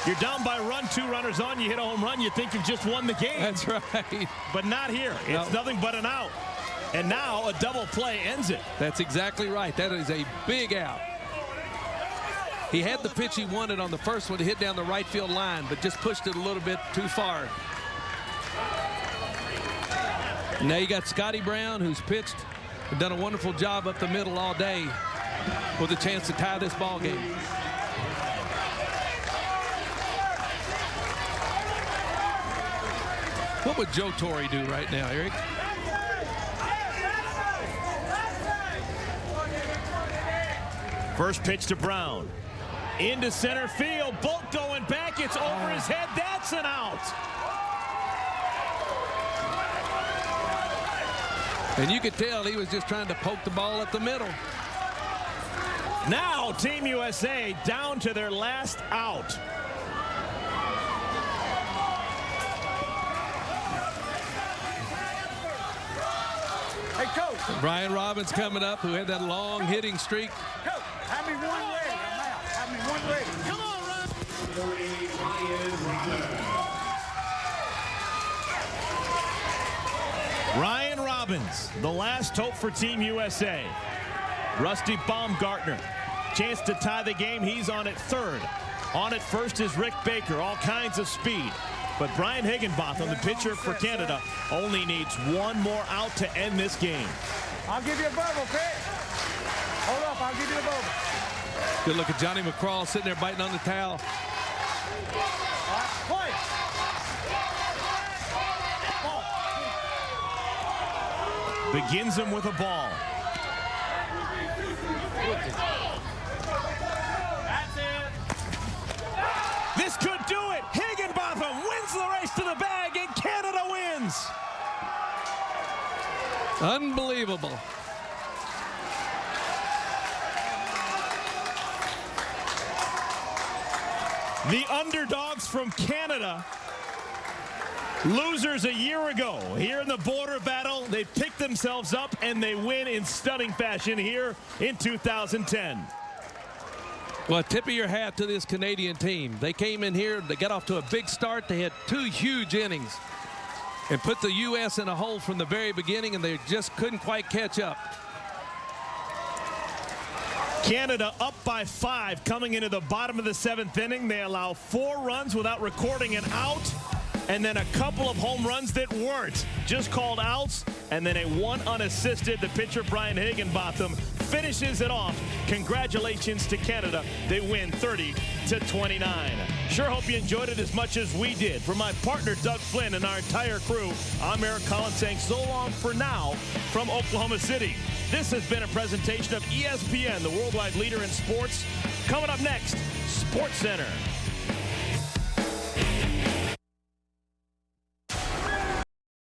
You're down by a run, 2 runners on. You hit a home run, you think you've just won the game. That's right. But not here. It's nothing but an out. And now a double play ends it. That's exactly right. That is a big out. He had the pitch he wanted on the first one to hit down the right field line, but just pushed it a little bit too far. Now you got Scotty Brown, who's pitched and done a wonderful job up the middle all day with a chance to tie this ball game. What would Joe Torre do right now, Eric? First pitch to Brown. Into center field. Bolt going back. It's over his head. That's an out. And you could tell he was just trying to poke the ball at the middle. Now Team USA down to their last out. Brian Robbins coming up, who had that long hitting streak. Go. Have me one ready. I'm out. Have me one ready. Come on, Ryan Robbins, the last hope for Team USA. Rusty Baumgartner, chance to tie the game. He's on at third. On at first is Rick Baker, all kinds of speed. But Brian Higginbotham, the pitcher for Canada, only needs one more out to end this game. I'll give you a bubble, Pitt. Hold up, I'll give you a bubble. Good look at Johnny McCraw sitting there biting on the towel. Play. Begins him with a ball. That's it. This could do it. Higginbotham wins the race to the bag, and Canada wins. Unbelievable. The underdogs from Canada, losers a year ago. Here in the border battle, they pick themselves up and they win in stunning fashion here in 2010. Well, tip of your hat to this Canadian team. They came in here, they got off to a big start. They had 2 huge innings and put the U.S. in a hole from the very beginning, and they just couldn't quite catch up. Canada up by 5 coming into the bottom of the 7th inning. They allow 4 runs without recording an out, and then a couple of home runs that weren't just called outs, and then a 1 unassisted. The pitcher Brian Higginbotham finishes it off. Congratulations to Canada. They win 30-29. Sure hope you enjoyed it as much as we did. For my partner Doug Flynn and our entire crew, I'm Eric Collins saying so long for now from Oklahoma City. This has been a presentation of ESPN, the worldwide leader in sports. Coming up next, SportsCenter.